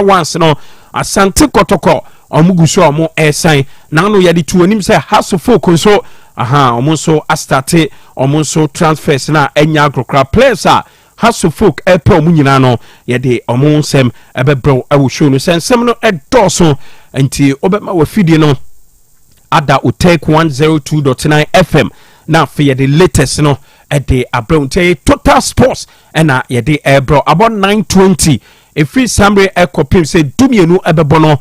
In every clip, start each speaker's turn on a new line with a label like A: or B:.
A: once no Asante Kotoko omuguso omo esan na no yade tu onim say House of Folk nso omo so astarte omo so transfers na enya agrokra players House of Folk epe omo nyina no yade omo nsem ebebro ewo show no sensem no edoso nti obema wafidie no ada Otec 102.9Fm na for the latest no at the abronte total sports and yede ebro about 9:20 if free summary ekopim say dumienu ebebono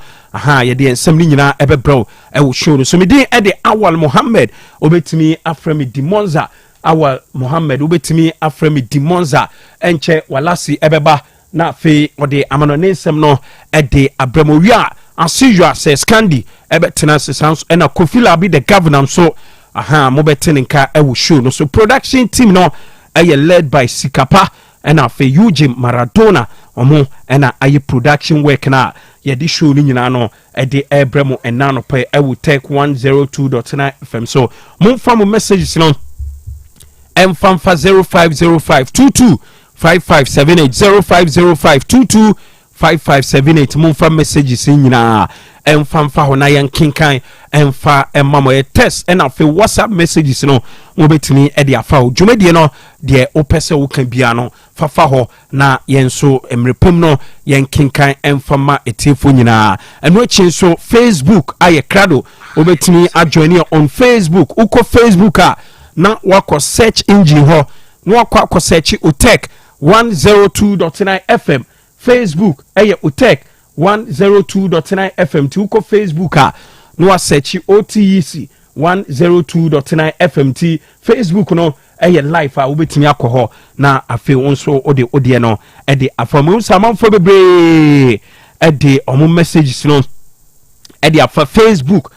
A: yede ensem ni nyina ebebro e wo show no so me dey the Awal Mohammed obetimi afremi Demonza Awal Mohammed obetimi afremi Demonza enche walasi ebeba na fe ode amanone nsem no e de abramowia asijua says Candy ebetena sense and Kofila be the governor so mobeteninka e wo show no so production team no led by Sikapa and afe Eugene Maradona omo and aye production work na ye di show ni nyina no e de ebremo and nano pe e wo Otec 102.9FM so momfa mo messages no mfamfa 050522 5578 050522 5578 momfa messages nyina emfamfa ho na yan kinkan emfa emamo e test and afi WhatsApp messages no mobetimi e de afa dwumade no de opese wo kan bia no fafa ho na yenso emrepom no yan kinkan emfama etefo nyina eno achi so Facebook aye krado obetimi ajoin on Facebook uko Facebook na wako search engine ho na wako search Otec 102.9FM Facebook Otec 102.9FM ti uko Facebook no search OTEC 102.9FM ti Facebook no live obetimi akoho na afi onso ode no de afamu samanfo bebre de omo messages no de afa Facebook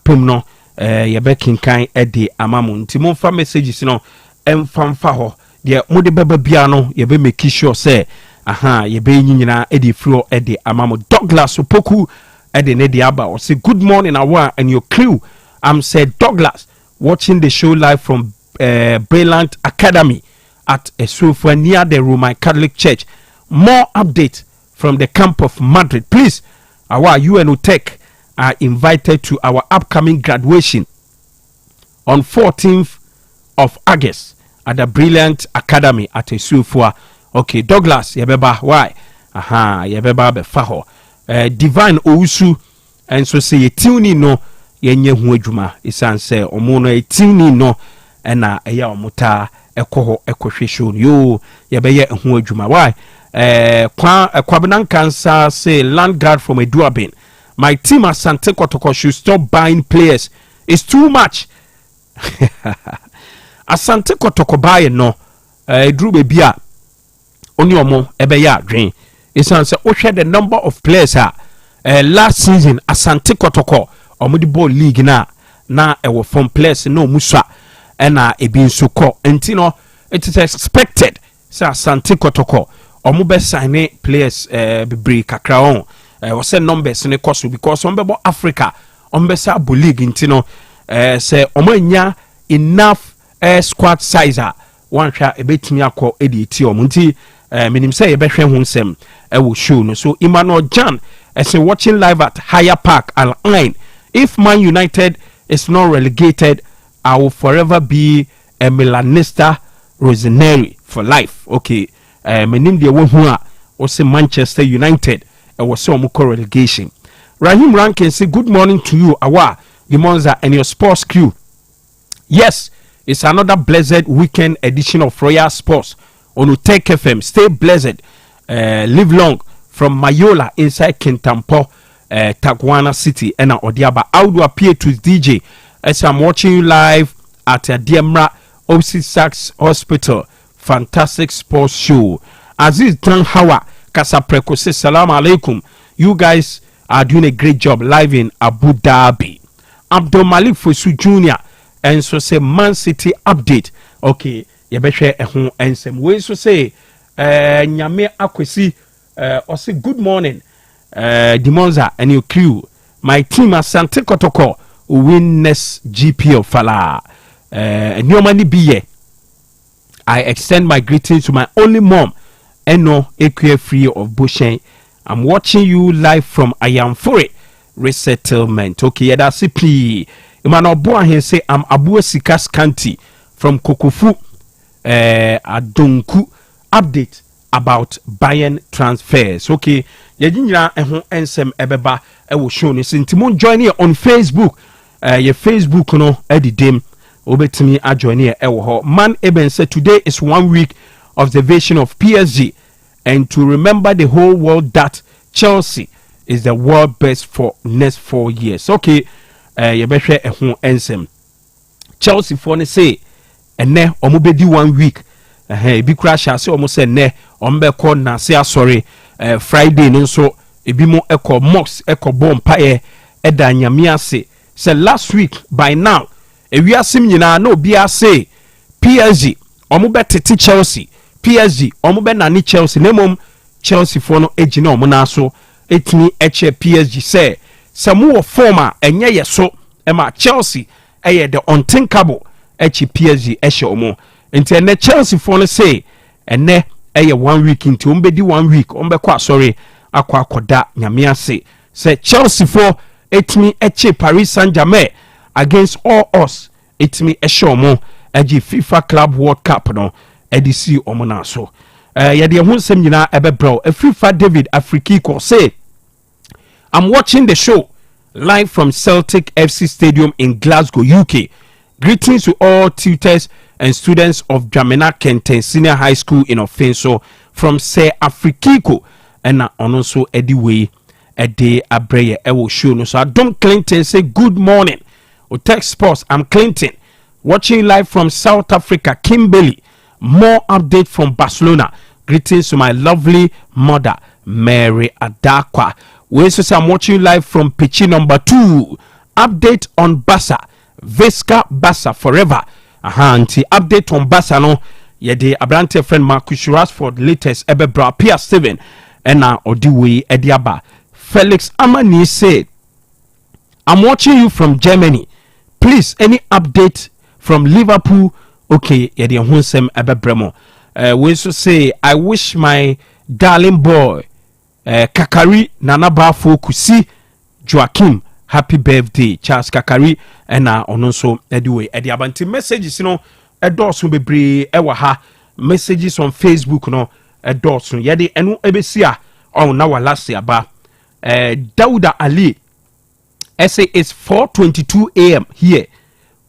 A: pom no ye kinkan de amamu nti momfa messages no emfamfa ho de mode beba bia no ye be make sure say ye be nyina edi flow edi amamo Douglas Opoku edi ne di aba or say good morning Awa and your crew. I'm said Douglas watching the show live from Brilliant Academy at a sofa near the Roman Catholic Church. More update from the camp of Madrid. Please, Awa, you and Otec are invited to our upcoming graduation on 14th of August at the Brilliant Academy at a sofa. Okay, Douglas, yebeba, why? Yebeba befaho. Divine Ousu, and so say, tuni no, yenye huejuma, isan se, omono e tini no, ena eya omuta, ekoho, ekoshishun, yo, yebeye huejuma, why? Kwabanan cancer say, land guard from a duabin. My team at Sante Kotoko should stop buying players. It's too much. Asante Kotoko buy no, drew bebia. Only omo ebeya dream. It's answer the number of players last season Asante Kotoko omudi ball league na ewo from players no musa ena ebi nso ko entino it is expected say Asante Kotoko omo be sign players bebre kakra on we say numbers ne cost because on be Africa on be sa ball league entino say omo nya enough squad size one sha ebetimi akọ editi omunti minim say ye behwe hu nsem will show no so Emmanuel Jan as watching live at Higher Park Al Ain. If Man United is not relegated, I will forever be a Milanista Rossoneri for life. Okay, minim de wo hu a o say Manchester United was so much relegation. Rahim Rankin say good morning to you Awa Demonza and your sports crew. Yes, it's another blessed weekend edition of Royal Sports on Otec FM. Stay blessed. Live long from Mayola inside Kintampo, Tagwana City, and Odiaba. How do appear to DJ as I'm watching you live at Diemra OC Sachs Hospital. Fantastic sports show. Aziz Tranhawa Kasapreko says salam alaikum. You guys are doing a great job live in Abu Dhabi. Abdul Malik Fosu Jr. and so say Man City update. Okay, yebehwe ehun ensem. We so say Nyame Akwesi or say good morning Demonza and your crew. My team Asante Kotoko will win next GP of Fala. Nyomani biye. I extend my greetings to my only mom, Eno Ekwe Free of Bushen I'm watching you live from Ayamfore Resettlement. Okay, yeah, that's it. Please, Emmanuel Boahen say I'm Abu Sikas County from Kokofu, Adonku. Update about Bayern transfers. Okay, yɛgyina ɛho nsɛm ɛbɛba ɛwɔ show no so nti mo join here on Facebook. Your Facebook no ɛdidem obetumi ajoin here ɛwɔ hɔ. Man Eben said today is 1 week observation of PSG and to remember the whole world that Chelsea is the world best for next 4 years. Okay, yɛbɛhwɛ ɛho nsɛm. Chelsea for ne say ɛnɛ ɔmo bɛdi 1 week. Ebi kura hyɛ ase ɔmo sɛ nnɛ ɔmo bɛkɔ nase asɔre Friday no nso ebi mo ɛkɔ mosque ɛkɔ bɔ mpaeɛ ɛda nyame ase sɛ last week by now ewiasem nyinaa na obi ase PSG ɔmo bɛtete Chelsea PSG ɔmo bɛnane Chelsea na mmom Chelsea foɔ no egyina ɔmo nan so etumi ɛkyɛ PSG sɛ mo wɔ form a ɛnyɛ yɛ so ɛma Chelsea ɛyɛ the unthinkable ɛkyi PSG ɛhyɛ ɔmo. Nti ene Chelsea for no say ene eye 1 week nti on bedi 1 week on beko asori akwa akoda nyame ase say Chelsea for etimi eche Paris Saint-Germain against all us etimi ehye omo agi FIFA Club World Cup no edisi omo na so ye de ho nsem nyina ebebro FIFA David Afrikiko say I'm watching the show live from Celtic FC Stadium in Glasgow, UK. Greetings to all tutors and students of Dramina Kenten Senior High School in Offenso from Sir Afrikiko and also Eddie Way a day abreye ewo show no. So Adam Clinton say good morning. Otec Sports, I'm Clinton watching live from South Africa, Kimberley. More update from Barcelona. Greetings to my lovely mother Mary Adakwa. We also say I'm watching live from Pichi number 2. Update on Bassa. Vesca Bassa forever. Anti update on Bassa no. Yede abrante friend Marcus Rashford latest ebebra PR7 ena odiwe ediaba. Felix Amani said, I'm watching you from Germany. Please, any update from Liverpool? Okay, yede hunsem ebebremo. We also say, I wish my darling boy Kakari Nanabafo Kusi Joachim happy birthday Charles Kakari ena ononso anyway ediabanti messages no edoso bebre ewa ha messages on Facebook no edoso yede enu ebesia on na wala se aba Dauda Ali say it's 4:22 a.m. here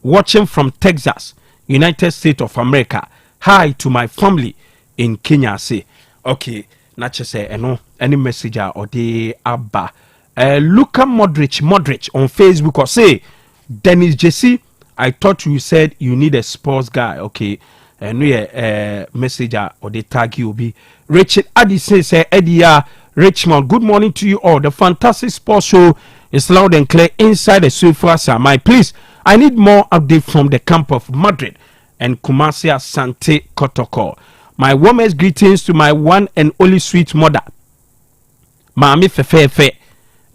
A: watching from Texas, United States of America. Hi to my family in Kenya. Say okay, na say eno any message or the abba Luka Modric on Facebook or say Dennis JC, I thought you said you need a sports guy. Okay, no message or the tag you be Richard Addy says Eddie Richmond, good morning to you all. The fantastic sports show is loud and clear inside the sofa. My please, I need more update from the camp of Madrid and Kumasi Asante Kotoko. My warmest greetings to my one and only sweet mother, Mami Fefefe,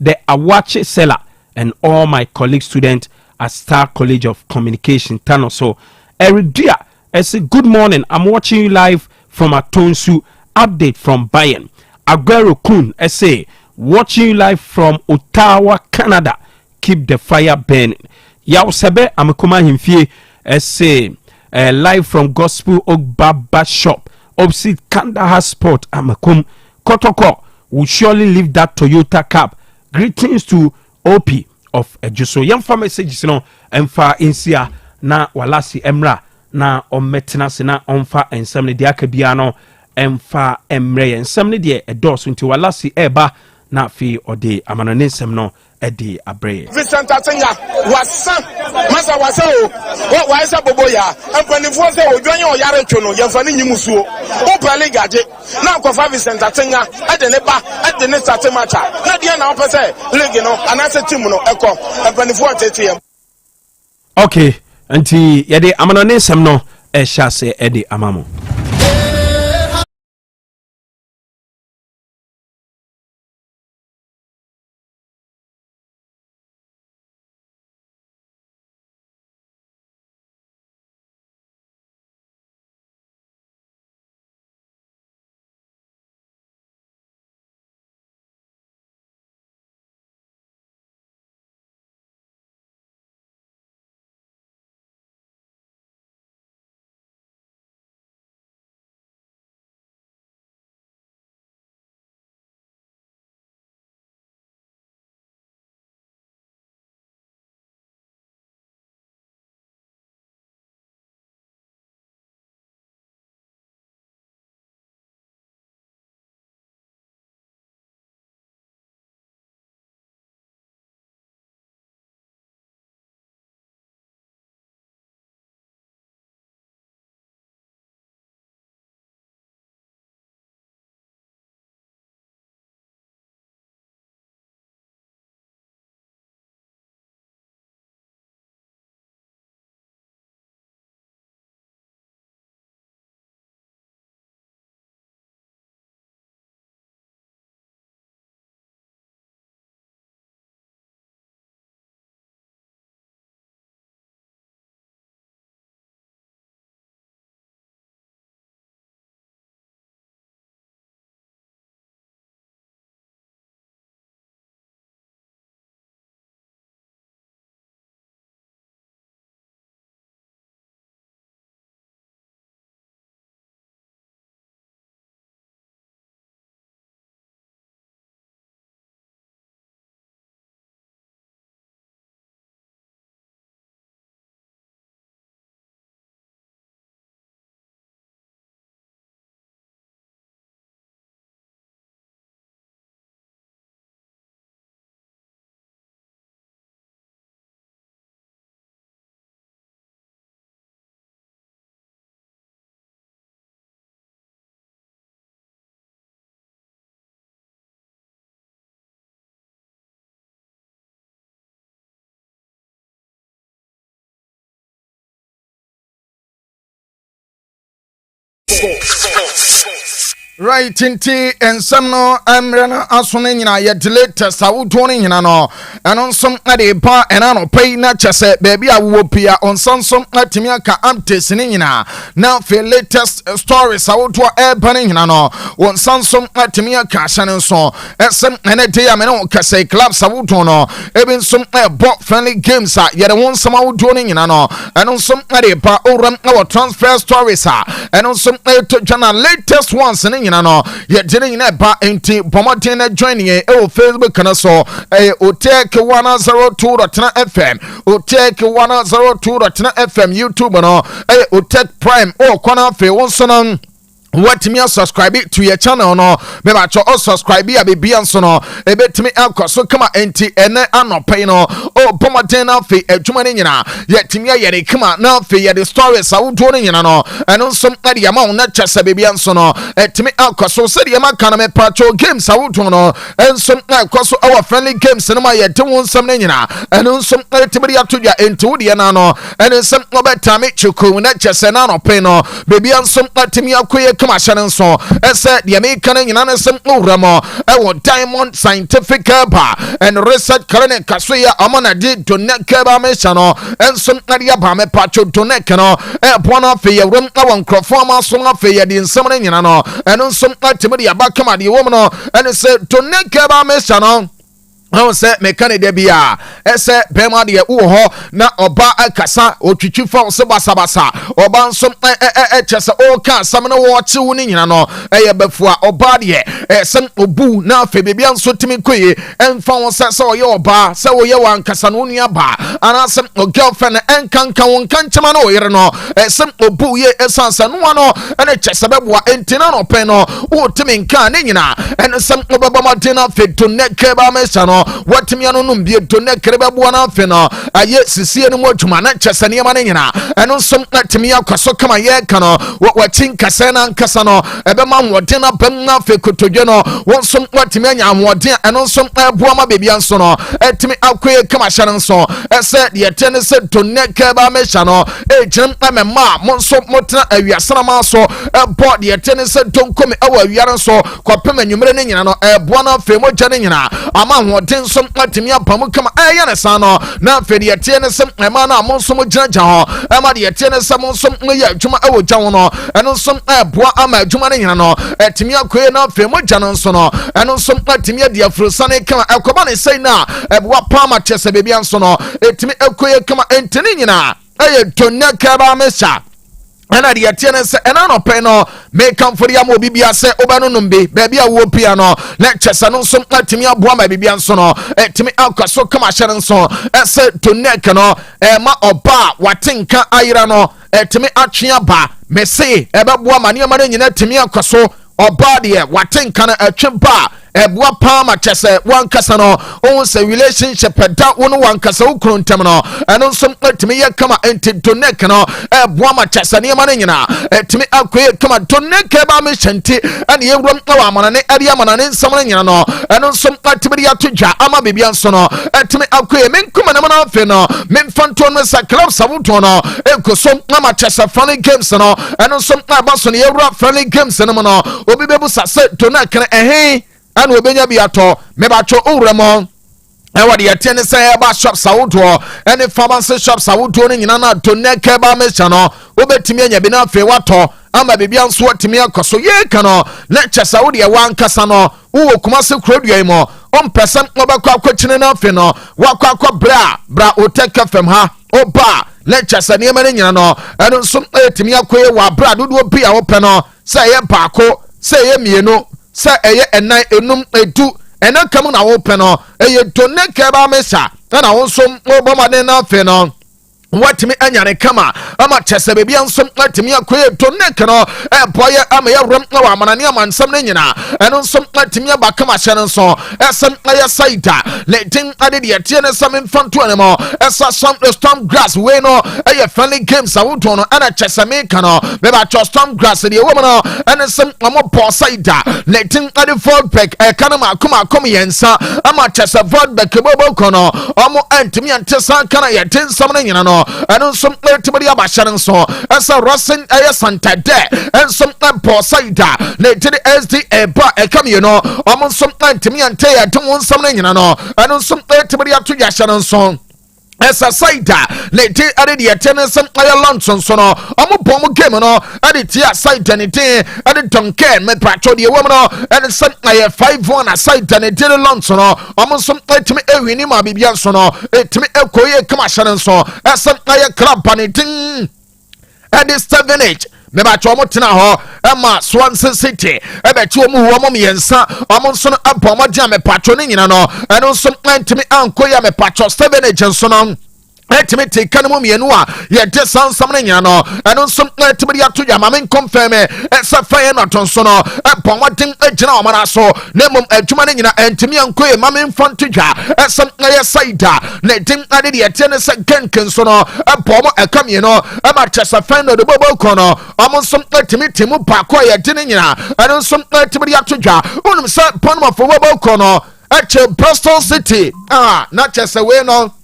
A: the Awache seller, and all my colleague students at Star College of Communication, Tanoso. Eric Dia, I say good morning. I'm watching you live from Atonsu. Update from Bayern. Aguero Kun, I say watching you live from Ottawa, Canada. Keep the fire burning. Yao Sebe, I'm himfie. I say live from Gospel Oak Baba Shop. Opposite Kandahar Sport. I'm Kotoko will surely leave that Toyota cab. Greetings to OP of Ejuso. Yamfa messages no emfa insia na walasi emra na ometena se na omfa ensamne de akabia no emfa emre ensamne de edoso nti walasi eba na fi ode amanone nsem no edi abre Vincent Atenya wasa masa wasa o wa isa boboya empanifo se odwan o yare two no yemfa ni nyimusuo o pale gaje na akofa Vincent Atenya ade ne ba ade ne start match na dia na opese league no anase team no ekọ empanifo atetiem. Okay, anti yede amanone nsem no e hya se edi amamo.
B: Right inti ensem no amre na asone nyina ye delete sawuto ne nyina no eno nsom ade pa ena no pay na chese baby awo pia onsansom atimi aka amtes ne nyina na fe latest story sawuto e pa ne nyina no onsansom atimi aka hyane nso esem ene de ya me no kase club sawuto no ebi nsom e bo friendly games a ye de wonsam awuto ne nyina no eno nsom ade pa oram na transfer stories a eno nsom e to jana latest ones ne no ye dine nyina ba enti bomoden na join ye e o Facebook na so Otec 102.9Fm Otec 102.9Fm YouTube no Otec Prime o kona fe wonso no what me subscribe to your channel no me ba cho subscribe ya be bianso no e betimi akwaso kama enti ene anopai no o bomoden na fe adwuma ne nyina ye timi ya de kama na fe ye the stories awudo ne nyina no eno nsom ade ya ma na chasa be bianso no timi akwaso se de ma kana me pacho games awudo no ensom akwaso our friendly games no ma ye de wonsam ne nyina eno nsom timi ya to ya enti wo de na no eno nsom obetame chuku na chasa na anopai no be bianso timi akoye kama hyane so ese de American nyina ne sem uramo wo Diamond Scientific Bar and Research Clinic kasoya amana di doneke ba me chano ensom na dia ba me pacho doneke no bona fe ye rom na won krofo ma so na fe ye di nsem ne nyina no eno nsom atimi de ba kama de wo no ene se doneke ba me chano I say mechanic bia ese bema de ho na oba akasa otwitwi fo se basabasa oba nsom chese o ka sam na wo chi wo ni nyina no eye bafua oba de sem obu na fe bebia nso timi koye emfa wo se o ye oba se wo ye wan kasa no nua ba ana sem o girlfriend enkanka won kanchama no yere no sem obu ye esansa no no ene chese beboa entina no pen no wo timi nka ne nyina ene sem obaba madina fe to neke ba mesa no what me no mbie to ne kreba bo na afe no aye sisie no modwuma na chesane ma ne nyina eno som atimi akwaso kama ye ka no watin kasa na nkasa no ebe ma wodin na bam na afe kotodwe no won som watimi anya wodin eno som abo ma bebia nso no atimi akoye kama hyane nso ese de tene se to ne kreba me sha no ejim amema mo nso motena awiasana ma so ebo de tene se donkomi awa awiare nso kwapem anwumere ne nyina no ebo na afe modwa ne nyina ama wodin som atimi apamu kama aya ne sano na fe de tie ne sem ema na mo som gyagya ho ema de tie ne sem som ye adwuma ewo gya ho no eno som eboa ama adwuma ne nyina no atimi akoye na fe mo gya no nso no eno som atimi de afrosane kama akoba ne sei na eboa pa ma chese bebia nso no atimi akoye kama entini nyina eye tonne kaba mesha ana de tiene se ena no pe no me kan for ya mo bibia se obanu numbe baby a wo pia no lectures no so atimi aboa ma bibia nso no etimi akwaso kama hyere nso ese to neck no ma oba watenka ayira no etimi atwea ba me se ebeboa ma ne ma nyina etimi akwaso oba de watenka na atwe ba ebua pa ma chese wan kasa no on se relationship da won wan kasa ukro ntem no eno nso atimi ye kama enti to neck no ebua ma chese ne ma nyina etimi akoye kama to neck ba me hyenti ane ye wrom na wa manane ade amanane nsam na nyina no eno nso atimi ya todwa ama bebia nso no etimi akoye menkuma na ma afe no memfanto no sa club sabuto no ekoso na ma chese funny games no eno nso abaso ne ye wra funny games no no obi bebu sase to neck anu obenya biato mebacho uremo ewa de yetene say ba shop sawuto ene pharmacy shop sawuto ne nyina na to neke ba mecha no obetimi anya bi na afi wato ama bibia nso watimi akoso ye ka no lecture sawude e wan kasa no wo kumase krodua mo on person obakwa akwachine na afi no wakwa bra Otec FM ha oba lecture sa ne mane nyina no eno nso etimi akoye wa bra dodo bia wo pe no say ye baako say ye mienu sa eye enai enum edu ena kam na wo pe no eye tonne keba mesa na wo som obomade na fe no watimi anyare kama ama chese bebia nsom atimi akoye tonne kano boye ama ya rom na wa manane amansam na nyina eno nsom atimi aba kama hyene nso esem aya saida letin ade de tie ne sam mfanto ne mo esa storm grass we no eye friendly games awuto no ana chese me kano be ba storm grass de wo no ene sem amo po saida letin ade ford pack kana ma akoma yensa ama chese ford pack bobo kono omo antimi antesa kana yetin sam na nyina no no ɛno nso tibiri abahyɛ no nso ɛsɛ rosin ɛyɛ santade ɛnso ɛbɔ saida na ɛtiri sda ba ɛka mmienu ɔmo nso ntimi ante yɛ de wo nsɛm no nyina no ɛno nso tibiri ato yahyɛ no nso esa saida ne ti ade de yɛtene sɛm ayɛ lunch so no ɔmo bɔ mo game no ade ti a saida ne ti ade donke me pracho de wom no ade sɛm ayɛ 5-1 na saida ne ti lunch no ɔmo nso etimi ewini ma bibia nso no etimi ekoye kama hyɛ no nso ɛsɛm ayɛ club ne tin ade 7H me ba chomo tena ho ema Swansea City ebe chi omu wo mo yensa omo nso no abɔ mo gya me patro ne nyina no ɛno nso ntimi ankoya me patro 7H nso no etimi tika no mu mienu a ye de sansam ne nyina no ɛno nso etimi de ato ya ma men confirm ɛsɛ faye no to nso no ɛbɔ mo den agyina o mara so na mom adwuma ne nyina ntimi ankoya ma men fonto dwa ɛsɛ ɛyɛ saida na den ade de yɛte ne sɛ genken so no ɛbɔ mo ɛka mienu ɛma kyesa fan no de bobo ko no ɔmo nso etimi timu baako a yɛde ne nyina ɛno nso etimi de ato dwa onum sɛ pɔnmo fo bobo ko no ɛkyɛ Bristol City na kyesa we no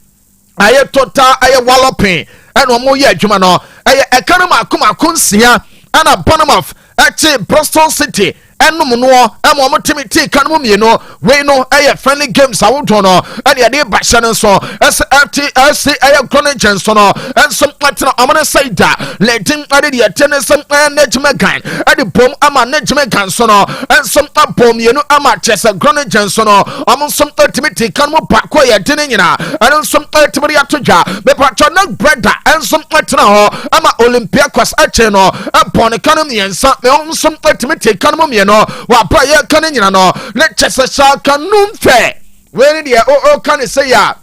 B: aye total aye walloping and omo ye adwuma no aye ekanu makoma nsia ana Bournemouth eche Bristol City enum no omo timiti kanu mienu we no aye friendly games awodo no and ye de ba hye no so FTC aye connection so no enso atena omo saida letin ade de yetene sem management gan ade bom ama management gan so no enso abom mienu ama chese connection so no omo som timiti kanu pakọ ye de ne nyina enso timiri atodwa me patcho na brother enso atena ho ama Olympiacos ache no abon kanu miensa me enso timiti kanu mienu no wa bra ye kan nyina no le chese sha kanum fe we ni de o kan say ya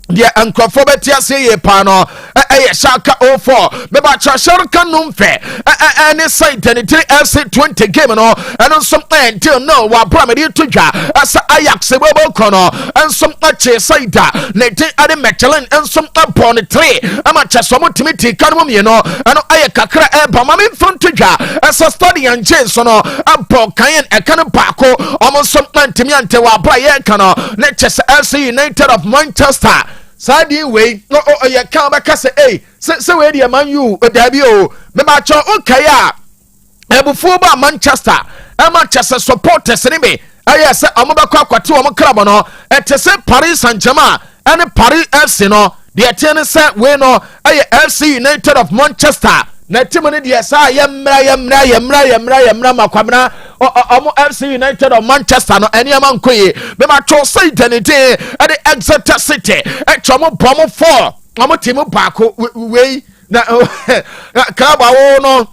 B: de ankrofo betia say ye pa no shaka 04 me ba cha shar kanum fe any side any 3FC20 game no and some until no wa bra me to dwa asa Ajax bobo kono and some ache side na ti ade Michelin and some upon 3 ama cha so motimiti kanum ye no and aye kakra e ba ma me front to dwa asa study and change so no abon kan e kan baako omo some antimi ante wa bra ye kan no na chese FC United of Manchester sadi we no ye kan ba kase se we dey man you dabi o me ba cho okay a ebufu ba Manchester Manchester supporters ni be aye se omo ba kwa kwate omo club no etese Paris Saint-Germain and Paris FC no de etene se we no aye FC United of Manchester na timu ni de sa yemra makwamna omo FC United of Manchester no eni amankoye me ma cho say denite e de Exeter City e chomo bomo 4 omo timu baako we na kabawo no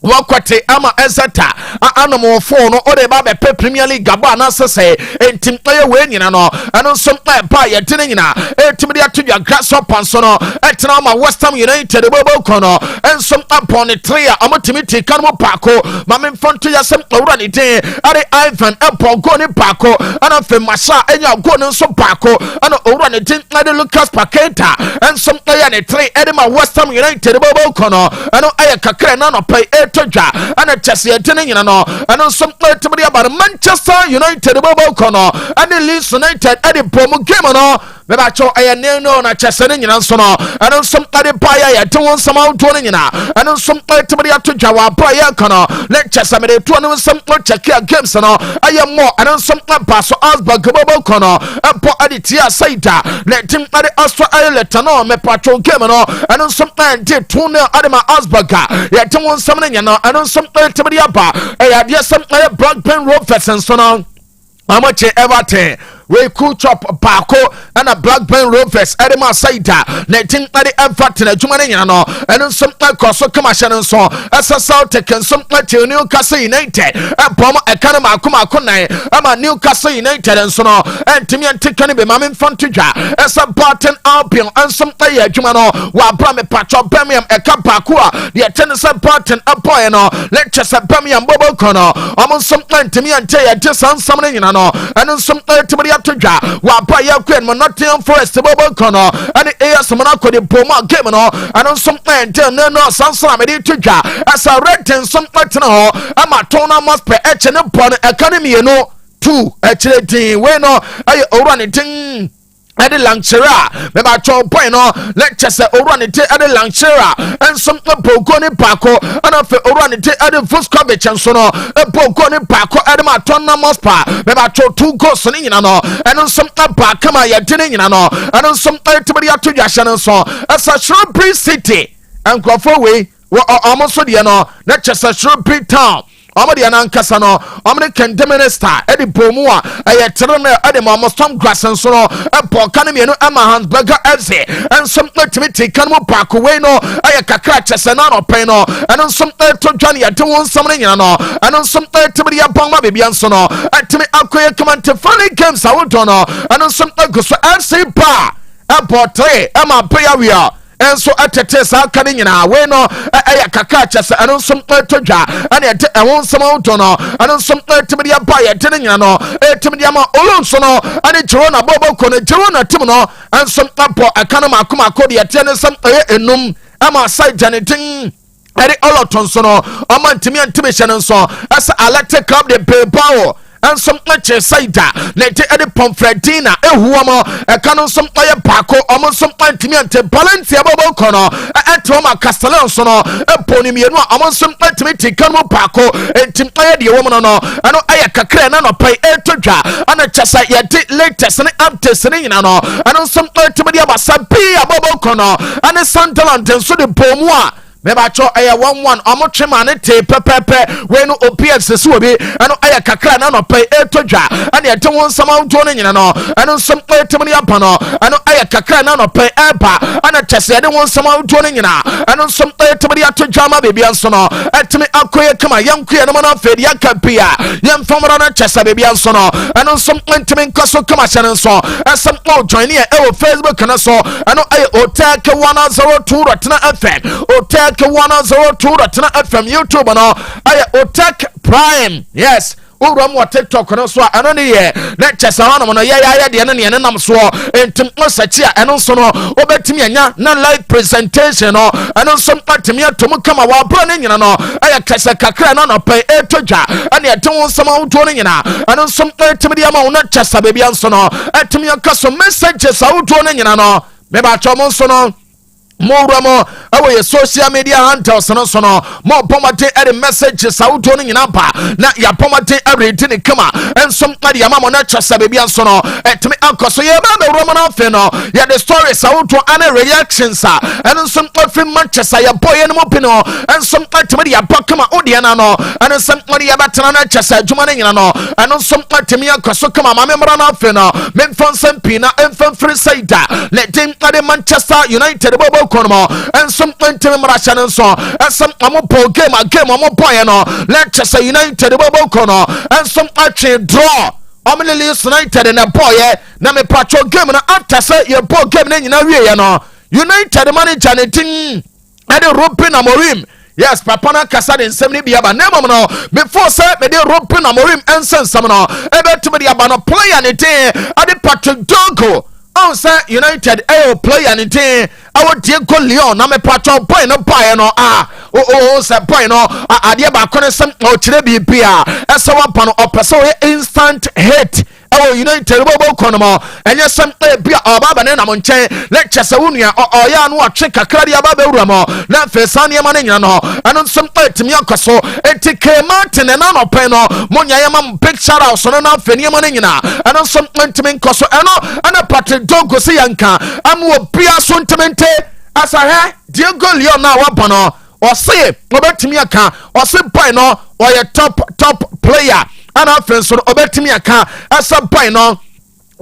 B: wakwate ama Exeter anamo 4 no ode ba be Premier League gaba na sese entim aye we nyina no eno nso ba ye tene nyina etim de atodwa grasshopper so no etena ma West Ham United bobo kono enso upon 3 amotimiti kan mo paako ma me mfonto ya sem owura ne den are Ivan epogo ne paako ana fe masha enya go ne nso paako ana owura ne den ade Lucas Paqueta enso aye ne 3 ede ma West Ham United bobo kono eno aye kakra na no pay todwa ana chese etene nyina no eno nso etibiri about Manchester United bobo kono and Leeds United ade bomo game no me ba cho aye ne no na chese ne nyina nso no eno nso ade pa ya te won sama auto ne nyina eno nso etibiri atodwa wa bra ya kono le chese me de to no nso check games no aye mo eno nso pa so Asbag bobo kono empo ade tia saida le tim ade Astra Ayleta no me patrol game no eno nso ade 2-0 ade ma Asbag ya te won sama ne no eno nso etibiri aba ya de some Blackburn Rovers and so on amache Everton we cool chop baako and a Blackburn Rovers edema saida na tin ade Everton adwuma ne nyina no eno nso koso kama hye no nso SSL Teken some Newcastle United bom ekane makoma nan ama Newcastle United nso no entimi antikane be ma me mfanto dwa esa Burton Albion enso aye adwuma no wa bra me patcho Birmingham eka baako a de tene se Burton aboy no lecture Birmingham bobo kono omo nso entimi ante ye de sansam ne nyina no eno nso etibiri atodwa wa ba ya kwen mo Nottingham Forest bobo kono and AS Monaco de boma game no eno nso ente no sansam me de todwa asa Redden nso atena ho ama tona must pe eche ne bon academy no 2 echire din we no aye owura ne tin ade lanchera me ba cho point no lecture se owura ne te ade lanchera ensom epoko ne pako ana fe owura ne te ade fosco be chenso no epoko ne pako ade ma tonamos pa me ba cho 2 goals ne nyina no ensom pa kama ye de ne nyina no ensom tibiri atodwa hye no so asa Shrewsbury City enkofo we almost de no lecture se Shrewsbury Town Amadi anankasa no amne Kendeminster edi bomu a eye na edi mo storm grass nso no epo kan mienu ama Hansberger FC ensom activity kan mo paako we no eye kakra chese na no pen no ensom to dwane ye de won som ne nyina no ensom tibiri ya bangma bebia nso no atimi akoye command funny games awodo no ensom agoso FC pa epo 3 ama paya wia enso atete sa ka ne nyina we no eya kaka chese ensom todwa ane ete ewon som auto no ensom tibiri aba ye de ne nyina no tibiri ama olonso no ane jiro na bobo ko ne jiro na tim no ensom apo akana makoma akodi ete ne som enum ama sai janetin ere oloton so no ama ntimi antime hye ne so asa alate club de pepawo ensom ache saida lete ede pomfretina ehuomo ekano som aye pako omo som antimi ante balantia bobo kono etoma castellon so no eponi mienu omo som antimi tikano pako entim aye de womo no ano aye kakra na no pai etodwa ana chasa yete latest ne updates ne nyina no ano som antimi de abasa bi abobo kono ana Sunderland so de bomu a meba cho aya 11 omo twema ne te pepepe we no OPS se obi ano aya kakra na no pay etodwa ane ete won sama nto ne nyina no ano som etemni apa no ano aya kakra na no pay eba ana chese de won sama nto ne nyina ano som etemni atodwa ma bebia nso no etemi akoye kama yankuye no na fedi akapia yemfamra na chese bebia nso no ano som etemi nkoso kama hye nso esem o join here e wo Facebook na so ano aya Otec 102.9Fm Otec 102.9Fm YouTube no aya Otec Prime yes Uram wa TikTok no so ano ne ye na chesa hono no ye de ne nam so entim osachi a eno so no obetimi anya na live presentation no ano so patimi atom kama wa bro ne nyina no aya kasa kakra na no pay etodwa ane eton so ma wuto ne nyina ano so patimi dia ma wona chesa bebia nso no atimi akaso messages a wuto ne nyina no me ba chomo nso no Moramo awe social media handles no so no mo pomate e messages auto no nyina ba na ya pomate read ne kama ensom kade ya mamo na chasa bebia so no etimi akoso ye ba Roman afe no ya the stories auto and reactions a ensom afi Manchester ya boy no pino ensom atimi ya bakama odie na no ensom kade ya batana na chasa adwuma ne nyina no ensom atimi akoso kama ma memra na afe no memfon sempi na emfon free side let them kade Manchester United bobo kono and some ntimi marashan so and some amopo game amopo no Leicester United bobo kono and some actually draw Leeds United na boy na me patro game na after say your ball game na nyina wie no United manager ne tin and Ruben Amorim yes papa na kasa de nsem ne bia ba na mom no before say me de Ruben Amorim ensensam no ebetumi de aba no player ne tin ade Patrick Dogo on say United player ne tin awo Diego Leon na me patro boy no buy no say boy no ade ba ko ne sem o kire bibia ese wa pa no opese instant hit awo United bobo kono mo enye sem bia obaba ne na mo nchen lecture se wunua ya no atwe kakra dia ba bewura mo na fesane ma ne nyina no eno sem timi akoso etike Martin na no pen no mo nya ya ma big shout out so na afani ma ne nyina eno sem timi nkoso eno ana Patrick Dogo se yanka amwo bia so ntimente asa he Diego Leon na wa bono o se obetimi aka o se boy no o ye top player ana friends no obetimi aka asa boy no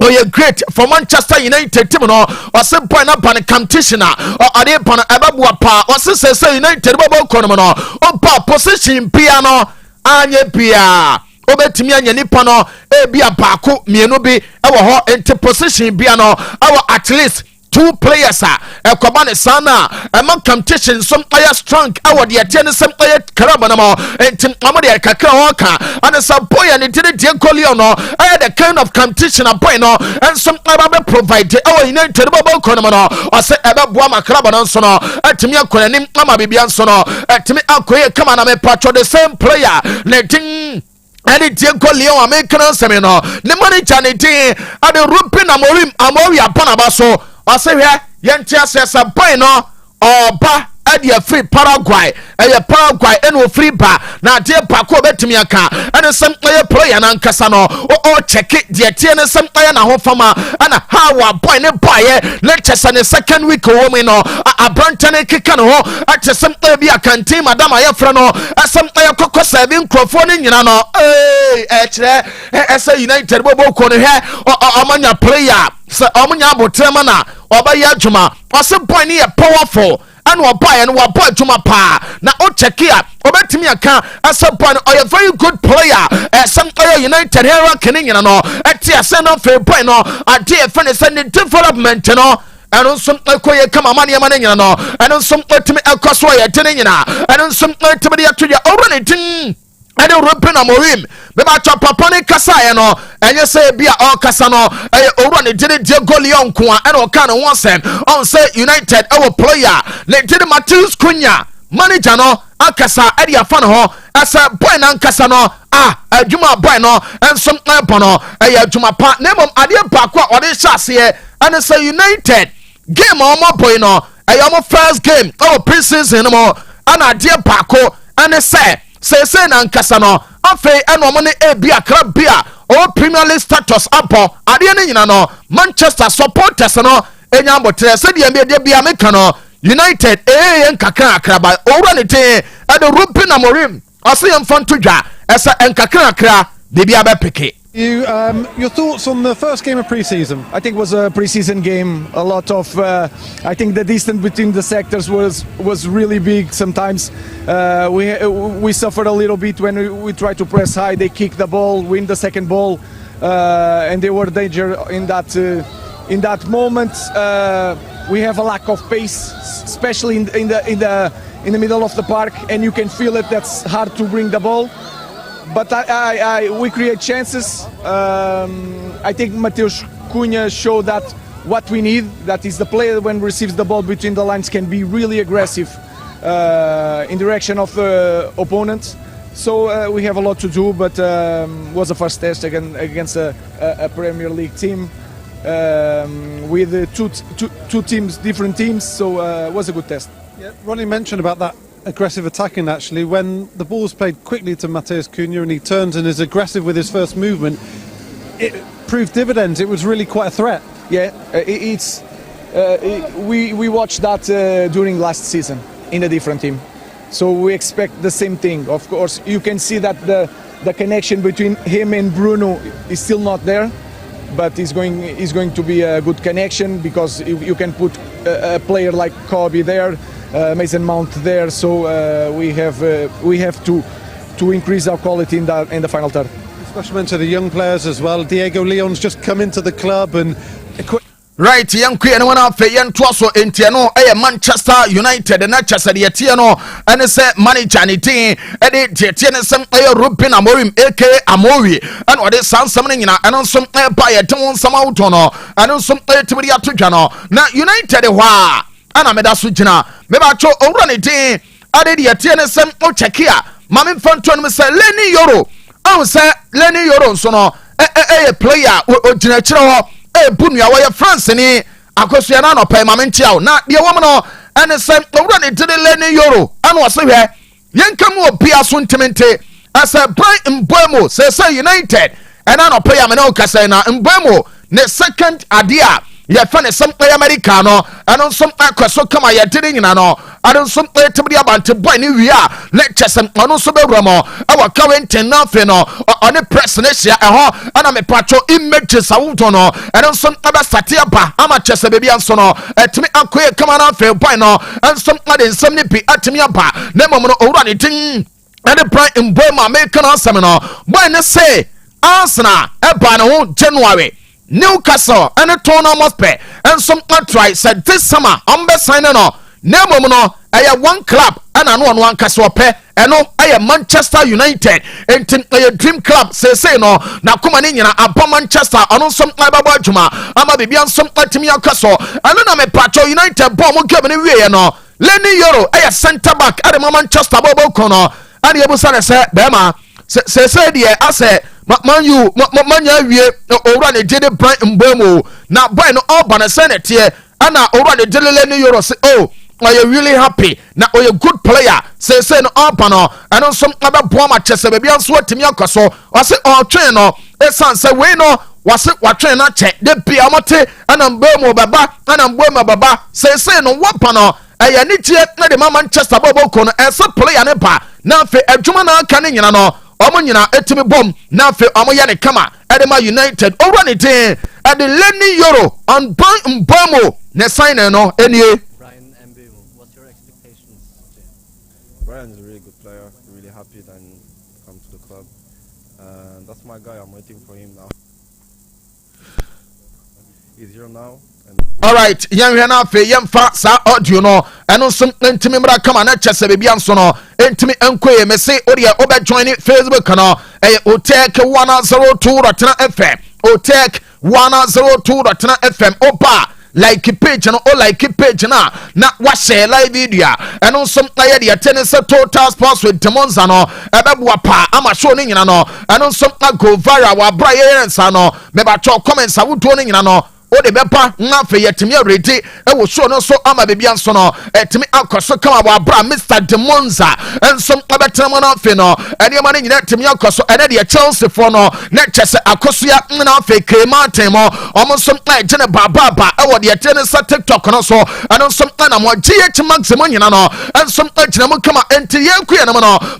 B: oh yeah great for Manchester United team no o se boy na ban competition o ade pan ebabua pa o se United bobo kono no o pa position bia no anye bia obetimi anya nipa no e bia baako mienu bi e wo ho ente position bia no awo at least 2 players ekobane sana ema competition some player strong award ye tie ne some player karaba na mo entim amode kakra ho ka and some boy and it Diego Leon no the kind of competition a boy no and some player be provide our United bobo kono no o se ebe boa makraba no so no atimi akonanim ama bibia so no atimi akoye kama na me patro the same player letting ɛne tie kɔ leon a mekana nsɛm no ne manager ne din ade Ruben Amorim apanaba so ɔsɛ hwɛ yɛnte asɛ sɛ boy no ɔba ade afiri Paraguay ɛyɛ Paraguay ɛna ofiri ba na ade baako obetumi aka ɛne sɛm ɛyɛ player na nkasa no o check deɛ tie ne sɛm ɛyɛ na ho fama ana how boy ne boy ne kyesa ne second week wo me no abranta ne keka ne ho akyɛ sɛm ɛyɛ bi akantin madam ayɛfrɛ no ɛsɛm ɛyɛ kokɔ serving nkrɔfo ne nyina no ɛkyerɛ ɛsɛ United bobo ko ne hɛ ɔmanya player sɛ ɔmanya abotrema na ɔbɛyɛ adwuma ɔsɛ boy ne yɛ powerful and wabaya and wabaya juma pa na o check here obetimi aka asa boy no a very good player some United here kenin no etia se no fair boy no ade friend send development no and some koye kama mani nyina no and some etimi ekoso ye tene nyina and some etimi ya to ya already tin and Ruben Amorim me ba cho papa ne kasa ye no enye se bia o kasa no owura ne dire die golion ko a na o ka no wonsem on say United our player le dire Mateus Cunha manager no akasa e dia fa no ho asa boy na kasa no adwuma boy no ensom ebo no adwuma pa na mom ade ba ko a ode hyase e and say United game o mo boy no mo first game pre-season mo ana ade ba ko and say na nkasa no afei eno mo ne ebia krabia o Premier League status apo ade ne nyina no Manchester supporters no enya botre se de bia meka no United nkakra akraba owura ne te ade Ruben Amorim ase yemfa ntodwa esa nkakra akra de bia be peke.
C: Your thoughts on the first game of pre-season?
D: I think it was a pre-season game. A lot of, I think the distance between the sectors was really big. Sometimes we suffered a little bit when we tried to press high. They kicked the ball, win the second ball, and they were danger in that moment. We have a lack of pace, especially in the middle of the park, and you can feel it. That's hard to bring the ball. But we create chances. I think Mateus Cunha showed that what we need, that is the player when receives the ball between the lines can be really aggressive in direction of the opponent. So we have a lot to do, but was the first test against a Premier League team with two teams, different teams. So it was a good test.
C: Yeah, Ronnie mentioned about that aggressive attacking. Actually, when the ball's played quickly to Mateus Cunha and he turns and is aggressive with his first movement, it proved dividends. It was really quite a threat.
D: Yeah, we watched that during last season in a different team, so we expect the same thing. Of course, you can see that the connection between him and Bruno is still not there, but it's going to be a good connection because you can put a player like Kobe there, Mason Mount there, so we have to increase our quality in the final third.
C: Special mention to the young players as well. Diego Leon's just come into the club and
B: right young queen one of yan twaso entiano Manchester United na chasa de tie no ene se manager ne tin e de tie ne sem Ruben Amorim aka Amori and ode sansam ne nyina eno som ba ye den won sam awto no eno som tibiri atodwa no na United hwa ana meda so gina me ba cho owura ne tin ade de tie ne sem o chekia mame fanto no se Leni Yoro on se Leni Yoro so no player o gina kire ho bunua wɔ France ni akosua na no pɛ mamentia na de wɔm no ene sɛ owura ne tede Leni Yoro ana wɔ se hwɛ yenkam obi aso ntimente asa Brian Mbeumo sɛ United ɛna no pɛ ya me na okasa na Mbeumo ne second adea ye fa ne some America no eno some akwaso kama ye tede nyina no ado some tebidi abante boy ni wi a lecture some ono so bewura mo awa Carrington na fe no one press ne hia eho ana me pacho images awuto no eno some aba sate aba ama chese bebi anso no etimi akoye kama na fe boy no en some ade nsam ne bi atimi aba na mom no owura ne tin ade Brian Mbeumo American asem no boy ne say Arsenal eba ne ho January Newcastle and a tournament pay and some try said this summer sign no name no I one club and one castle pay and no I Manchester United and a dream club say no now come on in upon Manchester on some Baba Juma I'm a baby on some Timia Castle and then I'm a Pacho United bomb given away no Leni Yoro a centre back at the Manchester Bobo Kono and the Abu Sana said Bema say dear I say man you manya wie owura ne gye de bran mbamo na boy no oba na senate here ana owura ne delele ne euro say oh are you really happy na oh you good player say no oba no eno som abeboa ma chese be bia so atimi akoso o say o twen no esan say we no wase watwen na che de bia mote ana mbamo baba ana mbamo baba say no wapa no eye ni tie na de Manchester bobo ko no ese player ne pa na fe adwuma na aka ne nyina no omo nyina etimi bom na fe omo ya ne kama Edema United over ne ten at the Lenny Euro on Mbamo ne sign no enie.
E: Brian Mbemo, what's your expectations?
F: Brian is a really good player, really happy that he come to the club. That's my guy, I'm waiting for him now. He's here now.
B: All right, young Renafe, young fat sa audio no, and on some intimi mra come on chese be bian so no, intimi enkoye me say odia obe join it Facebook no, Otec 102.9Fm, Otec 102.9Fm, opa. Like page no or like page na what share live video and on some player the tennis total sports with Demonza no ebebua pa ama show ni nyina no and on some go viral wa Brian no me ba cho comments awuto ni nyina no o de bepa na fe yetimi already e wo show no so ama bebia so no etimi akoso kama wa bra Mr Demonza and some abetramo na fe no ene ma ni nyina etimi akoso ene de Chelsea for no na chese akoso ya na fe krema temo omo some gene baba e wo de tennis TikTok no so and some na mo GH maximum nyina no and some gene mo kama enti yanku ya no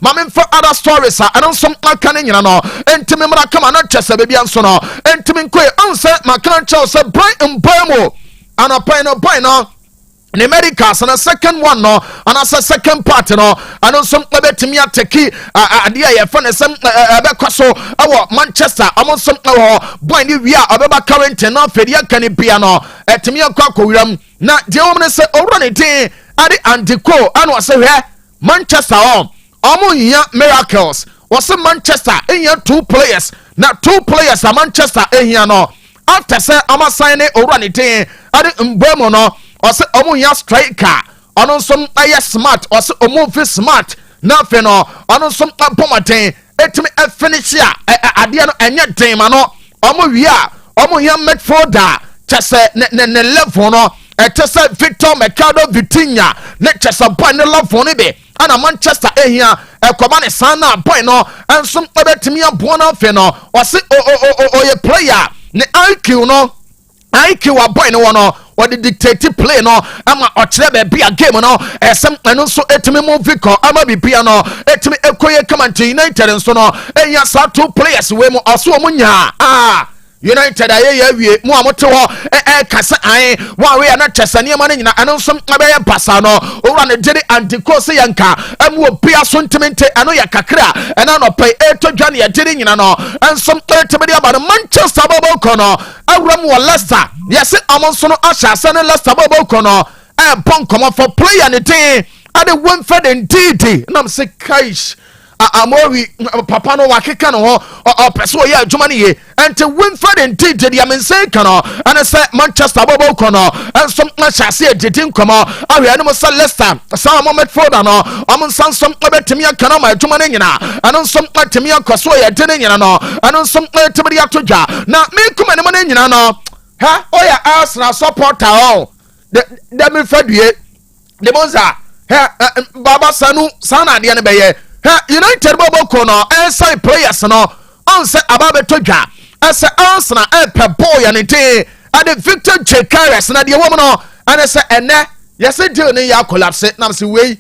B: ma me for other stories and some aka ni nyina no entimi mra kama na chese bebia so no entimi nkoe onse makran Chelsea Brian Mbamo and a pine no in America and a second one no and as a second part no and on some betimi ateki adia ye fa some so our Manchester among some boy ni we are abeba current no fedia kan bia no etimi akwa wiram na de omne se owra tin ade antiko and was say Manchester ya miracles was Manchester in two players na two players a Manchester in no after say ama sign over ni ten ade Mbamo no o say omo ya striker ono som aye smart o say omo fi smart na fe no ono som abomaten etimi finish ade no enye den ma no omo wi a omo ya midfielder chese ne level no etese Victor Mercado Vitinha ne chese boy ne level ne be ana Manchester ehia ekoba ne sana boy no ensom ebetimi abo na fe no o say o ye player ne IQ wa boy no no what the dictative play no ama ochire be a game no esem eno so etimi move ko ama bibia no etimi ekoye come to United so no enya sa two players we mo aso mo nya United aye wie mo amote ho kasa an wa we na chesane ma nyina eno so abeye pasa no owura ne dede antiko se yanka amu obia so ntimente ano ya kakra ena no pay eto dwane ya dede nyina no ensom etimi dia ba Manchester bobo kono awura mo Leicester yes amon so no asha ne Leicester bobo kono bon come for player ne tin ade Winfred Ndidi na me se kaish amori papa no wakeka no ho peso ye adwuma ne ye ente Winfred Ndidi dia men say kano and say Manchester bobo kono and some chase edidin komo ahwe no say Leicester some moment for da no am sansom betimi aka na ma adwuma ne nyina and some betimi akoso ye de ne nyina no and some betimi atodwa na me kuma ne mo ne nyina no ha oya Arsenal supporter o de me fadue Demonza ha baba sanu sana de ne beye United bobo kono say players no on say ababe todwa say Arsenal pe boy and it and Victor Chekares na de woman no and say ene yes deal ne ya collapse na say we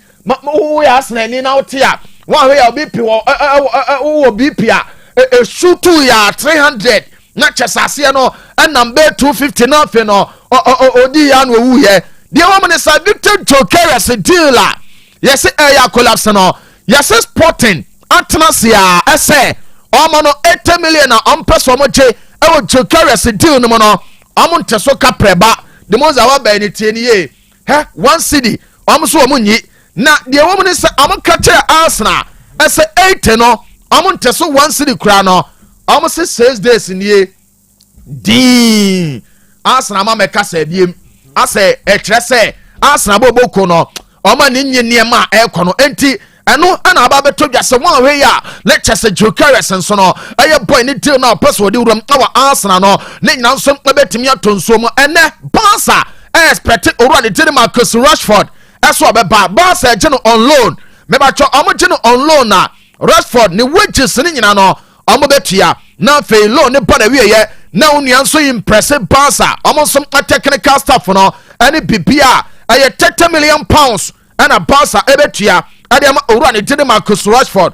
B: Arsenal ni na otia one way BP wo BP a shoot ya 300 na chesase no and number 250 na fe no odi ya no wu ye de woman say Victor Chekares deal la yes ya collapse no yes Sporting Atnasia ese omo no 80 million na ompeso mo che e wo Chekares deal no no omo nteso kapreba de mo za wa ba ni tie ni ye one city omo so omo nyi na de wo mo ni se omo kache Arsenal ese 80 no omo nteso one city kura no omo se 6 days ni ye di Arsenal ma meka sa biem ase e kire se Arsenal bobo ko no omo ni nye niema e ko no enti ɛno ana aba beto dwa se one we ya lecture se Jokeres nso no aye boy ni deal na person de wuram awa Arsenal no ne nyina nso betimi atonso mu ene Barca expect owura de tiri Marcus Rashford eso obeba Barca je no on loan me ba cho omo je no on loan na Rashford ni wages ni nyina no omo betua na fe loan ne bana wie ye na onua nso impressive Barca omo nso technical staff no ene bibia aye 30 million pounds ana Barca ebetua ade ama owura ne tiri Marcus Rashford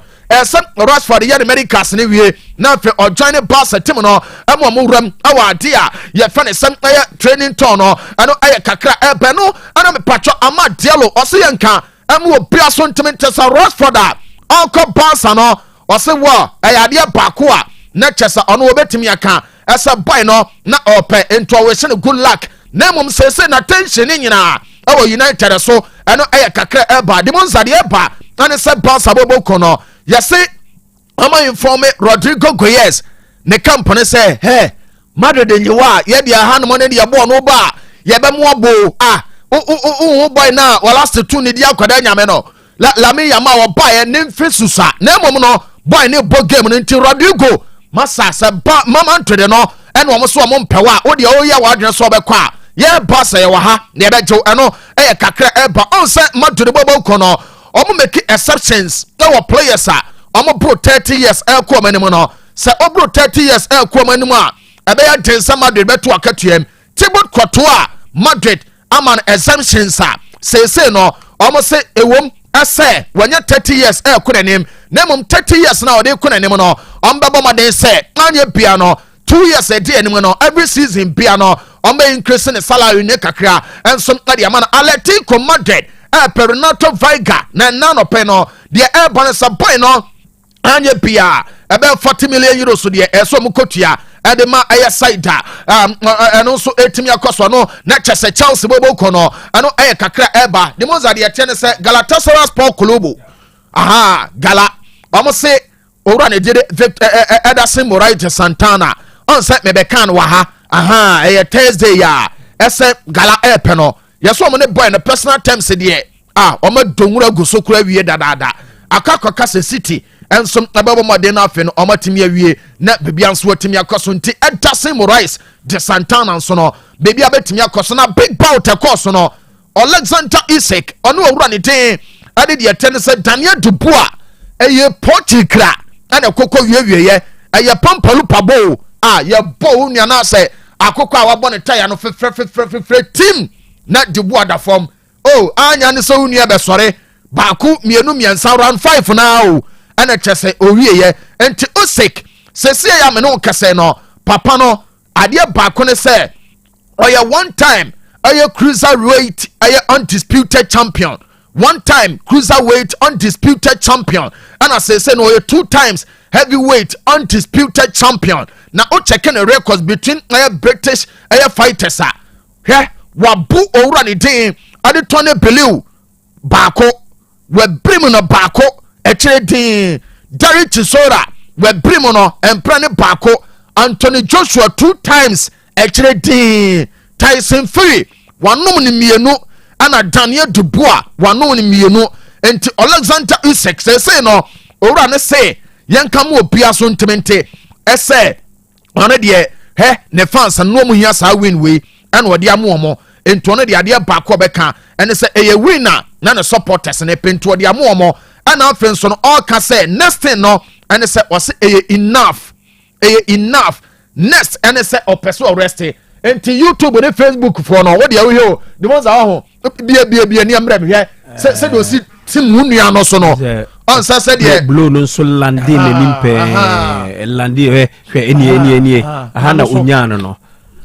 B: Rashford ya the Americas ne wie na fe o join Barca team no amo wuram awa ade a ye fa ne sem training tour no ano aye kakra ebe no ana me patcho ama dialo o se yanka amo obia so ntementesa Rashford a onko Barca no o se wo aye ade baako a na chesa ono obetimi aka esa boy no na ope ento we se good luck na mum se na tension ni nyina awo United so ano aye kakra eba Demonza de eba ane se Barca bobo kono yesi ama informe Rodrigo Goyes ne company say hey Madrid nyiwa ye dia han mo ne dia bo no ba ye be mo bo boy na last two ne dia kwada nyame no la me yama wo boy ne mfesusa na mom no boy ne bo game no nti Rodrigo masa se ba mama ntode no ene wo so mo mpewa wo dia o ya wa adwene so obekwa ye Barca ye wa ha ne be jo eno e kakra eba on se Madrid bobo kono omo make exceptions our players are omo bro 30 years ko manimu no se obro 30 years ko manimu a ebe ya densa Madrid beto akatuem Thibaut Courtois Madrid aman exemptions a say no omo se ewom ase wanya 30 years ko nanim na mum 30 years na ode ko nanim no ombebo maden se anye bia no 2 years e dey anim no every season bia no ombe increase ne salary ne kakra enso tade amana Atletico Madrid Perinato Viga na nano peno the airborne boy no anya bia about 40 million euros so the eso mukotua ade ma aya side eno so etimi akoso no na chese Chelsea bobo kono ano aya kakra eba the Demonza de tene se Galatasaray Sport Club Gala omo se owura ne dire Ederson Moraes Santana on se mebekan wa ha aya Thursday ya ese Gala epeno yeso mo ne boy na personal terms de oma donwura gusokura wie dadada akakaka se city ensom ababo modern afen oma timi awie na bebia nso watimi akoso nti Ederson Moraes de Santana nso no bebia betimi akoso na big bout akoso no Alexander Isak ono owura ne den ade de tene se Daniel Dubois eye Portugal ana kokko wie ye eye pampalu pabo ye bo nua na se akokko a wabɔ ne tire no fefre team na Dubois da form anya ne so unu be sore baaku mienu miensa round 5 now ana chese owie ye enti Osik sese ya me no kase no papa no ade baaku ne se oya one time oya cruiserweight oya undisputed champion one time cruiserweight undisputed champion ana sese no oya 2 times heavyweight undisputed champion na o check the records between oya British oya fighters wabu owura ne den ade tone believe baako we brim no baako ekire din Derek Chisora we brim no empra ne baako Anthony Joshua 2 times ekire din Tyson Fury wanom ne mienu ana Daniel Dubois wanom ne mienu enti Alexander Isak say no owura ne say yenka mo obia so ntemente ese one de ne fans no mu hia sa win we ana wode amomo entone de ade baako beka ene se eye winner na ne supporters ne pento de amomo ana afen so no all ka say next thing no ene se o se eye enough next ene se o person rest enti YouTube ne Facebook for no wo de awo he de mo za ho bia ni amre me hwe se do si munua no so no on se de
A: blow no so lande ne nimpe lande hwe eni aha na unyano no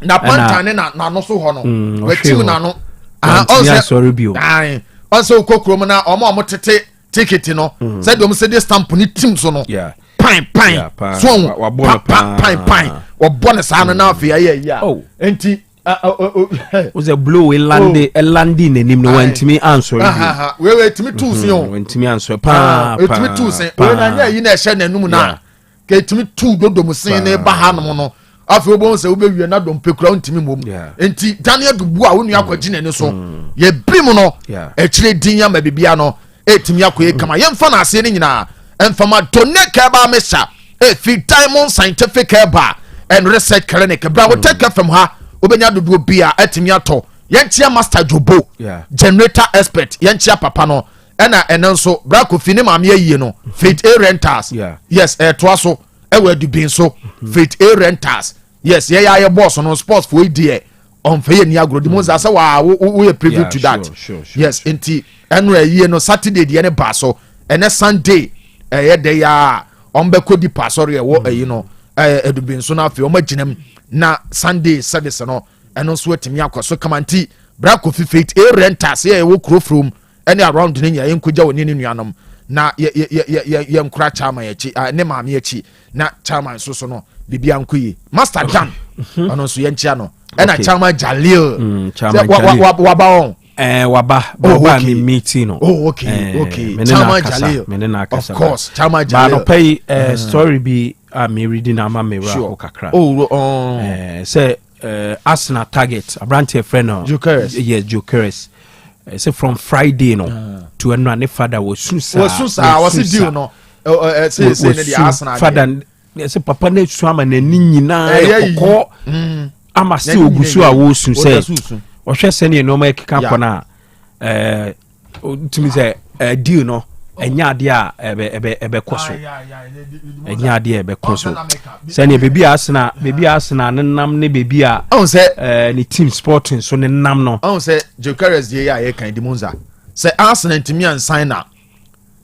B: na pantane na no so ho no wetim na no
A: on sorry bio
B: also kokrom na omo tete ticket no say dem say the stamp ni team so no pine so pine wabone sa no na afia ya enti
A: was a blow landi nenim no wantimi answer
B: we timi tu sin o
A: wantimi answer pa
B: timi tu sin we na nya yi na ehye nanum na ke timi tu dodom sin ne ba ha no no afi obo se obewie na dom pekura ntimi mom enti Daniel Dubois wonu akwaji nani so ye brim no ekire din ya ma bibia no etimi akoye kama yemfa na ase ni nyina enfama donate kaba mesha fi Diamond Scientific Herbal and Research Clinic bra Otec FM ha obenya dodo bia etimi ato yentia Master Jobo generator expert yentia papa no ena enenso bra Kofi ne maame ayi no Faith A Rentals yes toaso ewe dubin so Faith A Rentals yes ye boss no sports for idea on fe ni agro Demonza say wa we preview to that sure. Yes enti enu ayi no Saturday de ne ba so ene Sunday ye de ya on be kodi pasori e wo ayi no edubin so na afi o maginem na Sunday service no eno so atimi akoso kamanti bra Kofi Faith A Rentals ye wo kro from any around ni nya yenkuja woni ni nuanom na ye nkura chama yachi ne maame yachi na chama so no bibia nkoyi Master Dan ono so ye nchia no ena chama Jalil waba on
A: waba mi meeting no
B: okay chama Jalil of course chama Jalil
A: but no pay story be me reading ama me ra okakra say Arsenal target Abrante friend yes Jokeres say from Friday no to any father was susa
B: was it deal no say the Arsenal
A: father say papa na suama na ni nyina kokko ama se ogusu a wo su say o hwe se ne no ma keka kona tumi say deal no enya ade a ebe koso enya ade ebe koso se ne bebi Arsenal ne nam ne bebi a
B: on say
A: ni team sporting so ne nam no
B: on say Jokeres dey ya kan Demonza say Arsenal timi an sign na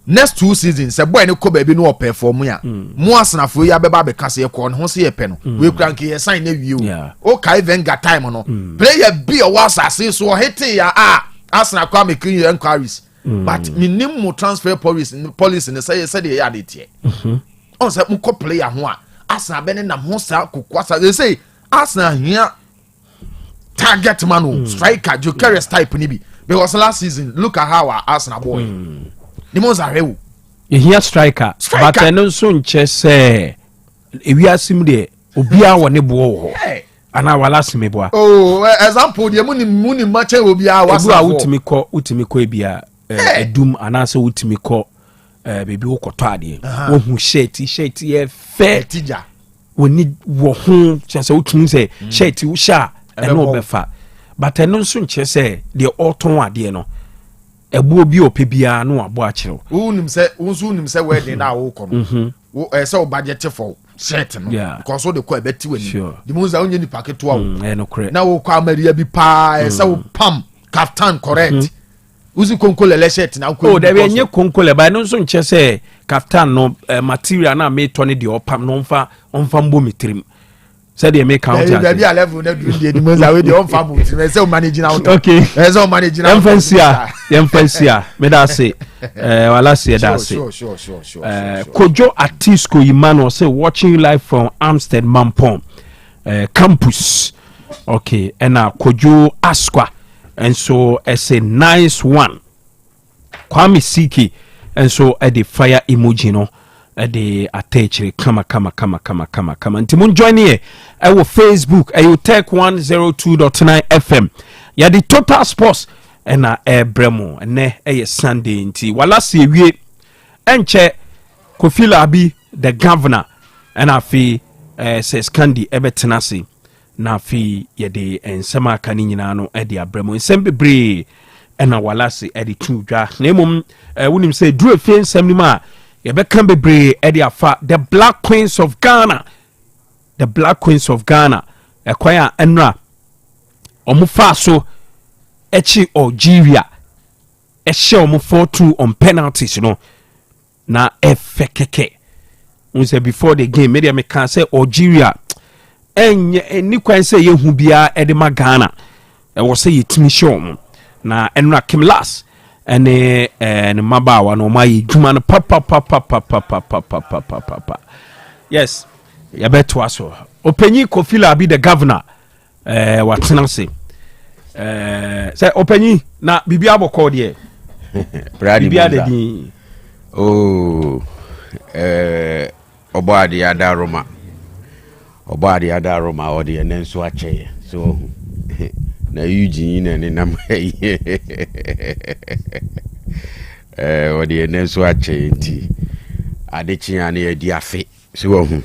B: next 2 seasons say boy ne ko baby no perform ya mo Arsenal fo ya beba be kase ye ko no ho se ye pe no we crank ye sign na wiu o kai venga time no player be o was asase so hit ya Arsenal kwa make inquiries but minimum transfer policy ne say dey ya dey tie on say mo ko player ho a Arsenal be ne nam ho sa kokwasa they say Arsenal here target man striker Jokeres type ni bi because last season look at how our Arsenal boy Demonza rewu
A: here striker but eno so nche say ewiasim de obia wo ne bo wo ana wala simeboa
B: example de muni match obia wasa
A: utimi ko ebia edum ana so utimi ko bebi wo koto ade wo hu shirt ye fair
B: tija
A: woni wo hu chese utumi say shirt wo sha eno befa but eno so nche say de oton ade no ebu obi opebia no abo akire
B: unim say wedding na wo kono wo say o budget for shirt no because the ko ebeti wani Demonza onye ni paketo a na wo kwa maria bi pa say wo pam kaftan correct uzi konkole shirt na ko
A: there be nye konkole ba no so nche say kaftan no material na me to ne de opam no onfa mbo mitrim say dey make count
B: there be a level na do the Demonza we dey onfa mbo mitrim say o manage na out
A: okay
B: say o manage na
A: emfansia me da say wala say da say Kojo Atisco Emmanuel say watching you live from Amstead Mampong campus okay and Kojo Asqua and so as a nice one Kwame Siki and so at the fire emoji no at the attach kama ntimun join here our Facebook Otec 102.9FM ya the total sports and bremo ne Sunday nti wala se wie enche Kofi Labi the governor and afi says Candy ebetenase na fi yede ensema aka ni nyina no de abramo ensem bebre ena walase de tudwa na emom wonim say duru fi ensem ni ma yebe kan bebre de afa the Black Queens of Ghana ekwaya enra omufa so echi Algeria ehye omu 4-2 on penalties no na efekeke unse before the game media me can say Algeria eni kwan say yehu bia edema Ghana wo say yetimi show na enra Kim Las ene mabawa no mai dwuma no papa yes ya beto aso openyi Kofi Labi the governor watena say say openyi na bibia abokọ de bibia de din
G: obadi adaroma odi enenso ache so na Eugene ne nam ɔde ɛnɛ nso akyɛ nti adekyea ne yɛdi afe so wahu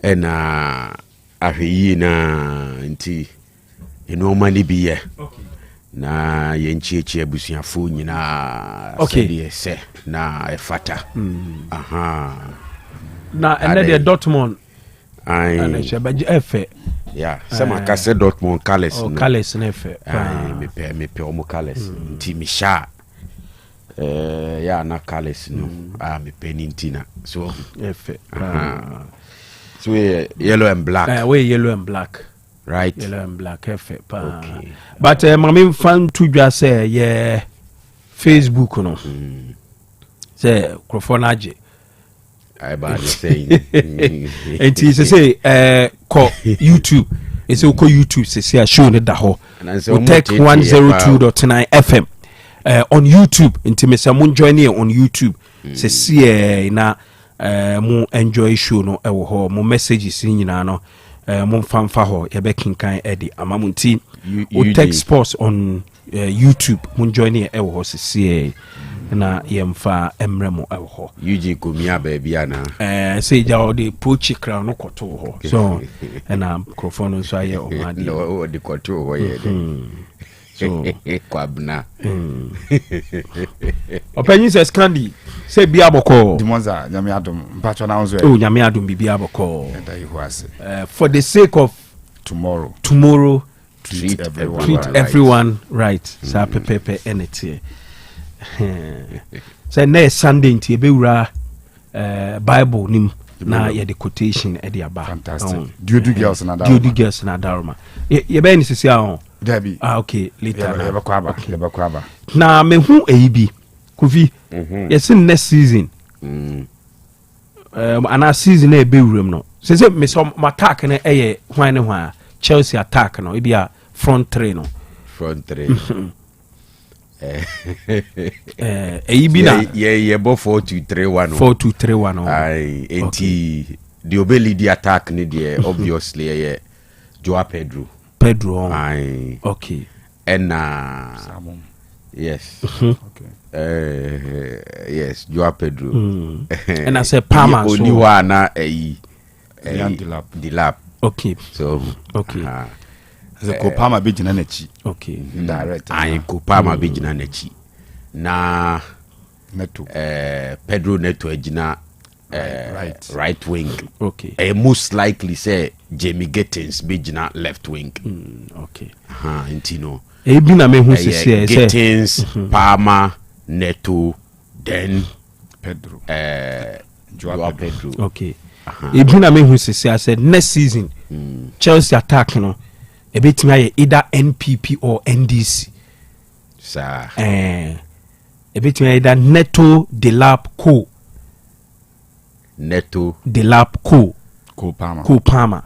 G: ɛna ahwɛ yie na nti ɛnɔɔma ne bi yɛ na yɛnkyiakyia abusuafo nyinaa sɛdeɛ sɛ na ɛfata
A: na ɛnɛ deɛ Dortmund ana hyɛ bɛgye ɛfɛ
G: ya sɛ maka sɛ Dortmund colours no
A: colours no ɛfɛ
G: mepɛ ɔmo colours nti mehyɛ ya na colours no mepɛ ne nti na so
A: ɛfɛ
G: so yellow and black
A: we yellow and black
G: right
A: yellow and black ɛfɛ okay. But mame fan to dwa sɛ yɛ Facebook no sɛ krofo na agye
G: about the saying
A: and he say call YouTube it's okay YouTube say show ne da ho Otec 102.9 FM on YouTube nti me say mun join here on YouTube say see na mo enjoy show no e wo ho mo messages nyina no mo famfa ho ye be kinkan e di amamunti Otec Sports on YouTube mun join here e wo ho see na yemfa emremo e wo ho
G: UG komia baby ana
A: say ja the pochi crown no koto ho so na microphone so aye o ma di
G: no the koto ho ye so kwabna
A: opanyin says candy say bia boko
B: Demonza nyame adom mpacho na onzo
A: nyame adom bibia boko
B: enda
A: for the sake of
B: tomorrow
G: treat
A: everyone right sa pepepe enete say next Sunday nti ebewura Bible nim na ye the quotation e de aba
B: fantastic Dudu girls na
A: daroma ye be ni sisi ahon
B: Debbie
A: okay later
B: lebako aba
A: na me hu eyibi Kofi yes next season ana season e bewuram no say me so attack na eye hwan ne hwan Chelsea attack no e bia front three eyibi na
G: ye bo 4-2-3-1
A: 4-2-3-1
G: ai enti the obeli di attack ni die obviously ye Joao Pedro ai
A: okay
G: and yes yes Joao Pedro
A: and I say Palma so
G: only one na Dilap
A: okay
G: so
A: okay
B: ze ko Palma be gina na chi
A: okay
B: direct
G: ai ko Palma be gina na chi na
B: Neto
G: Pedro Neto agina right wing
A: okay
G: most likely say Jamie Gittins be gina left wing
A: okay
G: intino
A: e bi na me hu sisi
G: Gittins Palma Neto then
B: Pedro
G: Joao Pedro
A: okay e bi na me hu sisi I said next season Chelsea attack no e betimi aye either NPP or NDC
G: sa
A: e betimi aye that Neto Delap Co Palma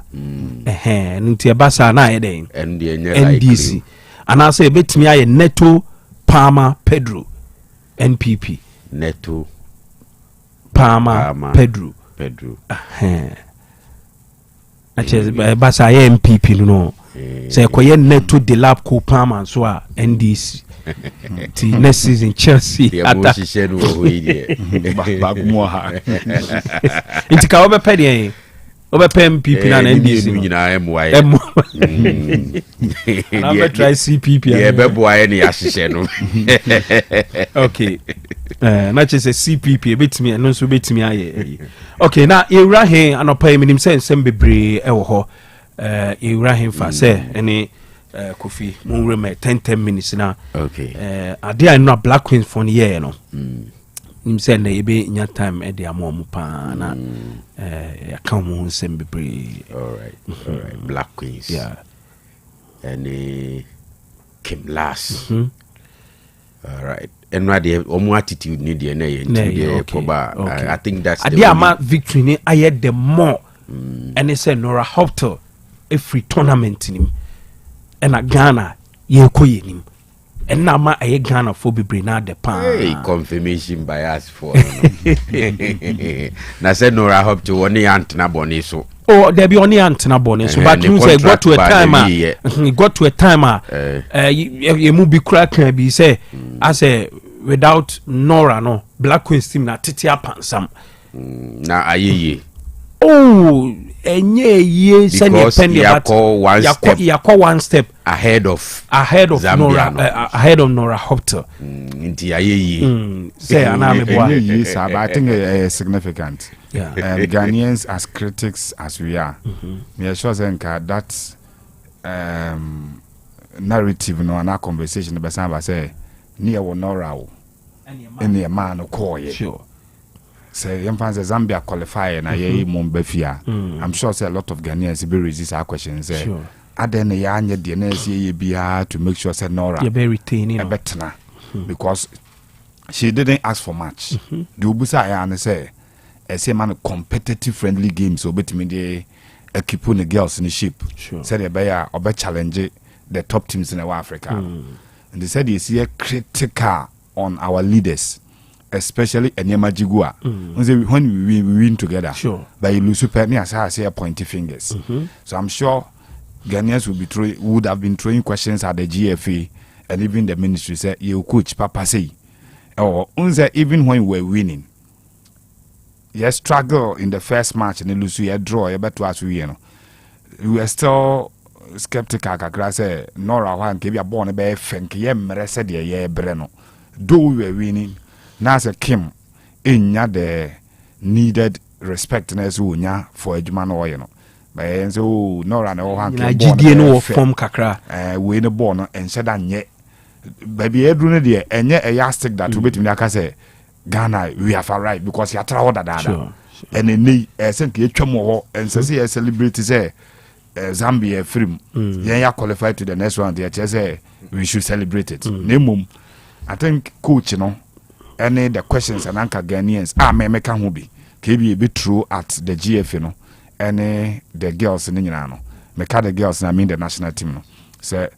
A: nti e basa na aye den NDC ana say e betimi aye Neto Palma Pedro NPP
G: Neto
A: Palma Pedro ache basa aye MPP no say koye Neto Delap Co Palma so a NDC ti next season Chelsea
G: ata shishenu ho ide
B: bagumo ha
A: inti ka obepe de obepe MPP na NDC
G: nyina MY
A: na be try CPP
G: ye be boaye ne ya shishenu
A: okay na chese CPP betimi no so betimi aye okay na ewura he anopa eminim sensem bebre ewo ho ewura he fa se ene Kofi mun reme 10 minutes na
G: okay
A: ade I know Black Queens for year no nim say na ebe nya time e de amom pa na ya kan mu nsem bebre
G: all right Black Queens
A: yeah
G: and Kim Lass all right and what the omo attitude ni de na ye nti koba I think that's
A: the ama victory ni aye the more and they say Nora Hoptel every tournament nim ena Ghana ye koye nim ena ma aye Ghana for bebre na de pan
G: confirmation bias for na say Nora Hoptel woni antena boni so
A: there be only antena boni so but you say got to a time you mu bi kura kan bi say as without Nora no Black Queens team na tete apansam
G: na ayeye
A: oh enye ye send pen yakọ one step
G: ahead of
A: Zambia, Nora ahead of Nora Hopter
G: nti ayeye
A: say aname boy
B: yes but I think significant.
A: yeah
B: Ghanaians as critics as we are we are sure that narrative no and our conversation be say near wo Nora any man no call ye
A: sure
B: say Zambia qualify na ye Mombefia. I'm sure say a lot of Ghanaians be resist our questions say
A: sure
B: aden ya anye de na say bia to make sure say Nora
A: you be retaining
B: a better because she didn't ask for much. The ubusa ya na say say man competitive friendly games so betimi dey keep the girls in the ship.
A: Sure.
B: Said they challenge the top teams in Africa. And they said you see a critical on our leaders, especially Enyema Jigua. When we win together,
A: sure.
B: But you lose super as I say pointy fingers. So I'm sure Ghanaians would have been throwing questions at the GFA and even the ministry said you coach Papa say. Or even when we were winning. You struggle in the first match and you lose you draw you bet us we were still skeptical kakra say Nora wan ke bia born be fenk ye mere said ye bre no though we were winning now say Kim enya the needed respect na so nya for adwuma no ye no but so Nora na wan ke
A: born no form kakra
B: we no born no ense da nye baby edru no de enye a yastic that we betimi aka say Ghana we have arrived because you travel that
A: sure.
B: And then think you twamo and say celebrate say Zambia film yeah qualified to the next round they say we should celebrate it nemum I think coach any the questions and anchor Ghanaians me can be kebi be true at the GF any the girls in no me ka the girls I mean the national team no say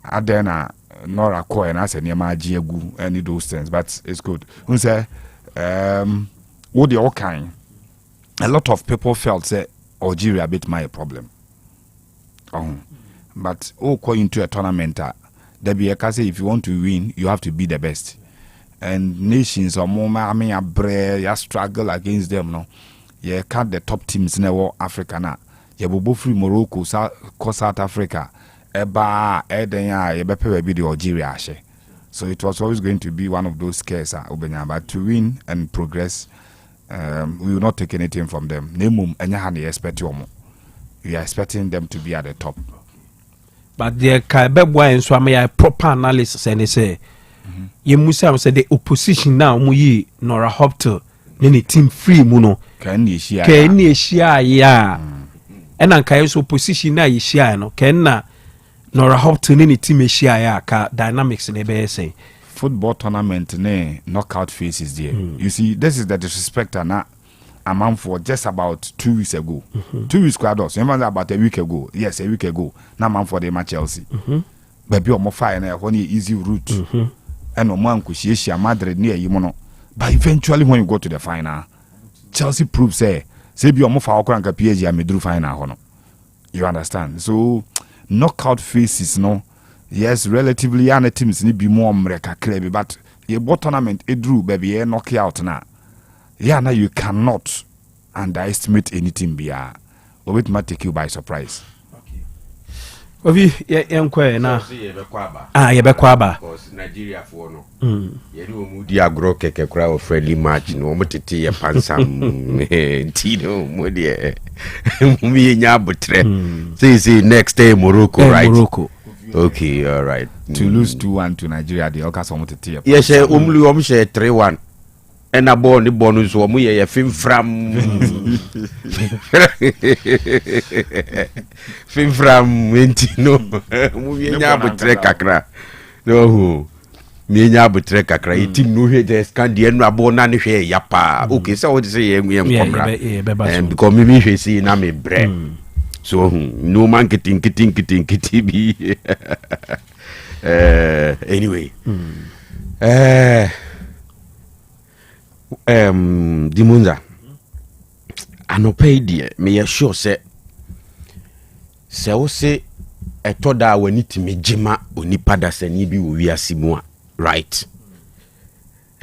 B: adena Nora Koy and I said near my Giagu any those things, but it's good. Who say what the all kind? A lot of people felt say Algeria bit my problem. But going into a tournament, there be a case if you want to win, you have to be the best. And nations or more I mean you struggle against them no. You cut the top teams in the Africa now. You go free Morocco, South Africa. Eba edenya yebepe be the Algeria ashe. So it was always going to be one of those scares but to win and progress we will not take anything from them. Nemum enya han expect you. We are expecting them to be at the top.
A: But the Kaibebwa and Swami a proper analysis and they say you must have said the opposition now muyi Nora Hopter nini team free muno
B: Can you share
A: ya and anka opposition na yishia no kenna Nora Hopton any team share ka dynamics in the say
B: football tournament ne knockout phases there. You see, this is the disrespect and a man for just about 2 weeks ago. 2 weeks ago, remember about a week ago. Yes, a week ago. Now man for the match Chelsea. But be more fire na when easy route. And no man could see Madrid near you mono. But eventually when you go to the final, Chelsea proves say be more fire and PSG and me final hono. You understand? So knockout phases no yes relatively young teams need be more America clear but a tournament it drew baby a knockout now now you cannot underestimate anything bia or it might take you by surprise.
A: Ovi yenkwe na yebekwaba
G: because Nigeria for no ye no mu di agro keke kra o friendly match no mo tete ye pansam tino mo de mu ye nya botre say next day Morocco right
A: Morocco
G: okay all right
B: to lose 2-1 to Nigeria the oka so mo tete
G: ye she omlu she 3-1 and a ball the bonus so mo ye film from film from Mentino mo ye nya botre kakra no me nya botre kakra team no he just can the enu abo na ne hwe ya pa okay so what say ye komra and because me hwe see na me bre so no man kitin bi anyway Demonza anopay die me sure say wo say etoda wani timi jema onipa da sani bi wo wiase mu a right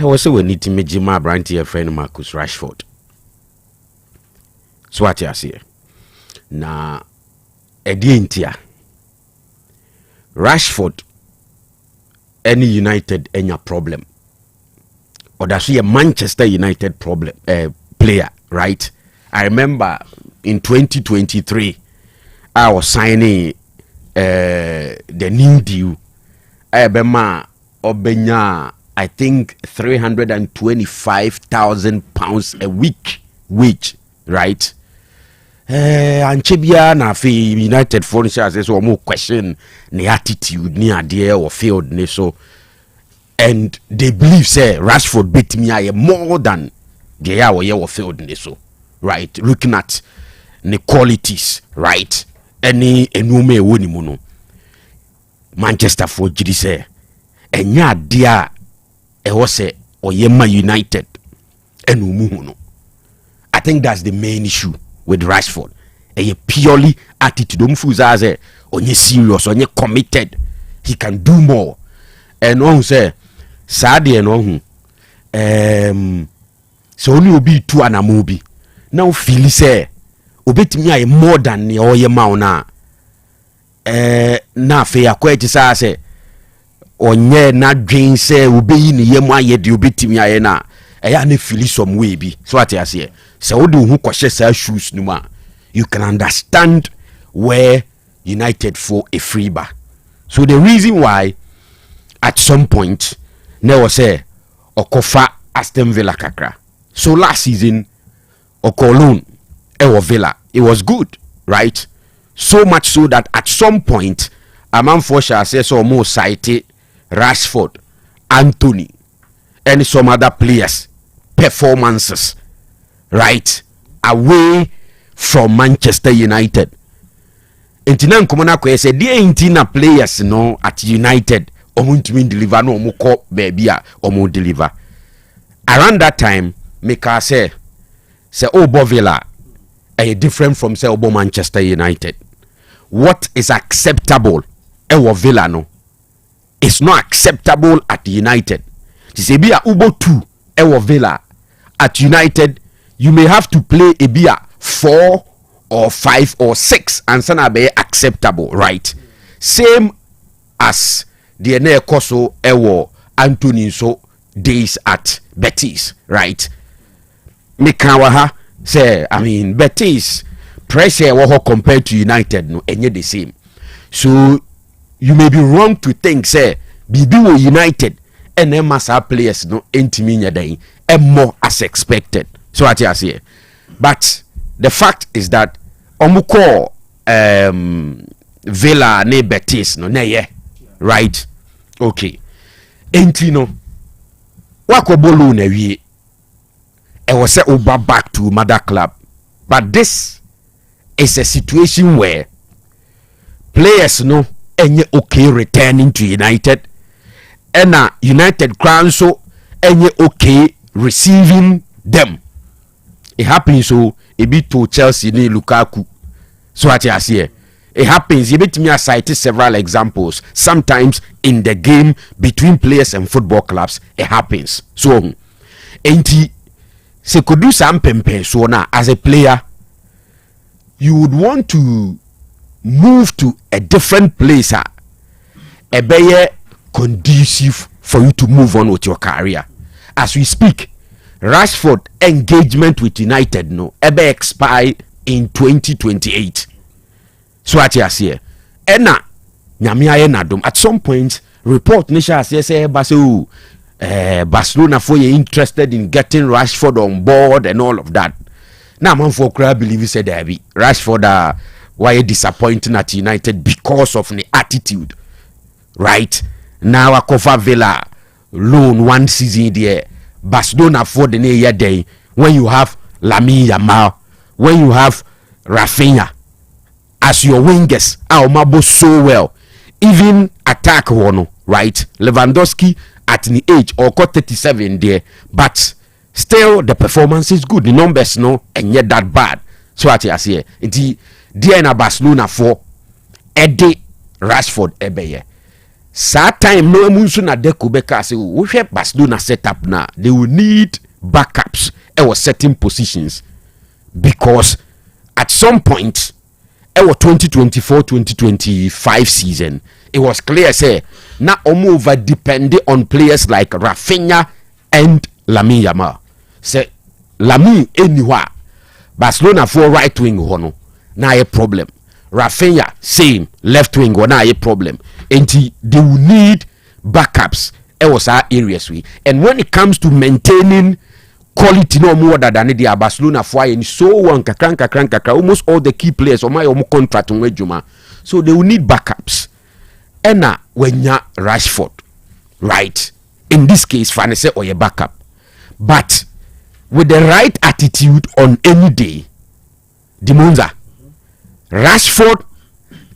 G: was so when it me Jima Branty a friend Marcus Rashford. So what you say? Na Edientia Rashford any United any problem. Or that's a Manchester United problem player, right? I remember in 2023 I was signing the new deal. Obenya, I think £325,000 a week wage, right? And Chibia na fi United phone says or more question the attitude near there or field ne so, and they believe say Rashford beat me more than the or field ne so, right? Looking at the qualities, right? Any enume woni muno Manchester for jidi say enya dia e wo say Oyema United enu no. I think that's the main issue with Rashford. A purely attitude umfuza say onye serious, onye committed, he can do more. And on say sad and on so only obi two anamobi now feel say obetimi ay more than the Oyema na na fe akweti sa say onye na dwen say obeyi ne yemu aye de obetimi aye na eya na feel some way bi so what you say so wo do hu kwhye sa shoes no ma you can understand where United for a free bar. So the reason why at some point never say okofa Aston Villa kakra. So last season okolon ewo Villa, it was good, right? So much so that at some point a man for sure says almost cite Rashford, Anthony, and some other players performances, right, away from Manchester United. Intinan komona ko say dey intina players no at United omuntumi deliver no omukọ baby a omu deliver. Around that time make I say Obo Villa different from say Obo Manchester United. What is acceptable ewo Villa no it's not acceptable at United. Say be a Ubo 2 ewo Villa at United you may have to play a beer 4 or 5 or 6 and sana be acceptable, right? Same as the ene koso ewo Anthony so days at Betis, right? Mikawa say I mean Betis pressure wo compared to United no enye the same. So you may be wrong to think say bibi wo United and them massa players no entimi nya dan and more as expected. So what you say? But the fact is that omuko Villa ne Betis no ne right? Okay. Enti no wako bolu na wie e was say over back to mother club. But this is a situation where players no enye okay returning to United and United crown so enye okay receiving them. It happens so it be to Chelsea ni Lukaku. So what you say? It happens. You bet me I cite several examples. Sometimes in the game between players and football clubs, it happens. So, enti se could do some pempe so now as a player, you would want to move to a different place. A better conducive for you to move on with your career. As we speak, Rashford engagement with United no ebe expire in 2028. So what you say? Ena nyamia ye nadom at some point report nisha say Barcelona for you interested in getting Rashford on board and all of that. Now man for crowd believe you said David Rashford why disappointing at United because of the attitude, right? Now a cover Villa loan one season there. Barcelona for the year day when you have Lamine Yamal, when you have Rafinha as your wingers, Mabo so well, even attack one, right? Lewandowski at the age or 37 there, but still the performance is good. The numbers no and yet that bad. So what I say, it's dear na Barcelona for Eddie Rashford ebeye. Sad time no emunsu na Deco beka say we hwe Barcelona setup na they will need backups at certain positions because at some point our 2024-2025 season it was clear say na omo over depending on players like Rafinha and Lamine Yamal. Say Lamine anywhere Barcelona for right wing hono na a problem. Rafinha same left wing na a problem. And they will need backups was our areas we. And when it comes to maintaining quality no more than the Barcelona for and so one kakranka almost all the key players or my contract on Juma. So they will need backups. And when you Rashford, right? In this case, Fanese or your backup. But with the right attitude on any day, Demonza, Rashford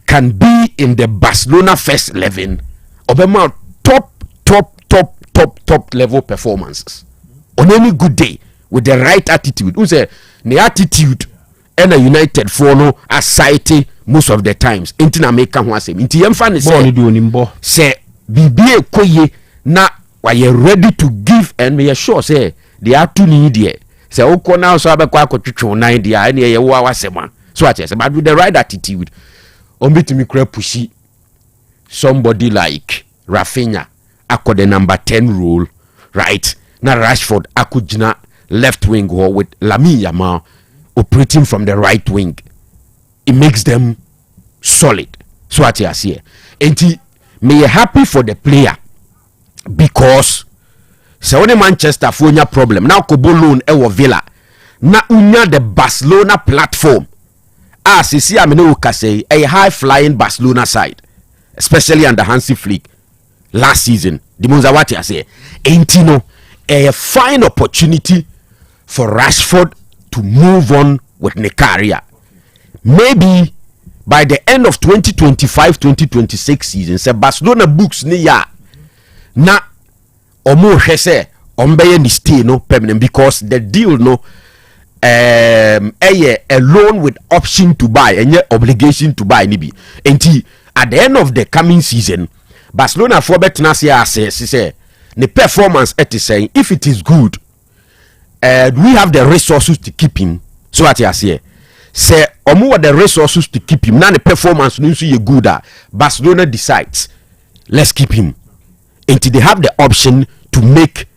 G: can be in the Barcelona first 11 Obama top level performances on any good day with the right attitude. Who say the attitude and a United for no aside most of the times. Intina make one say. Inti yemfa say BBA koye na why you ready to give and me sure say they are too needy. Say oko now so abekwa akotwetwe 9 dia and ye wo awasema. So I say but with the right attitude. Ombitimi kra pushi somebody like Rafinha ako the number 10 role, right? Na Rashford akujina left wing or with Lamine Yamal operating from the right wing. It makes them solid. So what I say. And me happy for the player because so when Manchester for your problem now kobo loan e Villa na unya the Barcelona platform. As you see, I mean, say a high flying Barcelona side, especially under Hansi Flick last season. Demonza what I say, ain't a fine opportunity for Rashford to move on with the career. Maybe by the end of 2025-2026 season, say Barcelona books ni ya na omo hwese ombeye ni stay no permanent because the deal no. A loan with option to buy and yet obligation to buy nibi. And at the end of the coming season, Barcelona for Betnasia says the performance at saying if it is good, we have the resources to keep him. So what I say omo the resources to keep him. Now the performance no so you good Barcelona decides let's keep him. Until they have the option to make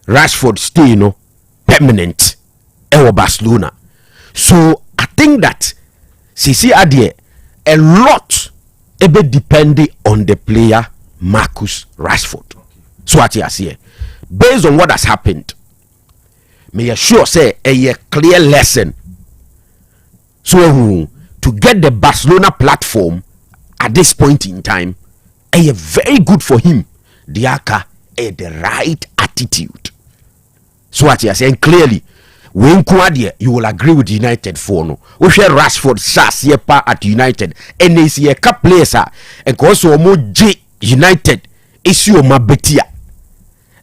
G: Rashford stay permanent. Barcelona. So I think that CC Adie a lot ebe depending on the player Marcus Rashford. So what I say based on what has happened, may I sure say a clear lesson. So to get the Barcelona platform at this point in time, a very good for him. Diaka the right attitude. So what I say clearly. When you will agree with United for no. We share Rashford Sas yepa at United. And they see a couple players and also mo J United issue ma betia.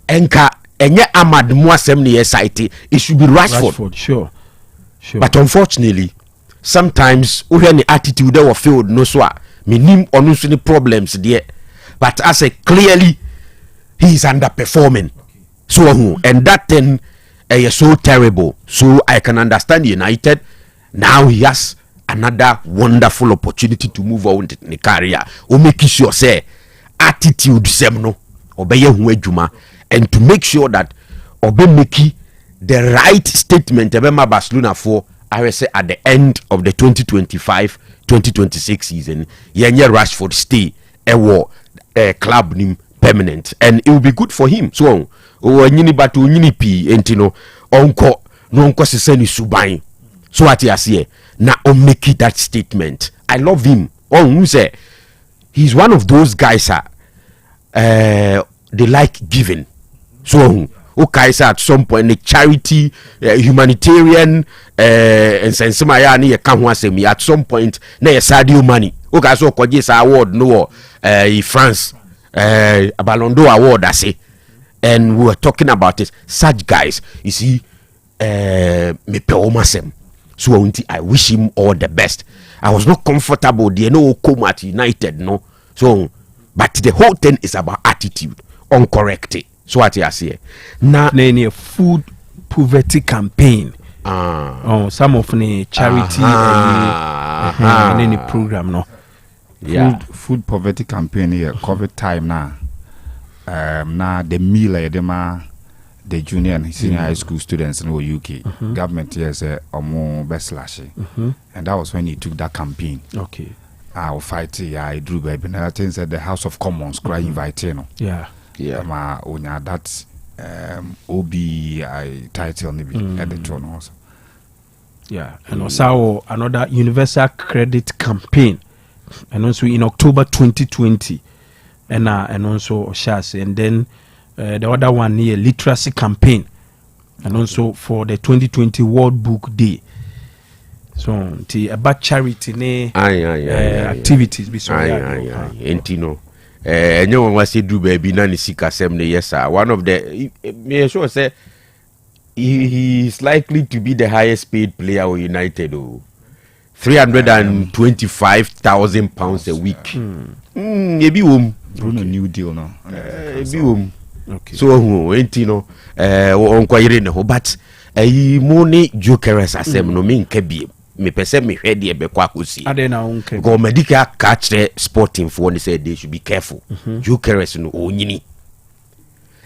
G: Enka enye Ahmad Muasem ni SIT it should be Rashford.
A: Sure.
G: But unfortunately, sometimes we hear the attitude they were filled no so minim onusu ni problems there. But as a clearly he is underperforming. So and that then is so terrible. So I can understand United. Now he has another wonderful opportunity to move on in the career. O make sure say attitude semno obeye hu adwuma and to make sure that obe make the right statement about Barcelona for I say at the end of the 2025-2026 season. Yenye Rashford stay club nim permanent and it will be good for him. So nyini batu nyini pi entino onko no onko seseni suban. So what you say na o make that statement. I love him. On say he's one of those guys they like giving. So okay, at some point the charity humanitarian and sensemaya ni kan ho asemi at some point na Sadio money. Okay, so koje sa award no France Ballon d'Or award I say. And we were talking about it. Such guys, you see, me pe so I wish him all the best. I was not comfortable. They know come at United, no. So but the whole thing is about attitude uncorrected. So what you say na
A: a food poverty campaign. Some of the charity any program no.
H: Food poverty campaign here COVID time now. Now the meal the junior and senior high school students in the UK government here said more best lashing, and that was when he took that campaign.
A: Okay,
H: I will fight. I drew baby. And I think that the House of Commons cry inviting.
A: Yeah.
H: That OB I title maybe editor also.
A: Yeah, and also another universal credit campaign, and also in October 2020, and also Oshas, and then the other one here literacy campaign, and also for the 2020 World Book Day. So about charity activities be so
G: entino enyo wa se du baby na ni sika sem ne yes sir. One of the me sure say he is likely to be the highest paid player of United. £325,000 a week. Maybe
H: Bruno new deal now.
G: Okay. So entino on kwire ne ho but money jokers asem no me nka bi me pese me hwe de be kwa kosi
A: adena unke
G: go medical catch sporting for say they should be careful. Jokers no onyini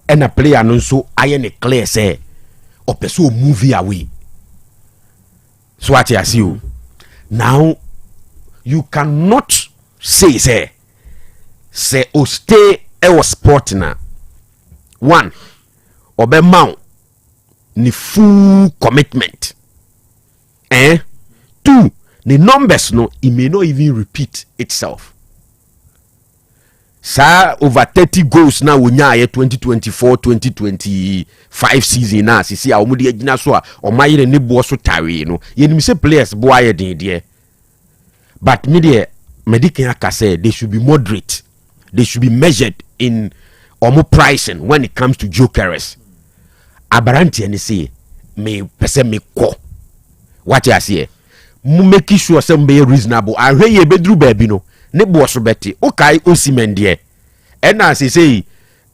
G: and a player no so aye ne clear say or person move away. So what you see now you cannot say o stay e sport na one obe mount ni full commitment. Two, the numbers no, it may not even repeat itself. Sir, over 30 goals now we nya 2024-2025 season na see a omudi agina so a o mayire ne bo so tare no. Ye nim say players bo aye den de. But media medical aka say they should be moderate. They should be measured in omo pricing when it comes to jokers. Abaranti and say me pese me ko. What you say? Make sure some be reasonable. I hear ye bedru baby no. Ne bo so beti. Okay, Osimhen de. And as he say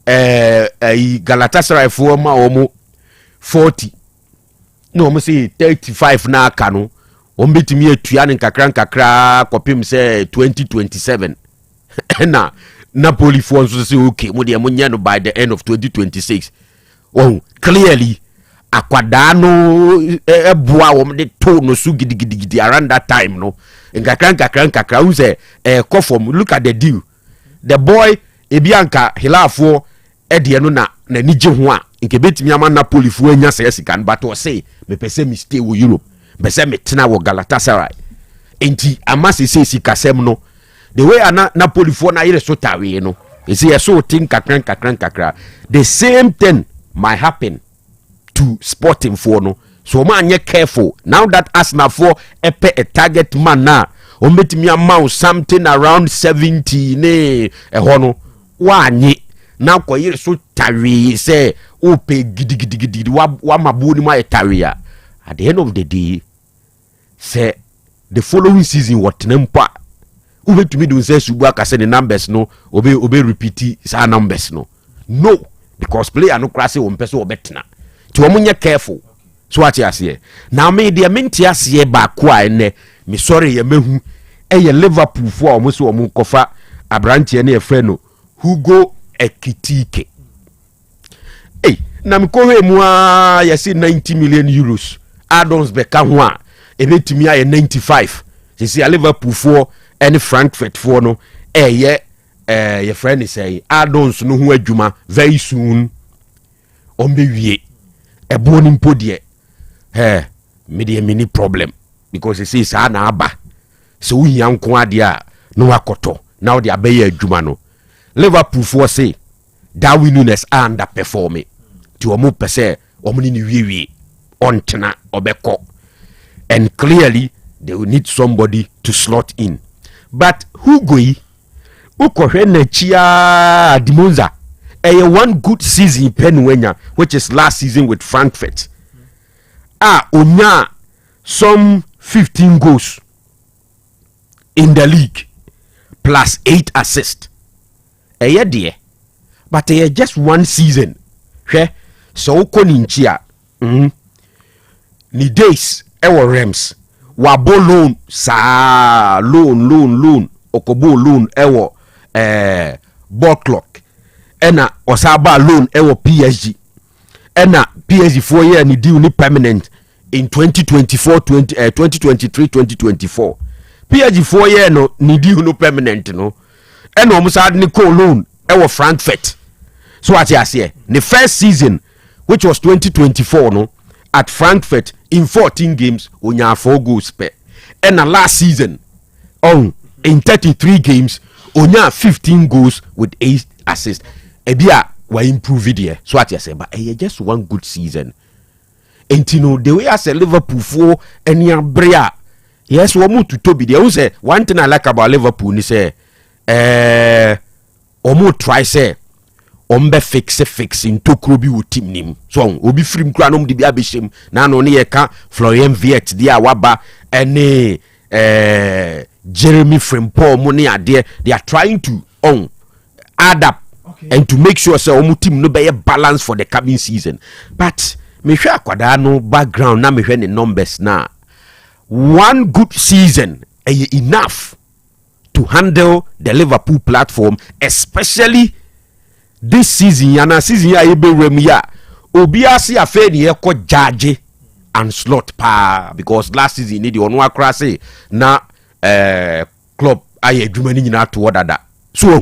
G: Galatasaray for ma omo 40. No, omo say 35 na aka no. Omo betimi atua ne kakra kopim say 2027. Na Napoli for so say okay, mo de mo nya no by the end of 2026. Oh, clearly akwadano ebua wo de to no su gidigidi around that time no nkakra who say conform. Look at the deal. The boy ebianka hilafo de no na nije ho a nke betimi ama Napoli fo anya say sikan but o say me pese me stay wo Europe pese me tena wo Galatasaray enti ama say sikasem no the way ana Napoli fo na yire so tawe no e say so tin kakra the same thing might happen to Sporting for no. So man ye careful. Now that Arsenal for a target man na ombetimi amount something around 70 ne hono wanyi now ko yire so tari say o pe gidigidi wa mabu ni ma tari at the end of the day say the following season what nempa ubetumi do say subu aka say the numbers no obe repeat sa numbers no because player no class o mpese obetna ti omunye careful. So what you say now me de menti ase ba ko a ene me sorry ye mehu ye Liverpool fo o mo so o mo kofa abrantie na e frɛ no Hugo Ekitike na me ko he mu a ye say 90 million euros add-ons be ka ho a e betimi a 95 se see Liverpool fo any Frankfurt fo no ye friend say add-ons no ho adwuma very soon on be wie e bo ni mpodie media mini problem because it says na aba so we yanko ade a no wakoto now they abeye adwuma no Liverpool for say Darwin Nunes underperforming to omo pese omo ni wie ontena obeko and clearly they will need somebody to slot in but who goi ukohwe na chia Demonza one good season Penwenya which is last season with Frankfurt onya some 15 goals in the league plus 8 assists ɛyɛ deɛ but ɛyɛ just one season hwɛ sɛ wokɔ ne nkyi a ne days ɛwɔ Rams wabo loan saa loan okobo loan ɛwɔ ball clock ɛna ɔsaba loan ɛwɔ PSG ɛna PSG for year ni deal ni permanent in 2023-2024 PSG for year no ni deal no permanent no ɛna ɔmo sa ni call loan ɛwɔ Frankfurt so ati ase the first season which was 2024 no at Frankfurt in 14 games onya 4 goals per ɛna last season in 33 games onya 15 goals with 8 assists ebia wa improve there so ati ase but just one good season entino the way as a Liverpool for any abrea yes wo mu to be there. Say one thing I like about Liverpool ni say omo try say ombe fix into krobi wo team nim so obi frim kra no de bia behim na no ne ye ka Florian Viet dia waba ene Jeremy Frimpong mo ne ade they are trying to add up and to make sure say omo team no be balance for the coming season but me hwe akwada no background na me hwe ne numbers na one good season enough to handle the Liverpool platform, especially this season. Yana season ya ebe rem ya obi asi afe ni eko judge and slot pa because last season need onu akra say na club aye adwuma ni nyina to order that so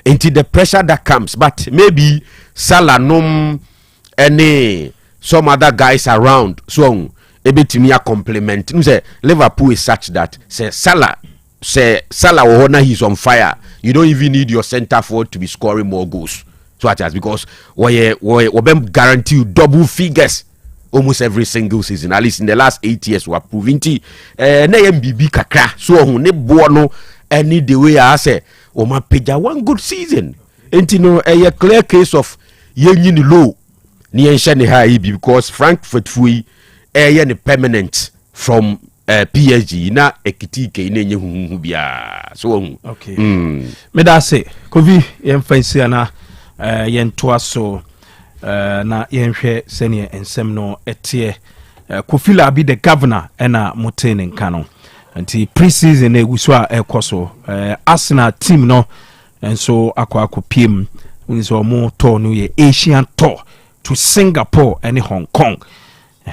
G: until the pressure that comes but maybe Salah any some other guys around so ebetimi a compliment you say Liverpool is such that say Salah he's on fire you don't even need your center forward to be scoring more goals so at as because we guarantee you double figures almost every single season at least in the last 8 years we are proving na MBB kakra so ne bo no any the way I say o ma peja one good season entino a clear case of yenyi ni low ni enhye ne high because Frankfurt fui the permanent from PSG na ekitike na enye huhu bia so
A: okay me da say kovi yen fancy ana yen to aso na yen hwe sene ensem no etie Kofila bi the governor na motene nka no anti pre-season eguso a ekoso Arsenal team no enso akopiem unso mo tour no ye Asian tour to Singapore and Hong Kong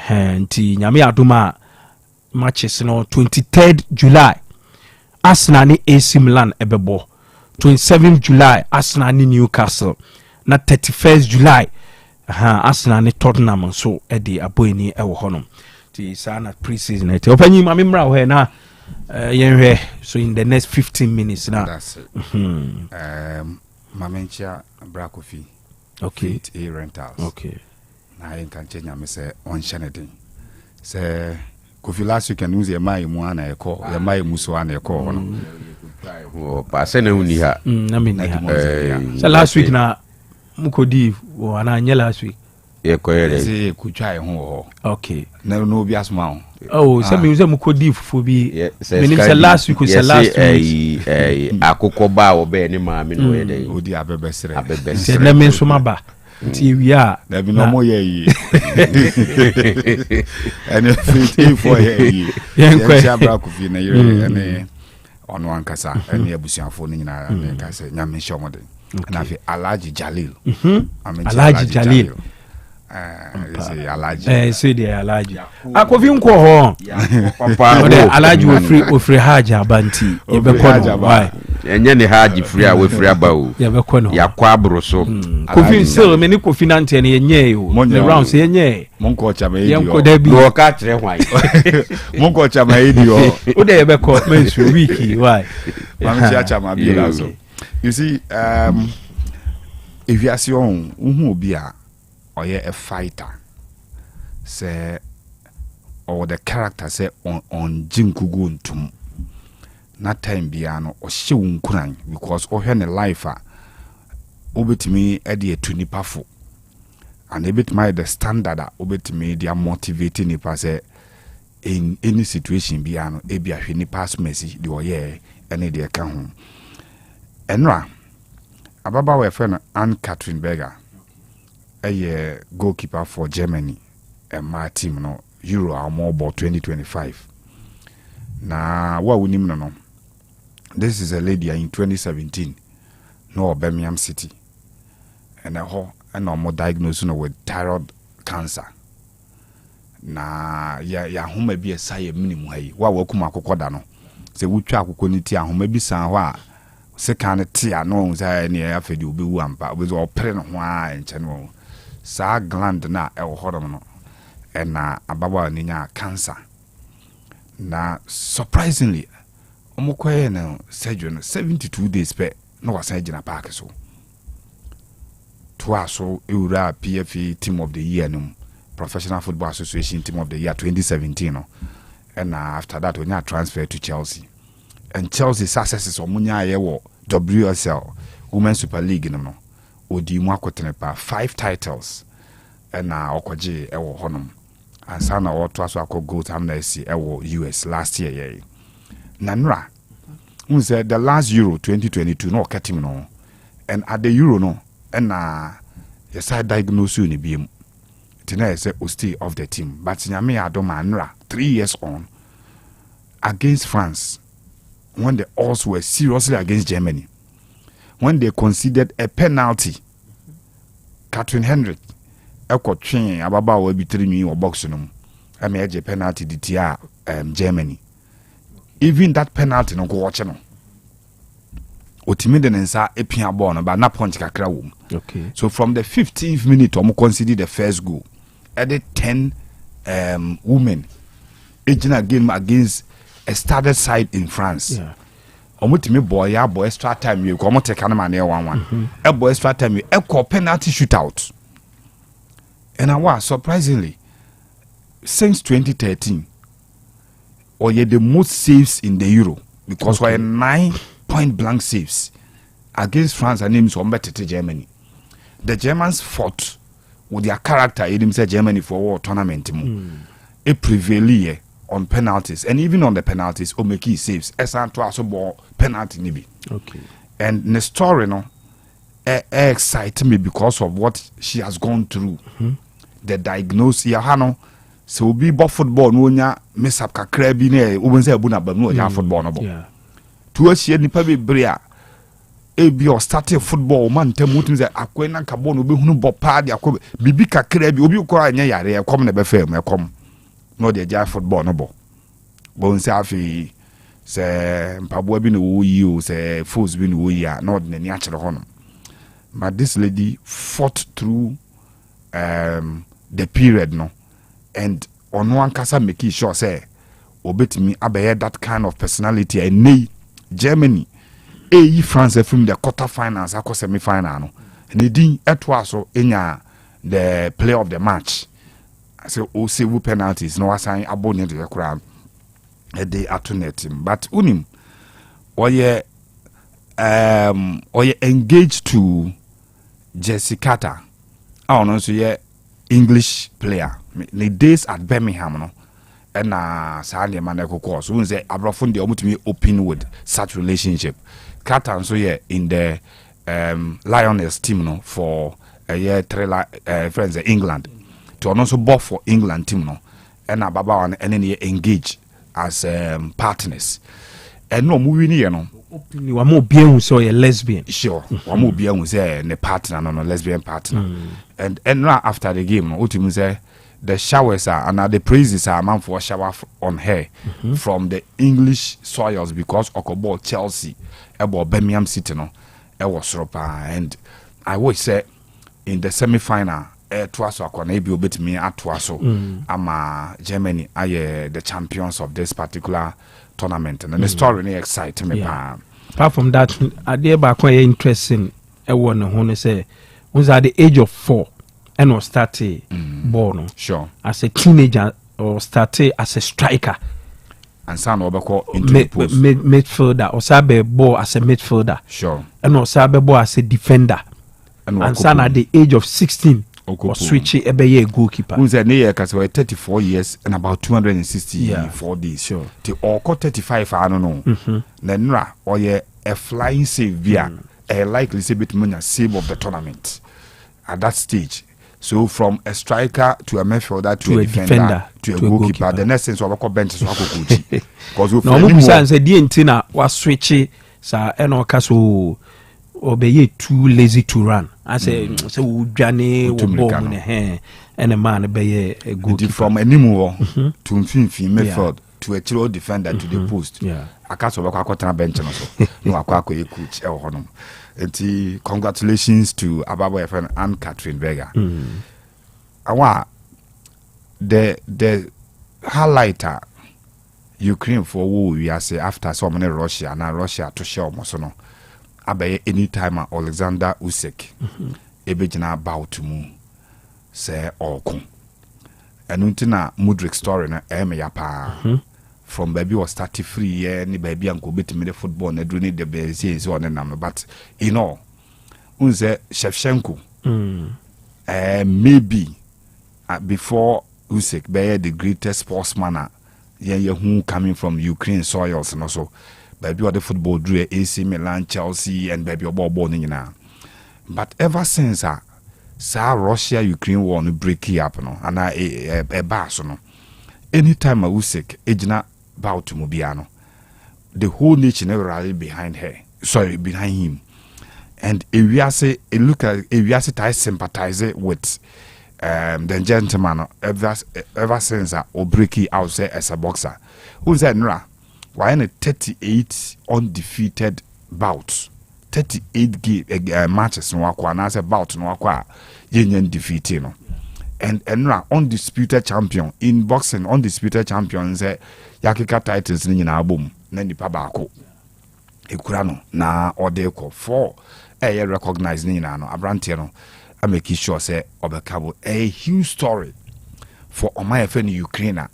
A: anti nyame adoma matches no 23rd July Arsenal ni AC Milan ebebo 27th July Arsenal ni Newcastle na 31st July Arsenal ni Tottenham so edi aboyini ewo honom ti sana pre-season eti opanyi mame mra ho na yenhwe so in the next 15 minutes na
H: that's it mamencha brakofi
A: okay
H: a rentals
A: okay
H: na yen kan chenya me say on shanedin say Kofi last week and use your my mu ana eko your my muso ana eko hono
G: pa se na uni ha
A: na me ni ha so last week na mukodi wo ana anya last week
G: ye ko yele
H: say kutwa ho
A: okay
H: na no bi asma
A: oh se me use mukodi fufu bi me ni say last week was last week
G: akoko ba obe ni ma me no ye dey
H: odi abebesere
A: se na me nsoma ba ti wia
H: na bi no mo ye yi and if for ye yen kwa ko fi na yire ene ono ankasa ene abusuafo ni nyina na ka se nyame shomode na fi Alhaji Jalil
A: Alhaji Jalil
H: Alhaji
A: say the Alhaji akofi nko ho papa Alhaji ofri haji abanti ye be ko why
G: enye ne haji free a we free aba o
A: ye be ko no
G: yakwa abro so
A: kofi still me ni kofi nante ne yenye o the round say yenye
H: monko chama edi
A: yenko da bi
G: do ka kire hwan
H: monko chama edi
G: o
A: de ye be ko mensu wiki why
H: mami chama bi la so you see if you are on uhu obi a oye a fighter say or the character say on jinkugu ntum na time bia no o hye wunkuran because o hwe ne life a obetimi e de etu nipa fo and a bit my the standard a obetimi dia motivate nipa say in any situation bia no e bia hwe nipa smesi de oye ene de ka ho enra ababa we friend Anne Catherine Berger a goalkeeper for Germany and my team no Euro or more about 2025 na what we no this is a lady in 2017 no Birmingham City and more diagnosed with thyroid cancer na ya homa bi esaye minimum hayi wa wakuma akokoda no se wutwa akokoniti ahoma bi san ho a se kan ti ano za ne ya fedi obewu ampa obezo opre no ho a enche no sa gland na e wo hodom no na ababa ni nya cancer na surprisingly omokoye na surgery no 72 days pe no wasan gina park so twaso ewura PFA team of the year no Professional Football Association Team of the Year 2017 no and after that when you transfer to Chelsea and Chelsea's successes omunya ye WSL Women's Super League no odi mu akotenepa 5 titles and okoje e wo honom and sana oto aso akogo amnesty e wo US last year ye nanra said the last Euro 2022 no okatim no and at the Euro no and yes I diagnose you ni biem Tina is stay of the team, but Nyame Adomanra 3 years on against France when the odds were seriously against Germany. When they conceded a penalty, Catherine Hendrick, Eko train ababa will be 3 million or boxing. I made a penalty DTR Germany. Even that penalty no go watch no. Otimide nsa epia ball no but na punch kakra wo.
A: Okay.
H: So from the 15th minute omo conceded the first goal. Added 10 women aging a game against a started side in France.
A: Yeah.
H: Omutimi boy ya boy extra time you come take man 1-1. A boy extra time you a penalty shootout. And I was surprisingly since 2013 or ye the most saves in the Euro because we 9 point blank saves against France and names on better to Germany. The Germans fought with their character in Germany for war tournament. It prevailed on penalties and even on the penalties Omeki saves Esanto aso penalty nibi.
A: Okay.
H: And the story no excited me because of what she has gone through. The diagnosis yahano so be bo football no nya miss up kakra bi na obense abu na bam no ya football no bo.
A: Yeah.
H: To asie nipa bebre a ebi o start football man temu tumi say akwena kabo no behunu bo pa de akobe bibi kakra bi obi ko anya yare e kom na be fam e kom no de ja football no bo nse afi se mpabo bi no wo yi o se force bi no wo yi a no de ni a kire hono. But this lady fought through the period no and on one kasa make sure say obetimi abeye that kind of personality and nei Germany France from the quarterfinals akọ semi-final no and din etwa so enya the player of the match so o save penalties no asan abone de kura e dey atonet him but unim oye engaged to Jessica I don't so ye English player the days at Birmingham no and sadly man ekoko so say abrafon de omutumi open with such relationship Carter so yeah in the Lioness team no for a year friends in England to also bought for England team no and ababa and then engage as partners and no movie ni no
A: openly wa mo bien so a lesbian
H: sure wa mo bien say ne partner no lesbian partner and now after the game no ultimately say the showers are and the praises are man for shower on her from the English soils because Okobo Chelsea about Birmingham City no it was ropa and I would say in the semi-final twice akona ebi obetimi atwaso ama Germany are the champions of this particular tournament and the story really excites me.
A: Apart from that ade ba kwa interesting e won ho ne say was at the age of 4 and was started ball no
H: sure
A: as a teenager or started as a striker
H: and son obeko into the post
A: midfielder or sabe ball as a midfielder
H: sure
A: and or sabe ball as a defender and son at the age of 16 or switch ebeye goalkeeper
H: who's a near cause 34 years and about 264 days
A: sure
H: the or 35 I don't know then or a flying save via likely say bit manya save of the tournament at that stage. So from a striker to a midfielder to a defender to a goalkeeper, the next thing so we bench so coach because we
A: no mo say say die ntina wa switch sa e no ka so obeye too lazy to run. I say say wo dwane wo ball ne he and a man be a goalkeeper
H: from animal to mfimfin midfield to a throw defender to the post. Akaso we kwakotana bench no so no akwako e coach e ho no. And congratulations to Ababa FN and Catherine Berger. The highlighter Ukraine for who we are say after so many Russia and Russia to show mosono. Abaye anytime Alexander Usyk ebejina about to mu say okun. Enuntina Mudrik story na ya pa. From baby was 33 years, ni baby and go bit me the football and do need the base on the number. But you know, unze Shevchenko, maybe before Usyk, be the greatest sportsman, who coming from Ukraine soils and also baby or the football drew AC Milan, Chelsea, and baby born in now. But ever since Russia Ukraine war no break up no, and a bass no. Anytime Usyk ejina bout to Mubiano, the whole nation rally behind behind him. And if we I sympathize with the gentleman ever since Obreki out there as a boxer. Who said Nra? Why in a 38 undefeated bouts, 38 matches no wakwa na say bout no wakwa yen defeat no. And undisputed champion in boxing, undisputed champion say yakika titles ni na album na nipa baako ekurano na odeko for recognize ni na no abrante no I make sure say obekabo a huge story for Omaya fan Ukraine.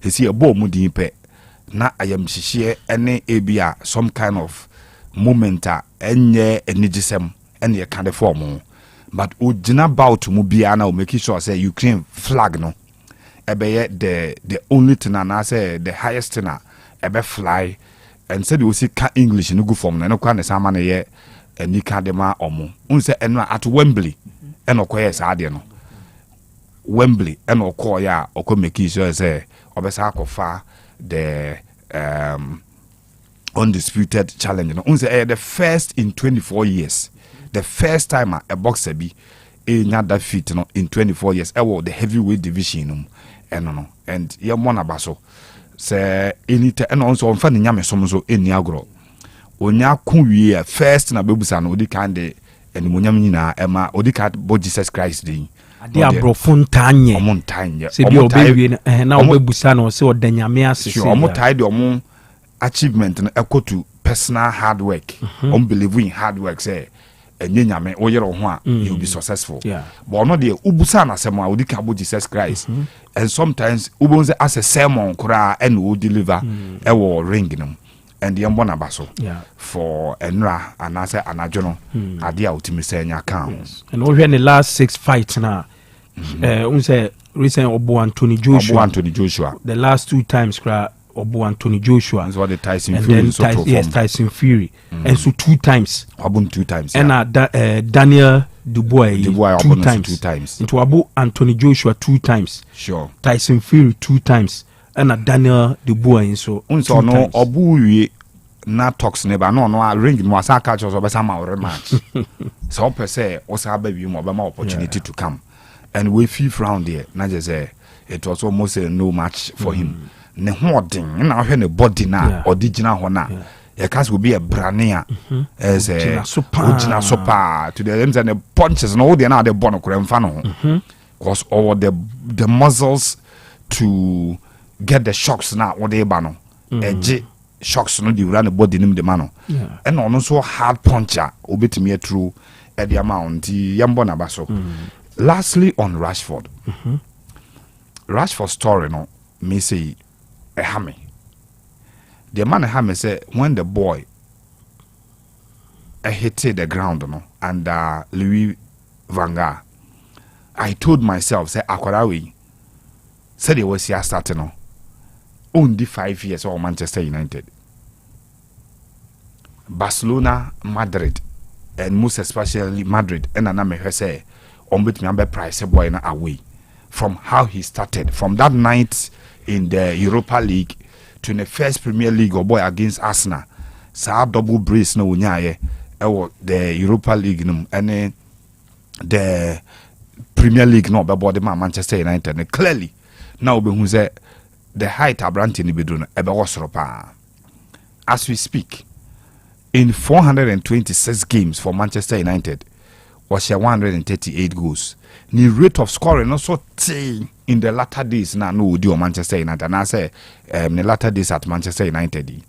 H: He see a bomb mudi pe na ayam hihie ene ebia some kind of moment enye enigisem ene kind of form. But ojina bout mu bia na o make sure say Ukraine flag no ebeye the only thing na say the highest thing ebe fly and said we see English no go form na no kwa na sama na ye ani ka de ma omo unse eno at Wembley eno koye sa ade no Wembley eno ko ya okọ make sure say obesa akofa the undisputed challenge no unse the first in 24 years. The first time a boxer be nya that feat no in 24 years the heavyweight division and ye mo na baso say anytime and also on fa nya me som so eni agro onya ku wie first na bebusa no odi kan de enimonyam nyina ema odi ka bo Jesus Christ dey
A: ade abrofo ntanye se bi obewie na obebusa no se odanyame asese
H: omo tie de omo achievement no ekotu personal hard work unbelieving hard work say nyame oyero ho you'll be successful. But no dey ubusa na sema odi ka bo Jesus Christ and sometimes ubonze as a sermon kura and will deliver ewo ring no and yembo na baso for enra anase anajono ade a utimi senya kan
A: and we in the last 6 fights na unse recent Obo Anthony Joshua the last 2 times kra Obo Anthony Joshua
H: and what the Tyson Fury
A: Tyson Fury and so 2 times
H: Obo 2 times
A: and Daniel Dubois 2 times into Obo Anthony Joshua 2 times
H: sure
A: Tyson Fury 2 times and Daniel Dubois so
H: no Obo wie na talks never no ring no asa catch us obesa ma rematch so per se osa ba wi mo ba ma opportunity to come and we 5th round there na just say it was almost a no match for him ne hoden na hwe ne body na original ho na ya cast will be a brania as a original super to the ends and the punches no they na the bono kura mfa no cause all the muscles to get the shocks na what they ba no eje shocks no the run the body nim the man and on so hard puncher obetimi through at the amount yambo na ba so lastly on Rashford story no me say a hammy. The man a hammy say when the boy hit the ground no and Louis Van Gaal, I told myself say Akwarawi said he was here starting no only 5 years or Manchester United, Barcelona, Madrid, and most especially Madrid and Aname say on price boy na away from how he started from that night in the Europa League to the first Premier League or boy against Arsenal. Sa double brace no unyaye the Europa League and the Premier League no be the Manchester United and clearly now be who say the height abranti ni bedru no ebe wosoro pa. As we speak, in 426 games for Manchester United was 138 goals. The rate of scoring also in the latter days now no do Manchester United and I say the latter days at Manchester United.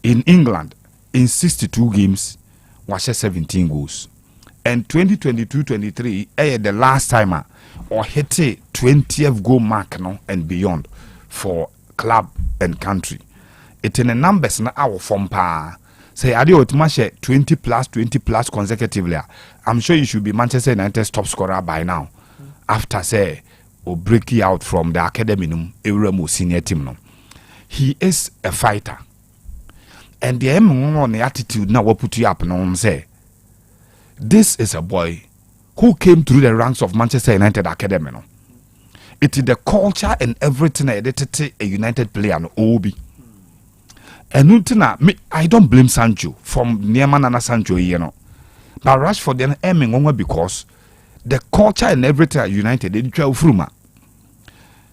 H: In England, in 62 games, was 17 goals. And 2022-23, the last timer or hit 20th goal mark no and beyond for club and country. It's in the numbers na our form pa. Say adi otimashe 20 plus consecutively. I'm sure you should be Manchester United's top scorer by now. After say or breaking out from the academy no, senior team no. He is a fighter. And the on the attitude now will put you up no say. This is a boy who came through the ranks of Manchester United Academy no. It is the culture and everything identity a United player no obi. And I don't blame Sancho from Nana Sancho you know. But Rashford then aiming because the culture and everything at United they try fruma.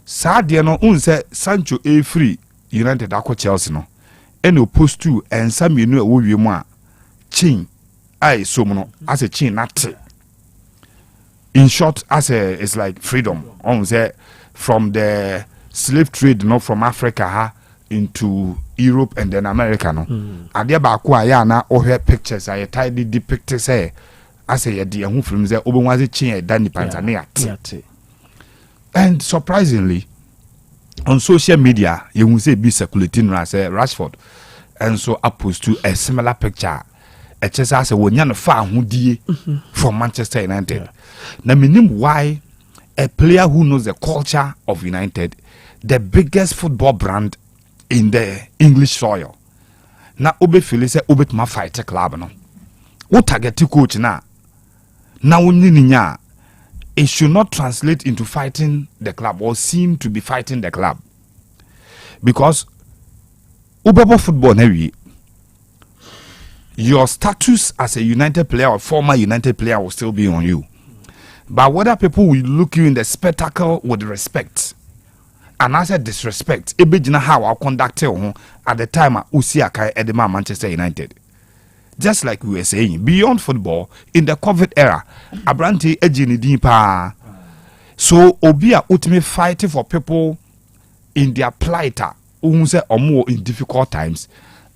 H: Sad no unse Sancho a free United akwa Chelsea no. And opposed to and some you know we more chin I so no as a chin not in short as a it's like freedom on say from the slave trade no from Africa into Europe and then America no ade ba ko aya na ohwe pictures I tidy depict say as a de hu from say obenwaze chin e dani pantania and surprisingly on social media you will say be circulating as Rashford and so opposed to a similar picture a chess as a wonya no fa hodie from Manchester United. Now meaning why a player who knows the culture of United, the biggest football brand in the English soil. Now obe feel say obe ma fight club no. What target coach na ninya it should not translate into fighting the club or seem to be fighting the club. Because Ubebo football heavy, your status as a United player or former United player will still be on you. But whether people will look you in the spectacle with respect, and as a disrespect, ebejina how I conduct at the time Usiaka Edema Manchester United. Just like we were saying, beyond football, in the COVID era, Abranti ejini dimpa. So Obia ultimate fighting for people in their plight, who say or more in difficult times,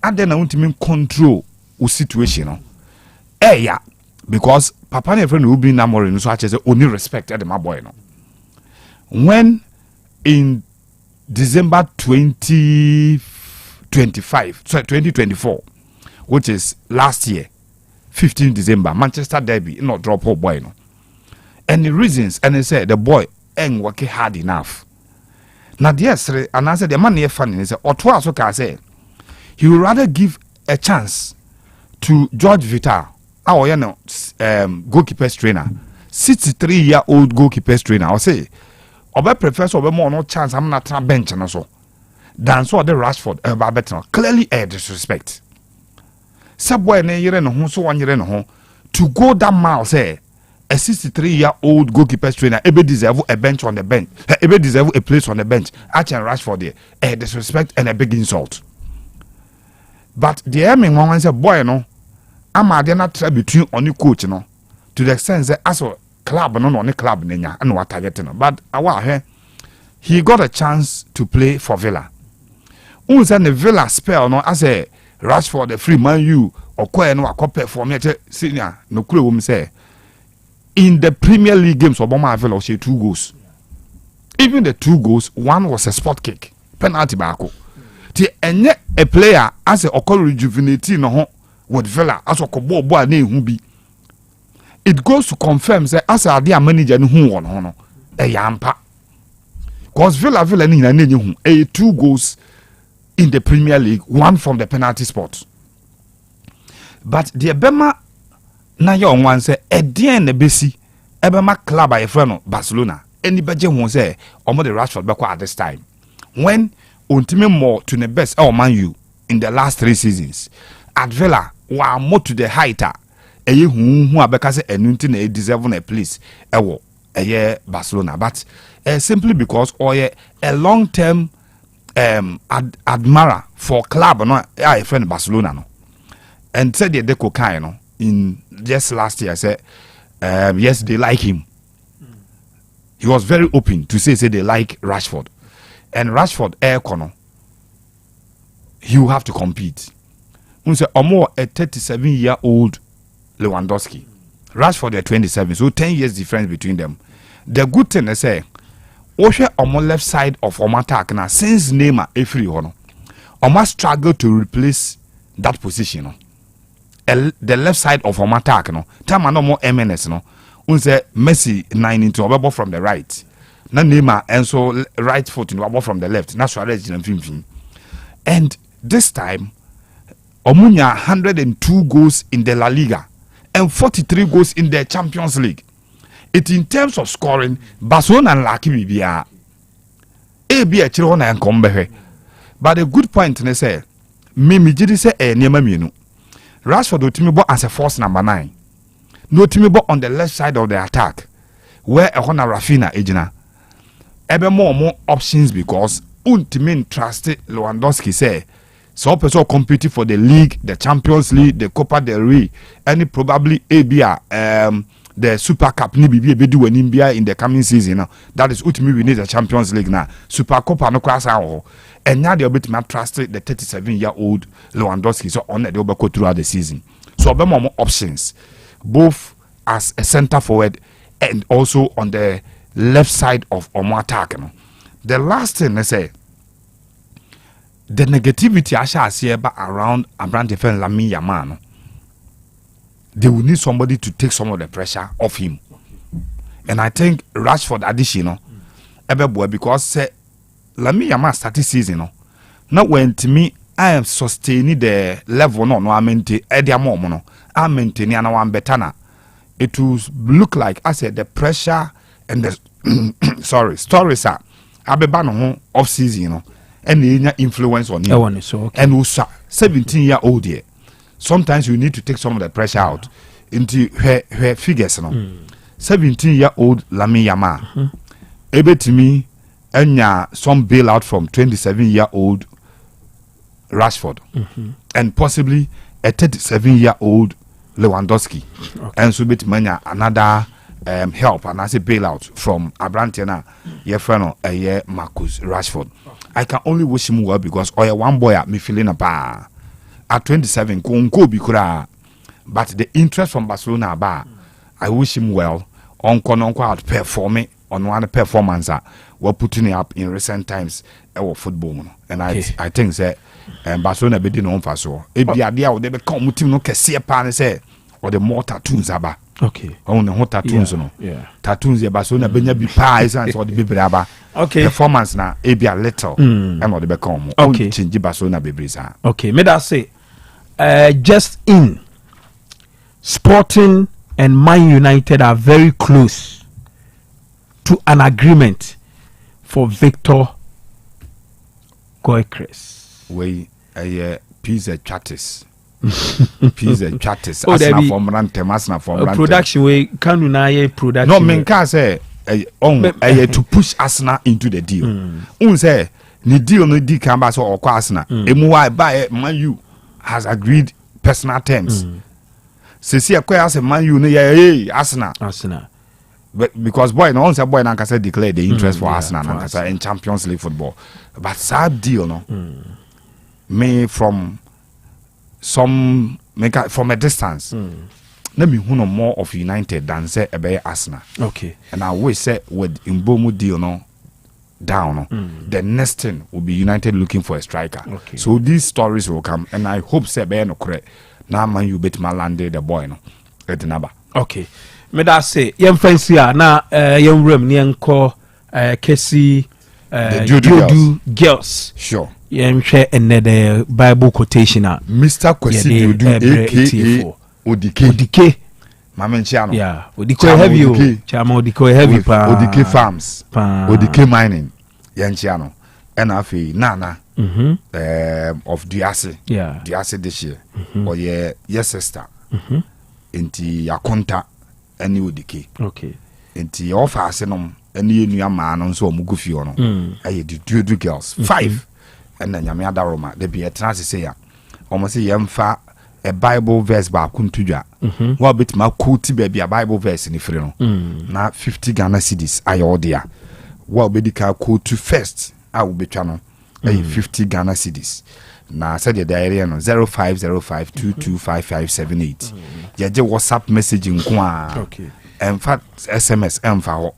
H: and then I want to control the situation. Yeah, because Papa and friend will be namoring so as only respect at the my boy. No. When in December 2024, which is last year, 15 December, Manchester Derby, not drop out boy no. And the reasons, and they said the boy ain't working hard enough. Now yes, and I said the man here funny. He said, or twice okay, I say he would rather give a chance to George Vital, our goalkeeper's trainer, 63-year-old goalkeeper's trainer. I'll say, or prefer so more no chance. I'm not a bench and so. Than so the Rashford, better clearly a disrespect. Subway ne yere no so 1 year no to go that mile say a 63-year-old goalkeeper trainer ebe deserve a bench on the bench, ebe deserve a place on the bench. Actually Rashford there a disrespect and a big insult. But the aiming one say boy no ama dey not try between on coach no to the extent that as a club no on the club nenya and what target no. But awa he got a chance to play for Villa. Unsa the Villa spell no as a Rashford the free man you or quite no perform senior no clue woman say in the Premier League games Obama Villa she 2 goals. Even the 2 goals, one was a spot kick, penalty back. The enye a player as a okol rejuvenate no with Villa as a kobo boy na hu bi. It goes to confirm say as a dia manager no hu won no e yampa. Cause Villa ni na hu 2 goals in the Premier League, 1 from the penalty spot. But the Bema na ye on wan say edien na besi ebe ma club a friend no Barcelona any beje ho say omo the Rashford be at this time when ultimate more to the best Man U in the last 3 seasons at Villa wa more to the height eye hu abeka say enunti na deserve a place ewo eye Barcelona but simply because a long term admirer for club no a friend Barcelona no and said the deco kind no in just last year said yes they like him. He was very open to say they like Rashford and Rashford Kono he will have to compete. We say more a 37-year-old Lewandowski, Rashford at 27, so 10 years difference between them. The good thing is say Oshe on left side of Oma attack now since Neymar every one Oma struggle to replace that position no. The left side of Oma attack no time no more MNS no unse Messi 9 into Obabo from the right na Neymar and so right foot in Obabo from the left na Suarez in fin and this time Omunya 102 goals in the La Liga and 43 goals in the Champions League. It in terms of scoring, Barcelona and Lucky Bibia. A be a children and come back. But a good point in say, Mimi did say a Niamamino. Rashford do Timibo as a force number 9. No Timibo on the left side of the attack, where a Hona Rafina Ejina. Ever more options because Untimin trusted Lewandowski say. So person competing for the league, the Champions League, the Copa del Rey, and probably ABA, the Super Cup ni bibi do in India in the coming season. That is ultimately we need the Champions League now. Super Copa no class out. And now they'll be to trusted the 37-year-old Lewandowski so on they'll go throughout the season. So there more options, both as a center forward and also on the left side of Omo attack. The last thing I say. The negativity I shall see around Abraham defense Lamine Yamal. They will need somebody to take some of the pressure off him. And I think Rashford addition, because Lamine Yamal started season, not when to me I am sustaining the level no I maintain I maintain and one better. It will look like I said the pressure and the stories are Abeba off season, and the influence on him. And also 17-year-old here. Sometimes you need to take some of the pressure out into her figures. 17-year-old Lamine Yamal. Able to me, and some bailout from 27-year-old Rashford, and possibly a 37-year-old Lewandowski, and so bit mania another help and I say bailout from Abrantiana, your friend Marcus Rashford. I can only wish him well because one boy at me feeling a bar at 27 kura, but the interest from Barcelona bar, I wish him well on out performing on one performance we're putting up in recent times our football and I think that Barcelona be known for so it be idea they become team no kese pan say or the more tattoos aba on the hot tattoos no tattoos the Barcelona benya bi pies and so the bibraba performance na e be a little and what they become change Barcelona bebrisa
A: may that say just in Sporting and Man United are very close to an agreement for Victor Gyökeres.
H: We pizza chatters. Pizza chatters. Asna from Rantem, Asna from Rantem.
A: Production we can do production.
H: No, men can say to push Asna into the deal. Say the deal no deal can pass or Asna. Emuai by Man U has agreed personal terms. Sisi akwa as Man U no Arsenal. But because boy no once boy Nankasa declared the interest for Arsenal Nankasa in Champions League football. But sad deal no. Me from a distance. Let me who know more of United than say about Arsenal. And I wish say with Mbomu deal no down the next thing will be United looking for a striker. So these stories will come and I hope say be no correct. Now Man you bet my landed the boy no at number.
A: Me da say yem fancy na yem room ni enko Kesi Dudu girls.
H: Sure.
A: Yem share the Bible quotation
H: Mr. Kwesi Dudu aka Odike. Mamenchiano.
A: Yeah, Odiko heavy. Chama Odiko heavy pa.
H: Odike Farms. Odike Mining. Yanchiano. And afi Nana. Of Diase.
A: Yeah.
H: Diase this year. Or your sister. Inti Yakonta. Any Odike.
A: Okay.
H: Inti offer asenum. Any new man on so mugufi ono. Aye the two girls. 5. And then Yamiada Roma. They be a trans say ya. Almost say yamfa a Bible verse ba kuntuja. What bit ma quote baby a Bible verse in the freno. Na 50 Ghana cedis aye odia. What be the quote to first I will be channel. 50 Ghana cedis. Na said the diary no 0505225578. Yaje WhatsApp messaging kwa.
A: Okay.
H: En fact SMS emfa ho.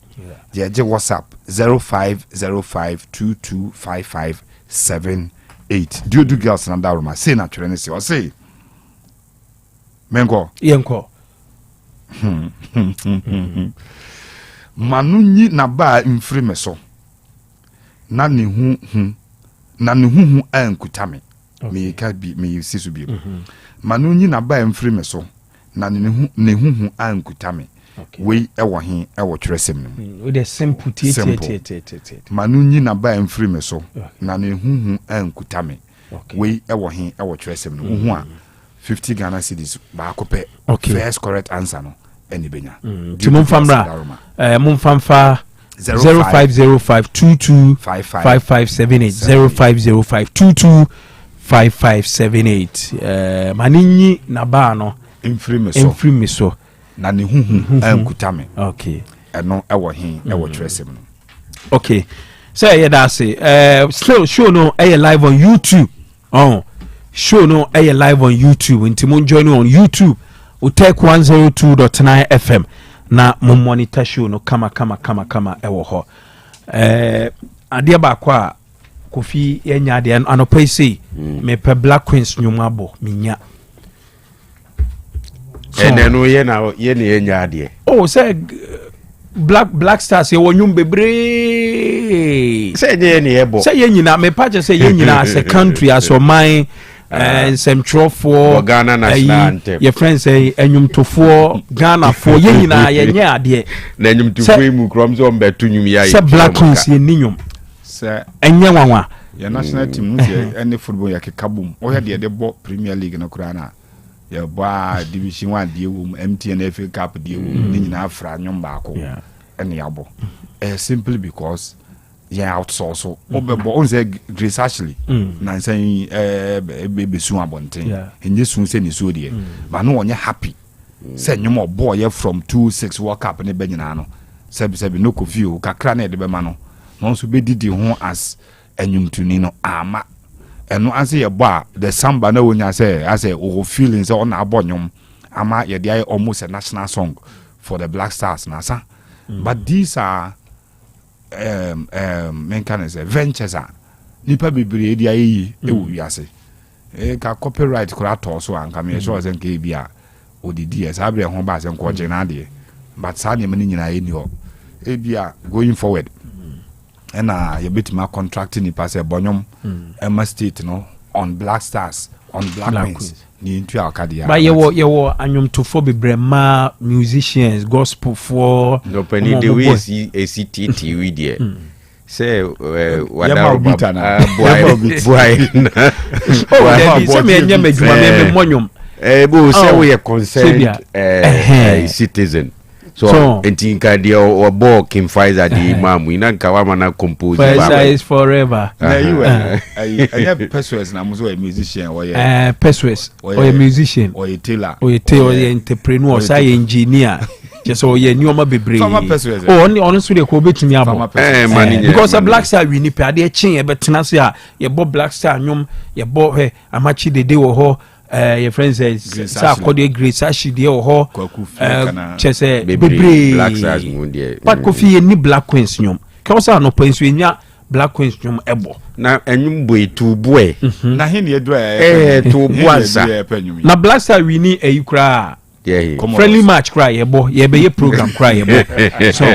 H: Yaje WhatsApp 0505225578. Do girls na that room. Say na twene say or say Mengo.
A: Yenko.
H: Manunyi na ba mfiri me so. Na ne hu ankutame. Me ka bi me sisu bi. Manunyi na ba mfiri me so. Na ne hu ankutame. We ewo hin ewo tresem no.
A: We the simple t.
H: Manunyi na ba mfiri me so. Na ne hu ankutame. We ewo hin ewo tresem no. Hu a 50 Ghana cedis ba kope. First correct answer no. Any benya.
A: Mumfamra. Mumfamfa 0505225578 0505225578 maninyi na ba no infrime so
H: na ne huhu ankutame.
A: Okay.
H: Eno ewo hin ewo tresem no.
A: Okay. Say that say still show no live on YouTube. Show no live on YouTube. Inti mun join on YouTube. Otec 102.9Fm. Na mun monitor show no kama ewo ho. Adia ba kwa Kofi yenya de anopai say me pe Black Queens nyumabo minya.
G: No ye na ye ne yenya de.
A: Oh say Black Stars ye wonyum bebre.
G: Say ye ne yebo.
A: Say ye nyina me pa say ye nyina as a country as o man and some for
G: Ghana national anthem.
A: Your friends say enyum tofo Ghana for ye nyina ye nya ade.
G: Na enyum tofo mu krom so mbetu nyum ya.
A: Say Black Queens ye ninyum.
H: Say
A: enya wanwa.
H: Your national team say any football ya kekabum. O ya de bo Premier League na kura na. Ya ba Division 1 die wum MTN FA Cup die wum ni nyina afra nyum ba ko. Ene yabo. Simply because outsource obebo on say Grace Ashley na say be su abonten enye su say ni so de but no onye happy say nyom boy from 26 World Cup ne benyina no sebi no kofi o kakra na de be ma no no so be didi ho as enyumtuni no ama eno ase ye bo a the samba na wonya say as o feeling say on abo nyom ama ye dey almost a national song for the Black Stars na sa but these are men can say ventures are nipa bibiri dia yi ewu wiase ka copyright kura to so anka me sure say nke bia odidi es abre ho ba say nko gena de but sa ne mani nyina eni ho e bia going forward na ye betima contracting nipa say bonyom Emma State no on Black Stars on Black Queens ni ntu akadia
A: ba yewo anyomtofo bebrema musicians gospel for
G: no penny the way ACT we there say what
H: boy
A: say me enya medjuma me monyom
G: bo say we are concerned citizen so entinka dia obo Kim Pfizer di imam ina nka wa mana compose
A: Pfizer is forever
H: na you I Persuas na muso a musician or
A: Persuas or a musician
H: or a tailor
A: or a entrepreneur or say engineer just or ye nyoma bebre honestly dey ko betumi abo because a Black Star we ni pe ade chin e betena se a ye bo Black Star nyom ye bo amachi dede wo ho your friends say sa akode Grace Ashide o ho chese bebre
G: Black Stars mu de
A: but Kofi ni Black Queens nyom ka o sa no pensu enya Black Queens nyom ebo
G: na enyum boy tu boy
H: na he ne edo
G: tu boansa
A: na Black Star we ni eyukra friendly match cry yebo ye be ye program cry yebo so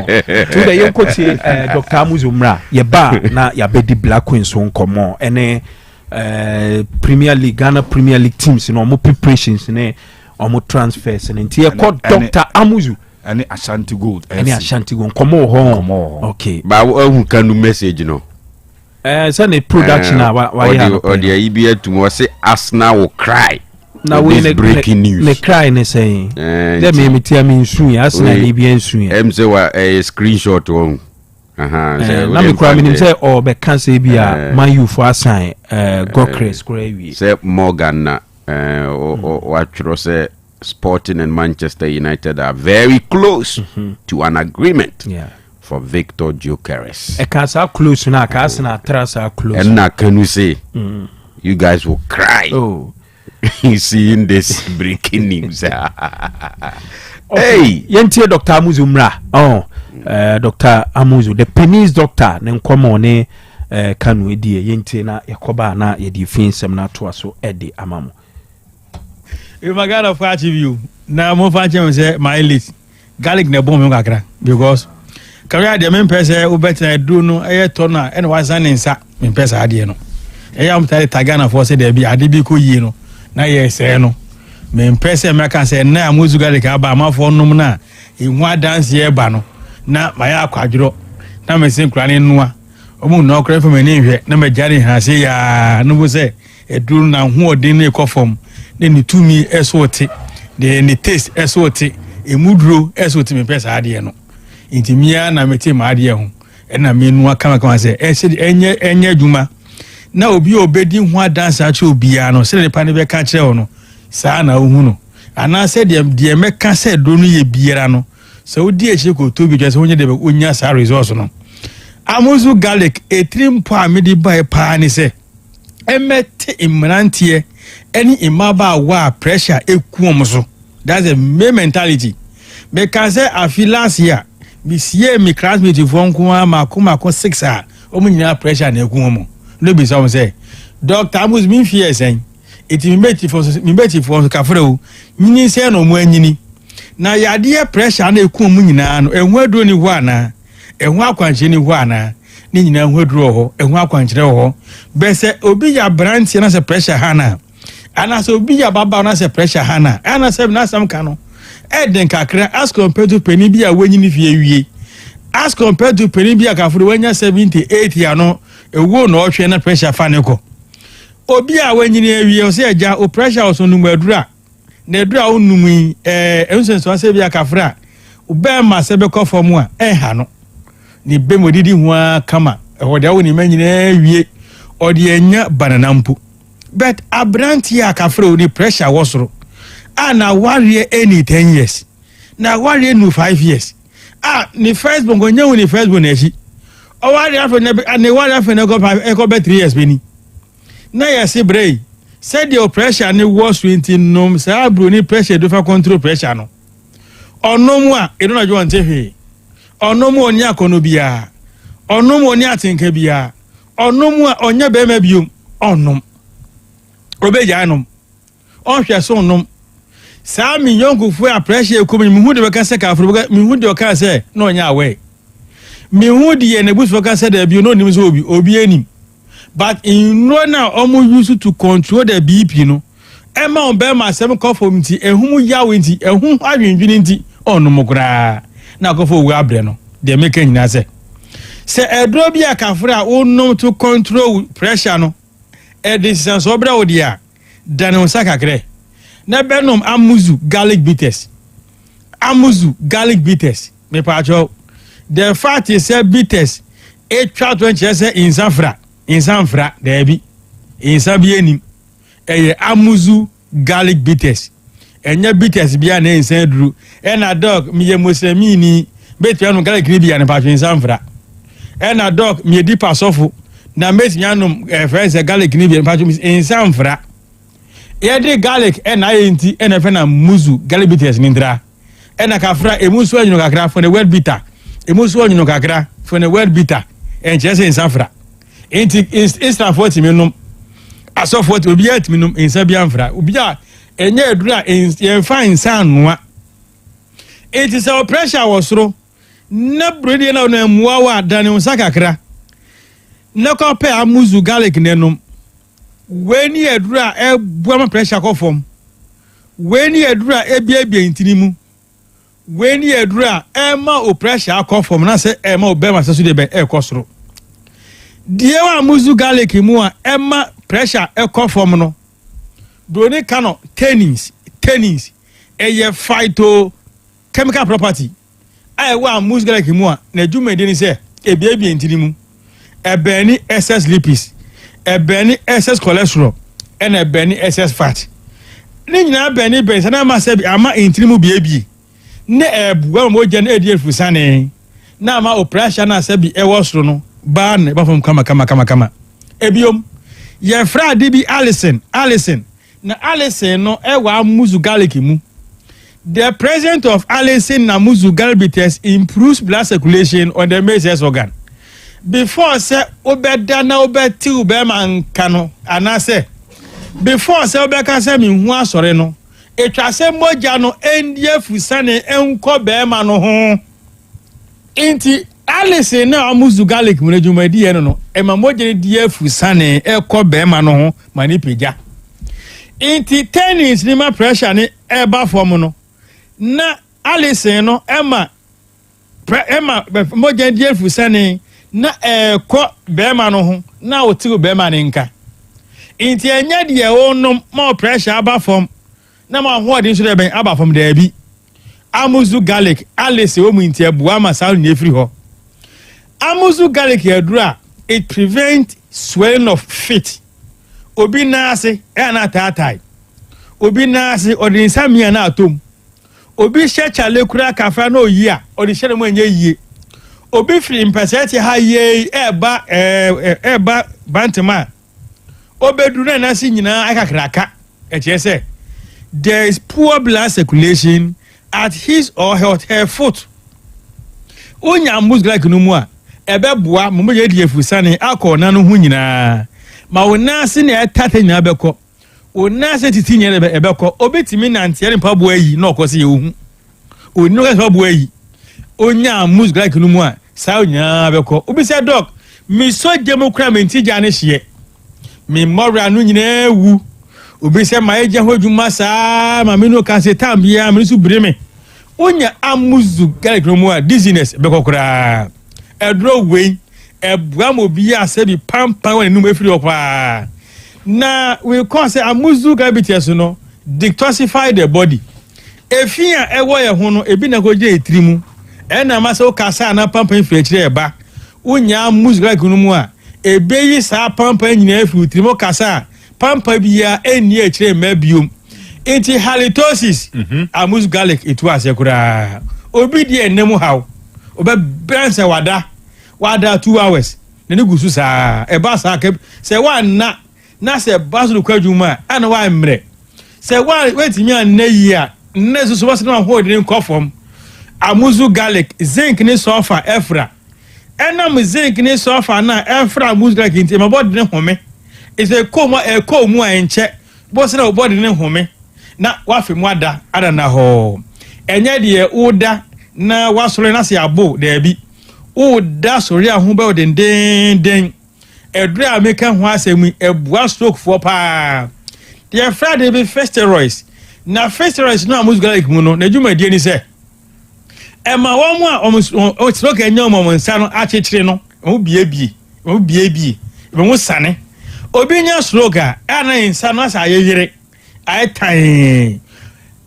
A: today you quote Dr. Amuzumra ye ba na ya be di Black Queens on komo ene Premier League Ghana Premier League teams no mo preparations ne omo transfers and nti e called Dr. Amuzu
H: any Ashanti Gold
A: any Ashanti Gold komo ho okay
G: ba who can message no
A: send a production why
G: or the IBA to say Arsenal will cry.
A: Now we
G: breaking news.
A: The cry ne saying. Let me tell me soon. Arsenal IBA soon.
G: Say what a screenshot on.
A: Na me cry me say or be cancel bia man you for assign Gokres cry
G: say Morgan na what say Sporting and Manchester United are very close to an agreement.
A: Yeah.
G: For Victor Gyökeres.
A: E can say close na ka Arsenal trust are close.
G: And now can we say you guys will cry.
A: Oh.
G: Seeing this breaking news.
A: Hey, yentie Dr. Amuzu mra. Dr. Amuzu, the pennies doctor, nen komo ne kanu edie yentie na yakoba na yedi finsem na to aso ede amamo.
I: If my God of achieve you, now mo fa chem say my elite garlic na bom kakra because career de men pese u better do no e to na e wa san nsa men pese ade no. E am tare tagana for say de bi ade bi ko yi no. Na ye say no me mpese me kan say na Amuzu garlic aba amafo num na ehua dance ye ba no na maya akwadro na me sin kura ne noa omu no kura fo me ni hwe na me jare ha se ya no bo say eduru na ho odin na ekofom na ni tumi esote de ni taste esote emuduro esote me pese ade no intimia na meti ma ade ho na me noa kama say enye adwuma na obi obedi ho dance ache obia no se ne pa ne be ka kire ho no saa na ohu no ana se de meka se do no ye biera no se odi echi ko to bi jase onye de be onya sa resource no Amuzu garlic etrimpo amedi bai pa ni se emete imrantie any imaba wa pressure ekuom so that's a main mentality because I feel last year mi sie mi classmate fo nko ma ko 6 a omunyina pressure na ekuom no be some say Dr. Amuzu mi fear sen it mi beti for kafre o nyini se no mo anyini na yade pressure na ekuom nyina no enhu aduro ni ho ana enhu akwanche ni ho ana ni nyina enhu aduro ho enhu akwanche ho be se obi ya branch na se pressure hana ana se obi ya baba na se pressure hana ana se na sam ka no eden kakra as compared to penny bia wanyini fie wie as compared to penny bia kafre wanya 78 ya no ewo no ohwe na pressure fa ne ko obi a wanyini awie o se eja o pressure o so numu adura na adura o numu ensenso se bia kafra o be ma se be ko fom a ha no ni be modidi ho kama o de wo ni manyina awie o de anya banana mpu but abranti a kafra o ni pressure wo soro na warrior any 10 years na warrior no 5 years ni first born go nyawo ni first born echi o warrior afọ ne warrior afọ ne go be 3 years beni na ya se brei said the pressure ni was 20 nom sa bro ni pressure do fa control pressure no onom a e don ajo ante hwe onom oni akono bia onom oni atenka bia onom a onya be ma biom onom obeja anom ohwe so onom sa mi yonku fu a pressure ko mi hu de be ka se ka afro mi hu de o ka se na onya awe mi hu de ye na buso ka se da bi no nim so obi anim. But in no now almost used to control the BP no. Emma on Bema 7 coffee nti ehum yawo nti ehum adwendwene nti onu mokra na kofo wu abre no de make nyina se edro bia kafra onum to control pressure no e decision obra odia dane on sakakre na benom Amuzu garlic bitters me pacho the fact is say bitters e twa 20 say in Sanfra debi in Sabieni Amuzu garlic bitters enya bitters bia na insan duru ena dog miye muslimini betu garlic ni bia na pa in Sanfra ena dog miye di pasofu na meti yanum friends garlic ni bia pa in Sanfra ye de garlic ena enti ena fe na Amuzu garlic bitters ni ndra ena kafra emusu anyuno kakra for the word bitter emusu anyuno kakra for the word bitter en chese in Sanfra enti instant 40 minum aso 40 obi at minum insa bia mfra obi a enye edura en fine san noa enti se pressure wosoro na bredi na no muwa wa dane unsa kakra na ko pe Amuzu garlic nenum weni edura e buama pressure ko fom when you adura ebia intinimu when you adura ema o pressure akọ from na say ema obema so de be ekosoro die wa muzu garlic mu a ema pressure ekọ from no broni kano tannins eye phyto chemical property ai wa muzu garlic mu a na dwumade ni say ebia intinimu ebeni excess lipids ebeni excess cholesterol and ebeni excess fat ni nyina beni ben sana ma se ama intinimu bie ne ebuwa mo je na edi fusane na ma operation na se bi ewo soro no ba na ba fam kama ebiom ye fra de bi Allison na Allison no ewa muzu garlic mu the presence of Allison na muzu garlic improves blood circulation on the major organ before say obeda na obeti ubema nkano anase before say obeka say mi hu asore no etwa say moja no endie fusane enko bema no ho inti Allison na amuzu garlic mu nejumadi ye no ema moja die fusane ekọ bema no ho mani peja inti tennis ni ma pressure ni eba form no na Allison no ema moja die fusane na ekọ bema no ho na otigo bema ni nka inti enya de wonom more pressure aba form na ma ho odin so de ben aba form da bi amuzu garlic Allison wo mu inti abua ma sa ni efiri ho amuzu garlic yadura it prevent swelling of feet obi nase na tatai obi nase odin samia na atom obi shecha lekura kafa na oyi a odin hye mo enye yie obi free impesete ha ye eba bantama obeduru na si nyina akakraka eche there is poor blood circulation at his or her foot onya mus like no mu a ebeboa mo ye die fusane akọ no hu nyina ma wona se na etata nyina beko wona se titi nyina ebeko obetimi nante re mpaboa yi na okose ye ohu onu ka mpaboa yi onya mus like no mu a sa nyina beko obi se doc mi so democracy ja ne hye mi mora no nyina ewu obi se ma eje hodwuma saa ma me no ka se tambia me su breme onya amuzu garlic no mu a dizziness bekokora edro we ebuam obi asebi pampa won enum efiri opa na we call say amuzu garlic no detoxify the body efia ewo ye ho no ebi na koje etirimu ena ma se o kasa na pampa efiri kire eba onya amuzu garlic no mu a ebeyi sa pampa nyina efiri etirimu kasa pampa bia eni ekire mabiom inti halitosis amuzu garlic itu asekura obi di enemu haw oba branch wada 2 hours na gusu sa e ba sa ke se wa na se basu kwadwuma ana wa mre se wa wetimi an na yi a na susu was na ho de nkofom amuzu garlic zinc ni sulfur efra enam zinc ni sulfur na efra amuzu garlic inti ma body ne home is a komu a enche bo se na body ne home na wafe mu ada na ho enye de uda na wasore na se abo da bi uda sori ahun ba den edura ameka ho asemi ebua stroke for pa the friday be steroids na steroids na amuzu garlic mu no na dwumadie ni se ema wo mu a o stroke enye mo nsa no achechire no o bie be mu sane obi nya stroke a na nsa no asa ayeyere aitan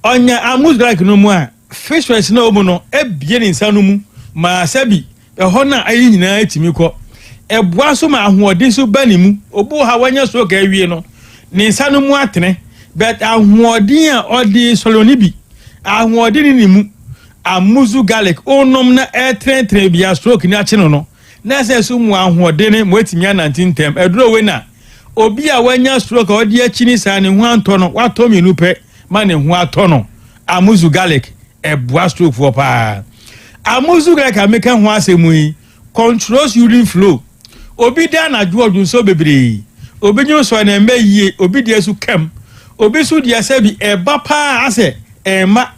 I: onya amuzu garlic no mu a steroids na omu no ebie ni nsa no mu ma sabi eho na ayi nyina etimi ko ebua so ma ahoɔden so ba ne mu obo ha wanya so ka awie no ne nsa no mu atene but ahoɔden a ɔde soloni bi ahoɔden ni mu amuzu garlic onom na etrentre bia stroke ni ache no na se so mu ahoɔden ne mo etimi anantintem eduro we na obi a wanya stroke ɔde achi ni sa ne ho antɔ no watɔ mienu pɛ ma ne ho atɔ no amuzu garlic ebua stroke for pa amuzu garlic ameka ho asemu yi controls urine flow obi da na juodun so bebre obi nyu so na meyi obi de su kam obi su de ase bi eba pa ase ema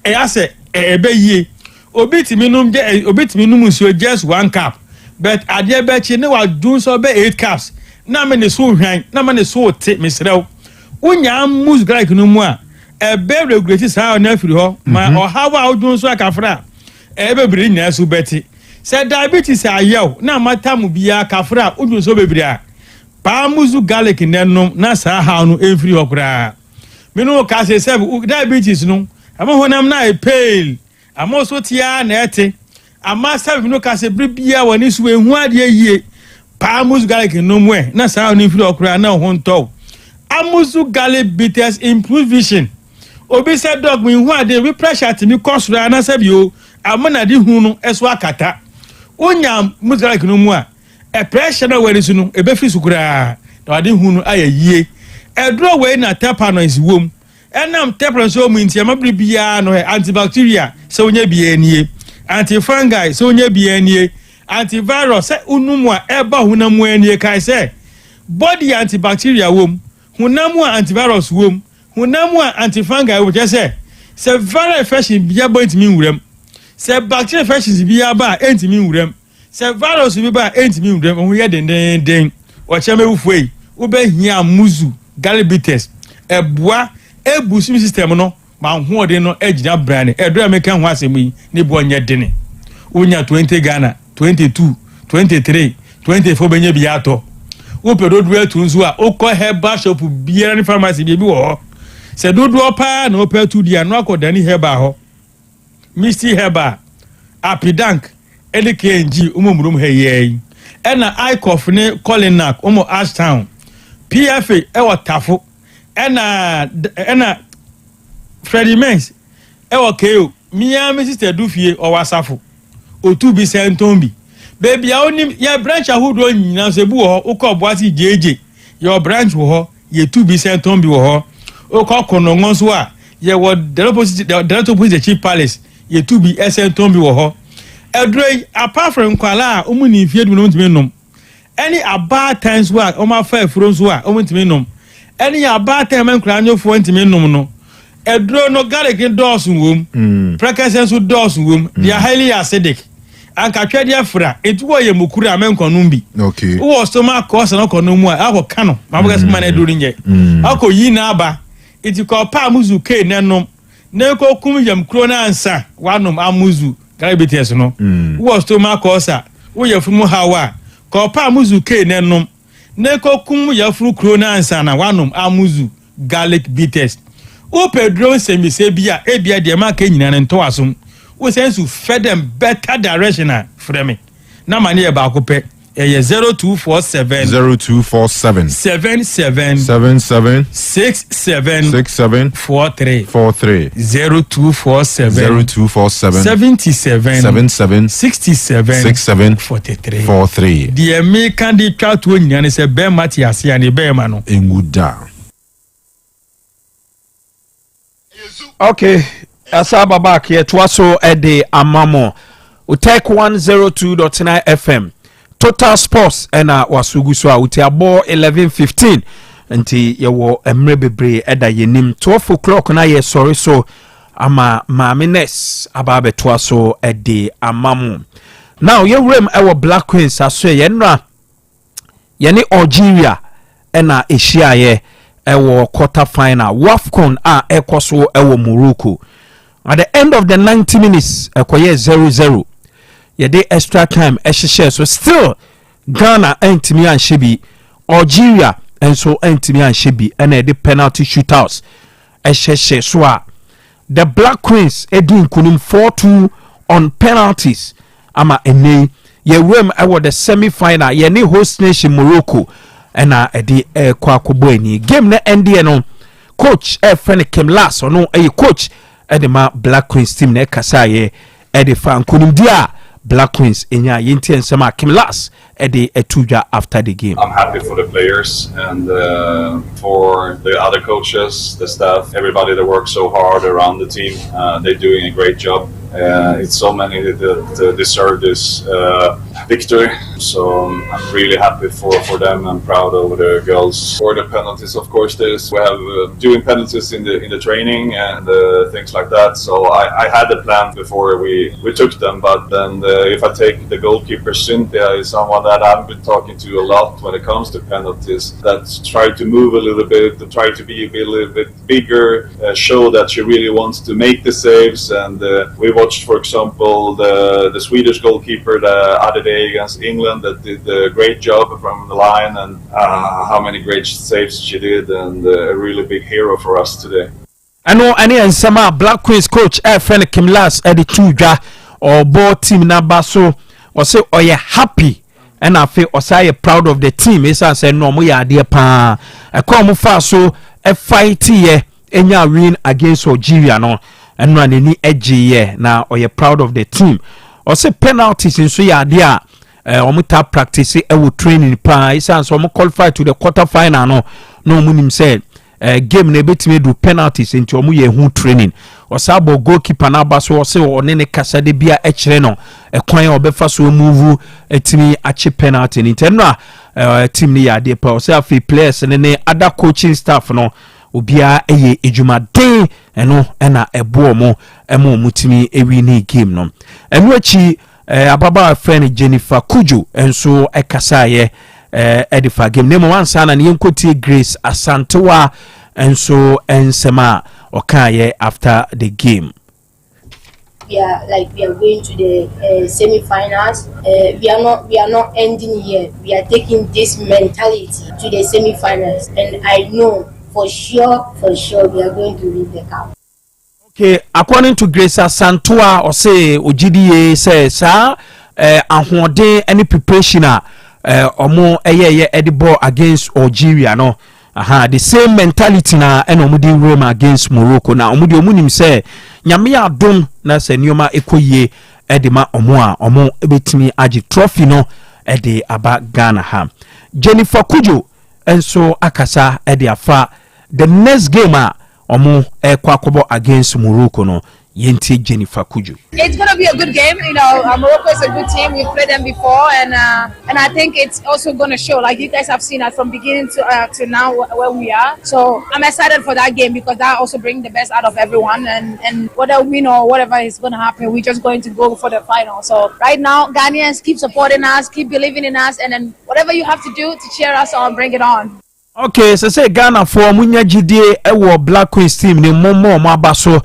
I: ase ebeye obi timinum je obi timinum so just 1 cup but ade be chi ne wa dun so be 8 cups na me ne so hwan na me ne so te misrew unya amuzu garlic no mu a ebe regulate saa na afiri ho ma ohawa odun so akafra ebe biri nya so beti se diabetes ayew na matamu bia akafra odun so bebiri a paamuzu garlic nenom na saa ha no every okra minu ka se diabetes no ama honam na e pale ama so tia na ete ama sabe minu ka se bibia woni so ehu ade yie paamuzu garlic nomwe na saa no every okra na ho nto amuzu garlic bitters improve vision obi said dog me hu ade we pressure timi kosura na sabe o amana di hu no eso akata onya muzu garlic nomu a e pressure na wari su no ebe fi sukura na ade hu no ayie edro we na tepanos wom enam tepanos o mu ntia mabri bia no antibacteria se onya bia nie antifungi se onya bia nie antivirus se unumu a eba hunamu anie kai se body antibacteria wom hunamu antivirus wom hunamu antifungi wo je se viral infection bia bo ntimi nwuram se bacterial infection bia ba ntimi nwuram se virus bi ba ntimi nwuram ho ye den o cheme wufuei wo be hia muzu galibites eboa ebusim system no ma ho de no agina brane edo ameka ho asemi ni bo nya dene wonya 20 Ghana 22 23 24 benye bi ato wo pedo do etunzu a wo ko herbal shop biara ni pharmacy bi wo se dodo opa na opetu dia no akodani herbal ho misty herbal apidank LKNG umumurum heyey ena icof ne Colinac umo Ashtown PFA ewo tafo ena Freddie Mens ewo KO miya me sister dufie o wasafo otubi sentombi baby a onim ya branch ahudo nyina so bu ho ukọboati jeje your branch wo ho ye tubi sentombi wo ho ukọkono ngonso a ye wo the chief palace ye tubi sentombi wo ho edrey apart from kwala omuni fie du no ntimi nom any about times wa o ma fa efuro so a o ntimi nom any about time nkra nyofo ntimi nom no edro no garlic dose wom precursors dose wom they are highly acidic anka twede afra etuwo ye mukura amenkonum bi
B: okay
I: wo stomach cause no konomu a akoka no maboga sima na duru nye akoyi na aba itiko pa muzu ke nenom na ko kum yam kro na ansa wanom amuzu diabetes no wo stomach cause wo ye fumu hawa ko pa muzu ke nenom na ko kum ya furu kro na ansa na wanom amuzu garlic bitters o pedro semise bia ebia de ma ka nyina ne nto asom we sense to feed them better direction for me na mani e ba ko pe e 0247 77 67 43 0247 77 67 43 the me can di twatu nyina ne se be matias ya ne be ma no
B: enguda.
A: Okay, asaba back here twaso ede amamo Otec 102.9Fm Total Sports ena wasugu so a uti abo 11:15 nti yewo emre bebre eda yenim 12 o'clock na ye sorry so ama mamines ababe twaso ede amamo now ye rem ewo Black Queens aso ye nra ye ni Algeria ena ehia ye ewo quarter final WAFCON a ekoso ewo Morocco at the end of the 90 minutes ekoye 0-0 ye dey extra time ehye so still Ghana entimi anshebi Algeria enso entimi anshebi and the penalty shootouts ehye so a the Black Queens edin kunim 4-2 on penalties ama ene ye wem ewo the semi final ye ni host nation Morocco ena edi kwa kubo eni game na endie no coach friend Kim Last no coach edema Black Queens team na kasa ye edi fan kunim dia Black Queens enya yenti ensema Kim Last edi etuja after the game.
J: I'm happy for the players and for the other coaches, the staff, everybody that works so hard around the team. They're doing a great job. It's so many that deserve this victory. So I'm really happy for them and proud of the girls. For the penalties, of course, we have doing penalties in the training and things like that. So I had a plan before we took them, but then if I take the goalkeeper, Cynthia is someone that I've been talking to a lot when it comes to penalties. That's try to move a little bit, to try to be a little bit bigger, show that she really wants to make the saves. And we watched, for example, the Swedish goalkeeper the other day against England that did a great job from the line, and how many great saves she did, and a really big hero for us today.
A: I know any Sama Black Queens coach friend Kim Las Eddie Tuja or ball team number so or say oh yeah happy and I feel or say proud of the team. It's I say no we are dear pa a come fast so a fight here enya win against Algeria no and no any edge here now or you're proud of the team or say penalties in so ya there omuta practice e wo training pa isa so mo qualify to the quarter final no munim said game na betime do penalties into omu ye hu training osabo goalkeeper na ba so se one ne kasa de bia e kire no ekwan obefa so move etimi achi penalty ni tenno team ni ya de pa o se afi players ne other coaching staff no obia eye ejuma den eno na ebo mo mutimi ewi ni game no eno achi ababa friend Jennifer Kujo enso ekasa ye edifa game name one sana ne yenkoti Grace Asantewa enso ensema okaye after the game.
K: We are going to the semi-finals. We are not ending here. We are taking this mentality to the semi-finals, and I know for sure we are going to win the cup.
A: Okay, according to Grace Asantewa, or say OGDA says ahoden any preparation omo edible against Algeria no the same mentality na omudi Rome against Morocco na omudi omunim say nyame adom na se nioma ekoye edima omo ebetimi agi trophy no ede aba Ghana ha. Jennifer Kujo enso akasa ede afa the next game omo ekwakobo against Morocco no yenti Jennifer Kujo.
L: It's going to be a good game. You know, Morocco is a good team. We've played them before, and I think it's also going to show. Like you guys have seen us from beginning to now where we are. So I'm excited for that game because that also brings the best out of everyone. And whether we know whatever is going to happen, we're just going to go for the final. So right now, Ghanaians, keep supporting us, keep believing in us, and then whatever you have to do to cheer us on, bring it on.
A: Okay, so say Ghana for munya jidie ewo Black Queens team ni momo mabaso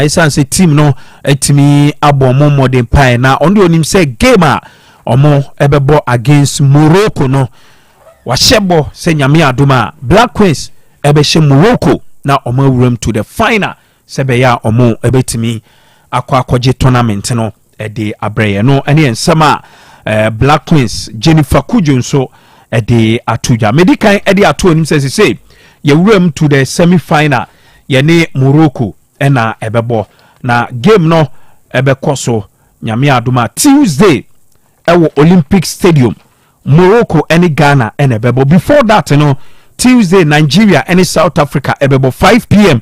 A: isan say team no etimi abo momo den pai na ondo onim say game omo ebebo against Morocco no washebo say nyame adoma Black Queens ebehye Morocco na omo awuram to the final sebeya omo ebetimi akwakoje tournament no ede abreye no ene ensema Black Queens Jennifer Kujo nso ede atuja medikan ede atu onim say ye wuram to the semi final ye ne Morocco ena ebebo na game no ebekoso nyame adoma Tuesday ewo Olympic Stadium Morocco ene Ghana ene ebebo. Before that no Tuesday Nigeria ene South Africa ebebo 5 p.m.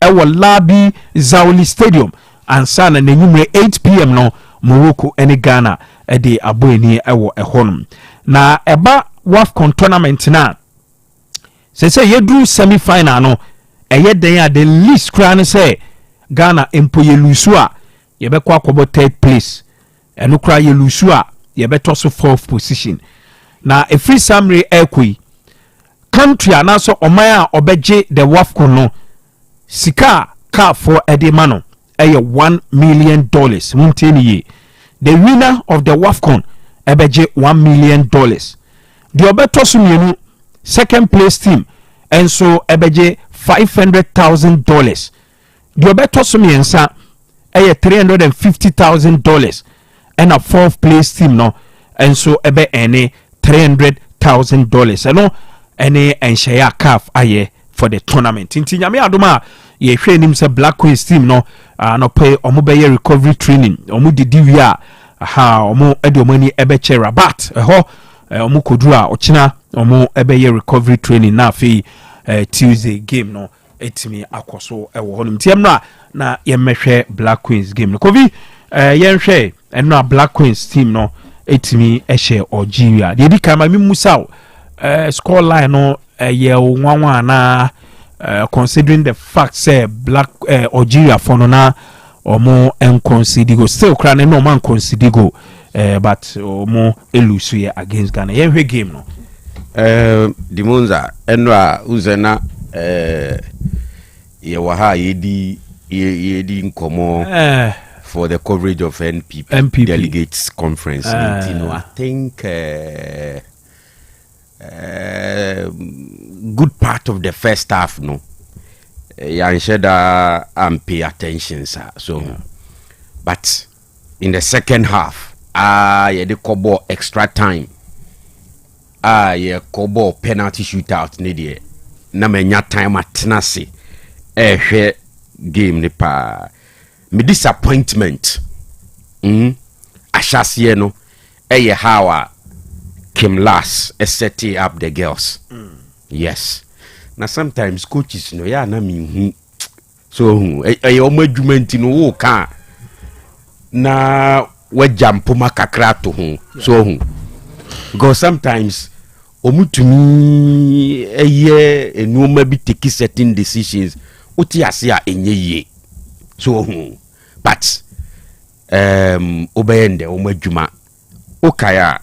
A: ewo Labi Zaoli Stadium and sana na nyumre 8 p.m. no Morocco ene Ghana ede aboeni ewo ehonum na eba WAFCON tournament na se yedru semi final no den the least crown say Ghana empo ye lusu a ye be kwa akobo third place eno kra ye lusu a ye be to so fourth position na a free summary ekwi country anaso oman a obeje the WAFCON no sika ka for edema no $1 million munteni ye the winner of the WAFCON ebeje $1 million the obeto so mienu second place team enso ebeje $500,000 the obeto so miensa $350,000 and a fourth place team no enso ebe ene $300,000 eno ene enshaya calf aye for the tournament inti nyame adoma ye hwe nim se Black Queens team no no pay omo be recovery training omo didi wi a omo ede omani ebe che Rabat omo kodura ochina omo ebe recovery training na afi Tuesday game no etimi akoso ewo honum tiam na yemehwe Black Queens game no kovi yenhwe eno Black Queens team no etimi ehye Algeria de di kan ma musa score line no ye nwanwa na considering the fact say black Algeria for no na omo concede go still kra na no man concede go but omo elusu ye against Ghana ye hwe game no
G: Demonza enra uzena ye waha yedi nkomo for the coverage of NPP. Delegates Conference. I think good part of the first half, no. Yansheda and pay attention, sir. So, but in the second half, yeah, the kobo extra time. Yeah, kobo penalty shootout, needed. Na menya time at Tenassi. Game nipa. Me disappointment ashasiye no how came last setting up the girls. Yes, now sometimes coaches no ya na me so omo adwumenti no wo ka na we jump makakra to ho so because sometimes omutumi enuma bi take certain decisions oti ase a enye so but obeyende omajuma okaya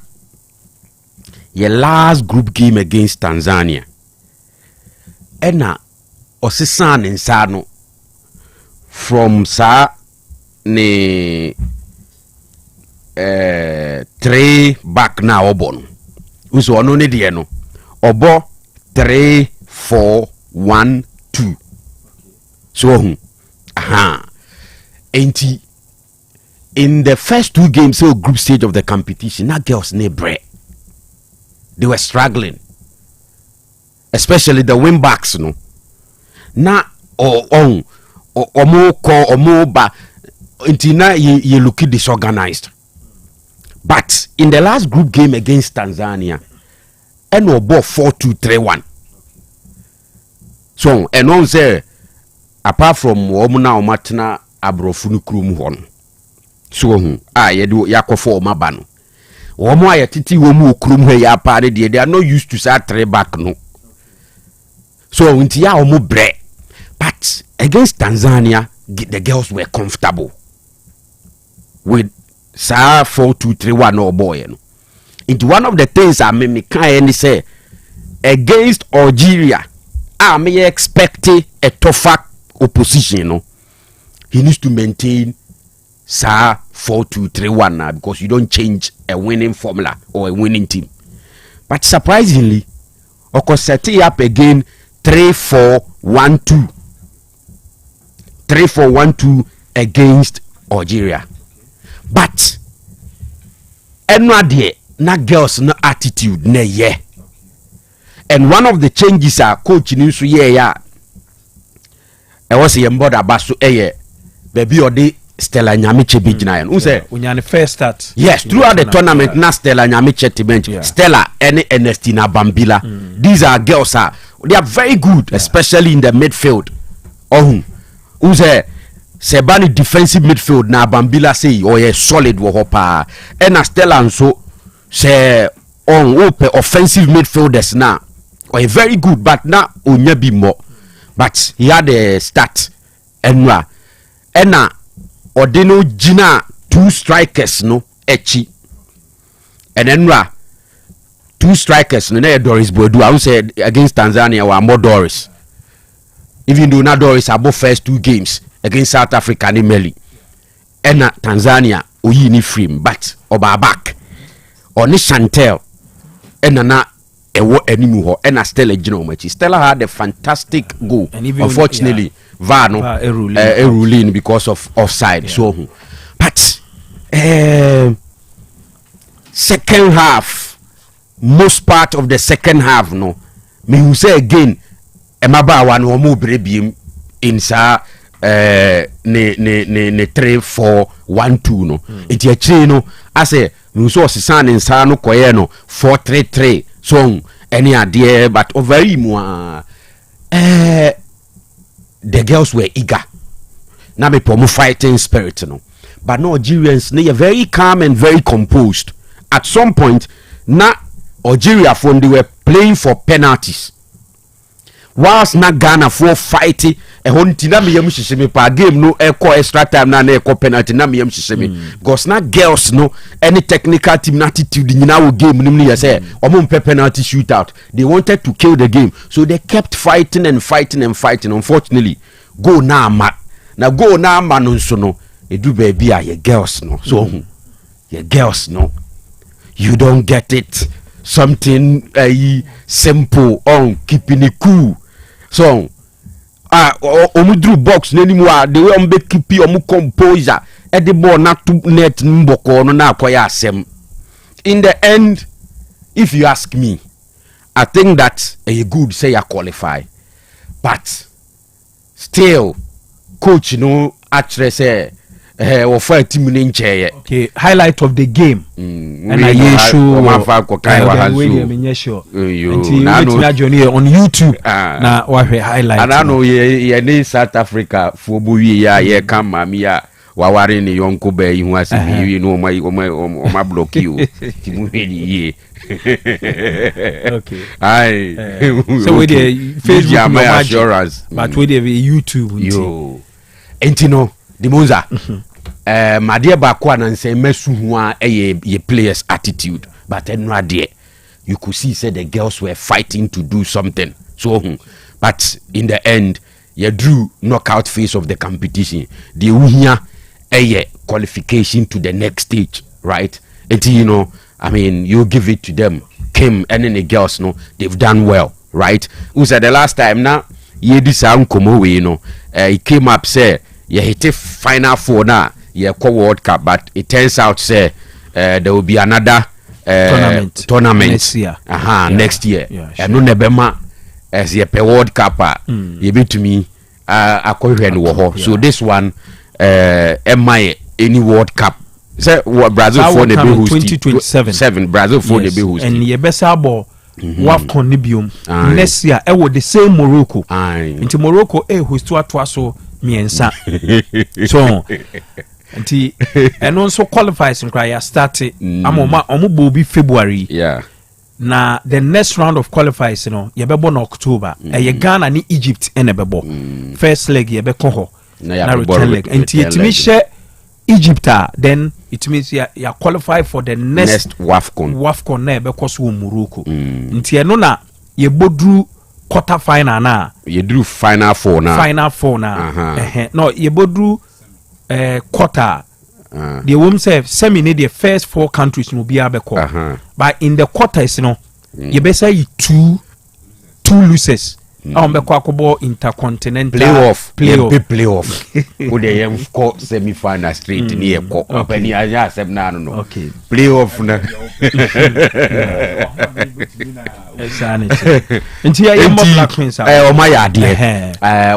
G: your last group game against Tanzania ena osisan insano from sa ne 3 back na obon uso ono ne de no obo 3 4 1 2 so in the first 2 games, so group stage of the competition, that girls ne bread. They were struggling, especially the wing backs, no. Na or more ba until now you look disorganized. But in the last group game against Tanzania, and we bought 4-2-3-1. So and on say apart from Omuna Omatna abrofunu krum hon so yedu yakofo maba no womo ayetiti womu krum he ya pare de they are not used to say 3 back no so unti ya omo bre but against Tanzania the girls were comfortable with sa 4-2-3-1 no boy no into one of the things I me can say against Algeria I may expect a tougher opposition, no. He needs to maintain 4-2-3-1 now because you don't change a winning formula or a winning team. But surprisingly, Oko set it up again 3-4-1-2. 3-4-1-2 against Algeria. But enwa na girls no attitude na ye. And one of the changes are coach Ninsu ya I was a border basu baby or de Stella Nyamiche Bijna. Who say
A: when first start?
G: Yes, throughout the tournament, na Stella Nyamiche bench. Stella and Ernestina Bambila. These are girls they are very good, especially in the midfield. Who say Sebani defensive midfield na Bambila say solid wo hopa. And Stella and so say offensive midfielders now. Very good, but now onyebi more. But he had a start enwa ena odeno jina 2 strikers no echi and enwa 2 strikers no na Doris Bodu I said against Tanzania were more Doris even though na Doris above first 2 games against South Africa ni Meli ena Tanzania oyi ni frame but oba back oni Chantel ena na ewo animu ho ena Stella Gino machi Stella had a fantastic goal unfortunately Vano ruling because of offside so but second half most part of the second half no me who say again emaba wan wo mo brebiem in sa ne 3-4-1-2 no enti achi no ase me so osisa ne nsa no koye no 4-3-3 so any idea but very more the girls were eager now me promo fighting spirit no but no Nigerians they are very calm and very composed at some point na Algeria for they were playing for penalties whilst na Ghana for fighting a honti na me yam hihye pa game no extra time na penalty na me yam hihye because na girls no any technical team attitude nyina wo game nim no say omo penalty shootout. They wanted to kill the game, so they kept fighting. Unfortunately, go na go na no so no edu baby a ye girls no so ye girls no you don't get it. Something simple on keeping it cool. So omudru box n'animu a the way ombe keep omu composure e the ball na to net mboko no na akoya asem. In the end, if you ask me, I think that a good say you qualify, but still coach actually say or fight team in chair.
A: Okay, highlight of the game. And I show on YouTube. Na wahe highlight.
G: And I know ye South Africa for buyi ye come mamia wawari ni yonko be ihu asibi you know my block you.
A: Okay.
G: So
A: with the Facebook
G: my assurance.
A: But with the YouTube.
G: Yo. Entino Demonza. My dear Bakwa and say mesu huwa ye players attitude. But no idea. You could see say the girls were fighting to do something. So but in the end, you drew knockout phase of the competition. The uhiya qualification to the next stage, right? Until you know, I mean, you give it to them. Kim and then the girls know they've done well, right? Who said the last time now? Ye this uncommon way, you know. He came up say, yeah, he take final four now. Yeah, World Cup, but it turns out say there will be another tournament
A: next year.
G: Next year.
A: Yeah,
G: and no nebema as ye pe World Cup. You be to me, so this one, any World Cup. Say what Brazil for the 2027. Brazil for the host.
A: And ye besa ball WAFCON nibium next year. With the same Morocco. Into Morocco, who's to so miensa. So. And also qualifies in cry started will be February.
G: Yeah.
A: Now the next round of qualifies, you know, you be born October. You Ghana ni Egypt and bebo. First leg you be koho. Now return leg. And it means share Egypt then it means you qualify for the next
G: WAFCON.
A: WAFCON na because we Morocco. Nti no na you bodru quarter final na.
G: You drew final four now.
A: Final four now. No, you bodru quarter. The women say semi need the first four countries will be able to but in the quarters, you know, you better say two losers. Intercontinental
G: playoff. Would they have caught semi-final straight near okay. Playoff.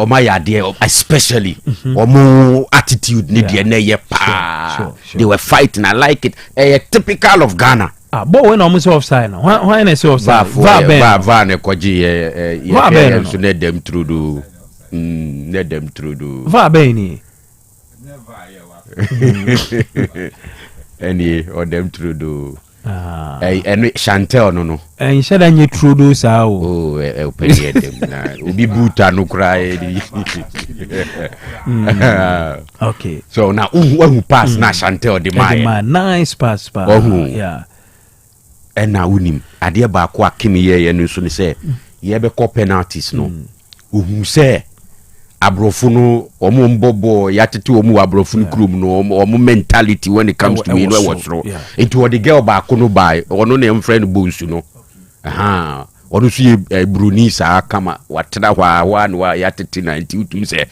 G: My idea, especially more attitude need they were fighting. I like it. Typical of Ghana.
A: But when almost offside now, why not so offside?
G: Va so let them through do. Let them through do.
A: Va bene.
G: Any or them through do. And Chantel no.
A: And said I need through do sao.
G: Oh, open them na. Ubi buta no cry.
A: Okay.
G: So now who pass na Chantel the man.
A: Nice pass. Yeah.
G: And now unim adeɛ baako a Kimi yɛ no so ne sɛ yɛbɛkɔ penalties no ohun sɛ abrofo no ɔmo mbɔbɔ yɛatete ɔmo abrofo no krom no ɔmo mentality when it comes to me no was wrong it was the girl baako no by ɔno ne mfrɛ no bonsu no ɔno so yɛ bruni saa kama watena hɔ no yɛatete 92 sɛ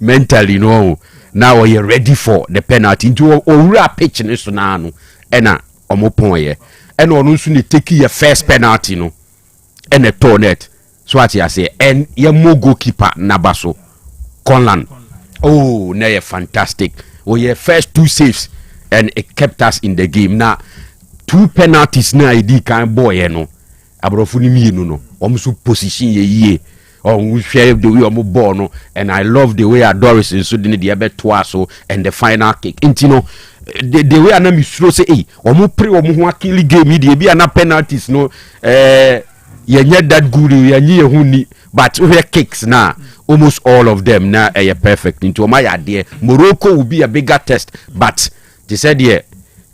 G: mentally no now you're ready for the penalty into owura pitch ne so na no ɛna omo pon ye and ono nso ne take your first penalty no and a toilet so what you say and your mo goalkeeper nabaso Conlan oh na ye fantastic your first two saves and it kept us in the game now two penalties na ID kan boy no abrofo ni mienu no omo so position ye we share the way omo ball no, and I love the way Doris and so the ebe twaso and the final kick. Intino the way anam slow say omo pre omo ho akili game the be na penalties no yenye that good yenye ehuni, but we kicks na almost all of them na perfect into my idea. Morocco will be a bigger test, but they said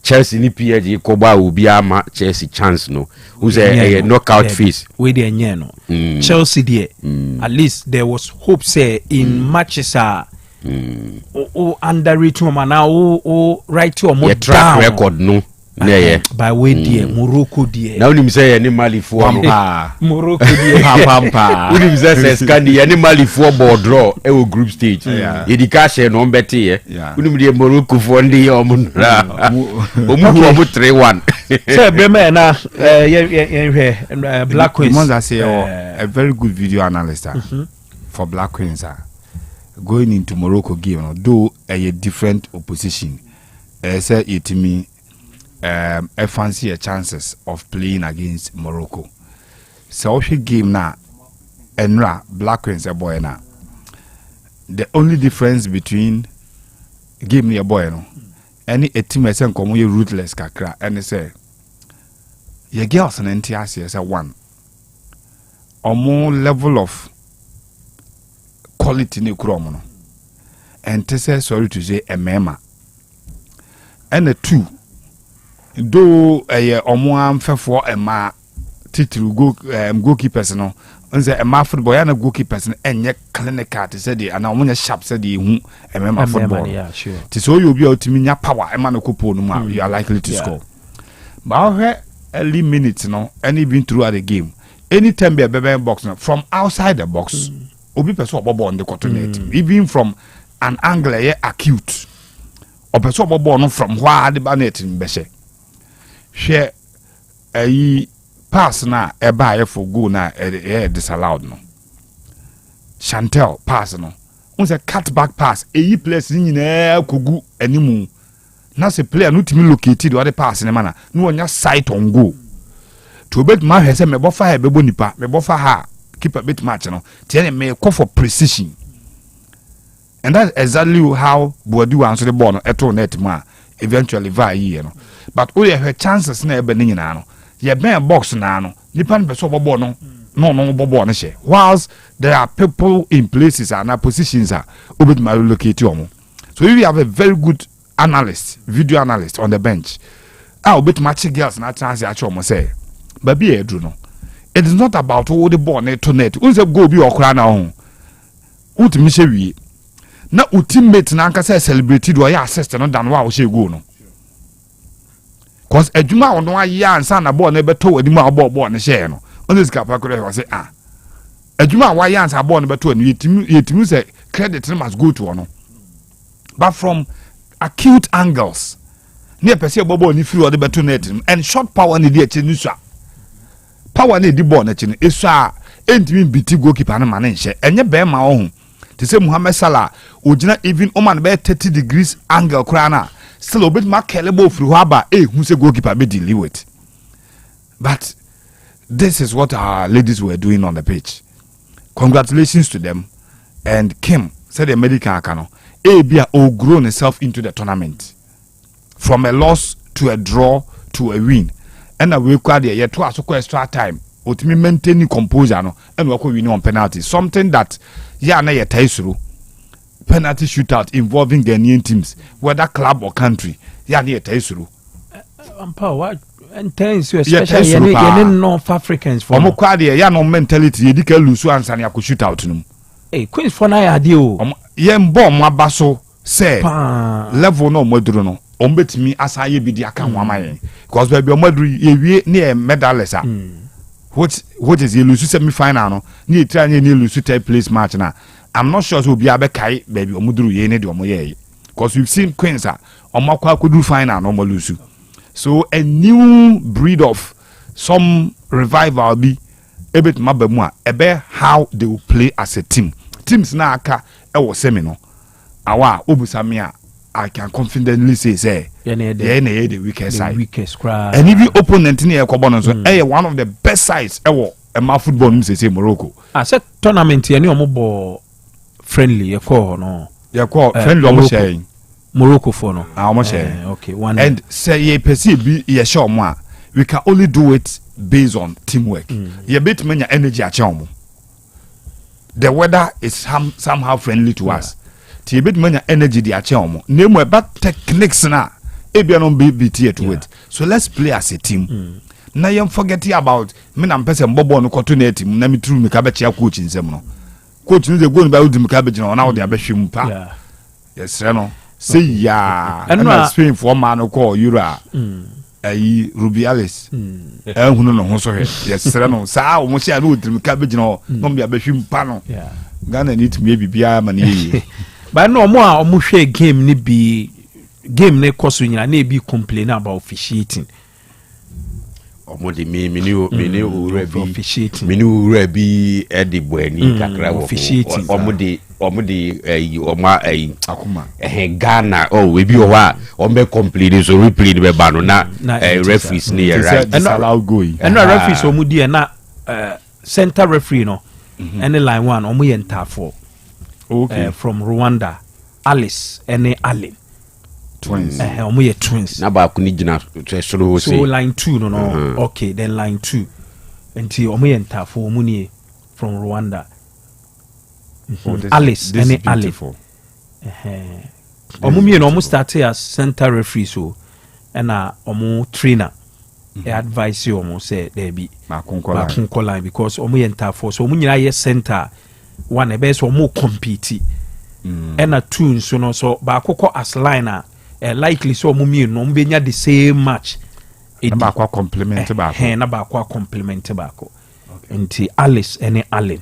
G: Chelsea ni PSG Koba will be a Chelsea chance no. Who's a knockout phase.
A: We there no. Chelsea there. At least there was hope say in matches underrated man now right to a
G: track record no.
A: By way dear Morocco dear.
G: Now him say any Mali for
A: Morocco dear
G: pampa. When him say Scandi any Mali for ball draw group stage. Edikashe no beti when him dey Morocco for ndi omunra. Omu 3-1.
A: Say Bremer na Black Queens.
H: Demonza say a very good video analyst for Black Queens going into Morocco game though a different opposition. Say it me I fancy a chances of playing against Morocco. So she game na Enra Black Queens a boy na. The only difference between game near boy no any a team as come you ruthless kakra and say your girls and NTS as a one or more level of quality ne kromo and to say sorry to say a mema and a two. Do a omo for a ma title goalkeepers no nze a ma football ya na goalkeepers enye clinical to say and omo sharp say dey hu e ma football ti so you be ultimate nya power e ma no kopo no you are likely to score but early minutes no any been throughout the game anytime be a box no from outside the box obi person obobo on the coordinate even from an angle acute or person obobo no from where the banet mbese share a pass na eba for go na disallowed no. Chantel pass no. On say cut back pass e place ni na kogu animu. Na se player no timi located or the pass na mana no onya sight on goal. To bet ma hwe say me bofa ha bebo nipa me bofa ha keep a bit match no. Tie me call for precision. And that's exactly how Boadu answer the ball no eto net ma eventually va here no. But all your chances na ebe ni na no ye ben box na no nipa no person bobo no no bobo no she whilst there are people in places and positions obet ma locate omo. So if you have a very good analyst, video analyst on the bench obet match girls na chance acho omo say baby edru no it is not about all the ball net to net unse go bi okra na ho utimi she wie na ultimate na anka say celebrated or ya assist no dan wa wo she go no. Cause ejuma ono aye ansa na ball na beto animu abọ na share no on this cap was say ejuma wa aye ansa ball na beto animu yetimi say credit must go to ono but from acute angles near person ball ni free or the beto net and short power ni dey chenu so power na di ball na chenu eso a entimi biti goalkeeper na man nche enye be ma ohun te say Mohammed Salah ogina even oman be 30 degrees angle kra na still obit ma kelebo free haba who say goalkeeper be deal with. But this is what our ladies were doing on the pitch. Congratulations to them. And Kim said the medical akano Abia all grown itself into the tournament from a loss to a draw to a win. And we quite there to ask extra time ultimately maintaining composure no and we win on penalty, something that na ye taisuru penalty shootout involving Ghanaian teams, whether club or country. Near Taisuru.
A: What and tells you, especially North Africans for
H: Moquadia, no mentality, you can lose one and you shoot out to them.
A: Hey, Queen's for na idea.
H: Yem bomb my basso say level no modruno. Bet me as I be the account wama because baby your mother near medalist. What is you lose semi final? Near trying you lose third place match now. I'm not sure so be a bekai baby omudru ye ne de omoye because we've seen Queens omakwa could do final no molusu. So a new breed of some revival be a bit mabemwa ebe how they will play as a team. Teams na aka e wo semino awa obusamia I can confidently say the weakest side.
A: The weakest crowd.
H: And even opponent near Kobono so one of the best sides ever ma football no say Morocco
A: set tournament any omo friendly no
H: friendly omo share
A: Morocco for no
H: omo share
A: okay one
H: and say ye perceive be ye sure mo we can only do it based on teamwork ye bit menya energy a omo the weather is somehow friendly to us ti bit menya energy di a omo name we but techniques na ebia no be to it so let's play as a team na yam forget about me na mpese mbobo no koto na team na me true me ka be chia coach nsem no coach no dey go ba udi me ka be jina na wo dey abehwem pa yes no say ya and Spain for man no call Euro ayi Rubiales ehunu no ho so he yes no saa o mo sia no udi me ka be jina no me abehwem pa no Ghana need me bibia ma ne
A: but no mo a mo hwe game ni bi game ne koso nyina na e bi complain about officiating
G: omodi mini ura bi edibo ani kakra wo omodi
H: akuma
G: Ghana we bi o wa o be complain so replay be ba no na referees ni right
H: and allow go
A: and referees omudi na center referee no any line 1 omo ye ntafo from Rwanda Alice and Allen
H: twins
A: omo ye twins
G: na ba kuni gina so
A: line 2 no okay then line 2 enti omo ye ntafo omo ni from Rwanda Alice and Allen omo mi no omo start as center referee so na omo trainer advice omo say there be makunko line because omo ye ntafo so omo nyina ye center one e be so omo compete na two so no so ba akoko as line likely so omo mi no mbenya the same match
H: na ba kwa complement ba ko
A: na ba kwa complement ba ko nti Alice and Allen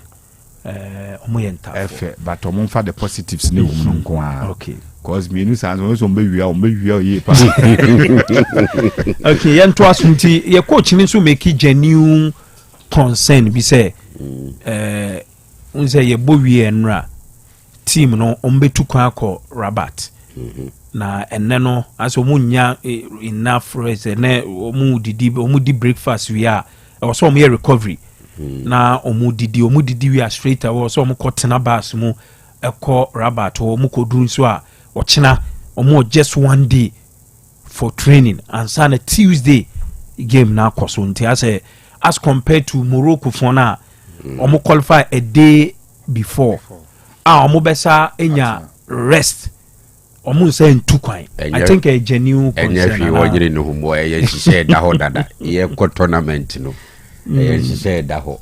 A: omo ye ntafo
H: but omo fa the positives ne wo nko a
A: okay
H: cause me no san so mbe wia ye pa
A: okay yan to asunti ye coach ni so make genuine concern bi say unse ye bo wie enra team no ombetu kwa akọ Rabat na enne no aso munya enough rest na omu di breakfast we are so omu recovery na omu didi we are straight away so omu kotena bus mu ekọ Rabat omu koduru so a ochina omu just one day for training and Sunday Tuesday game na akoso nti as compared to Morocco for na omu qualify a day before omu besa enya rest omu say ntu kwan I think a genuine concern
G: enye fi wojire no humo ye hye da ho dada ye ko tournament no ye hye da ho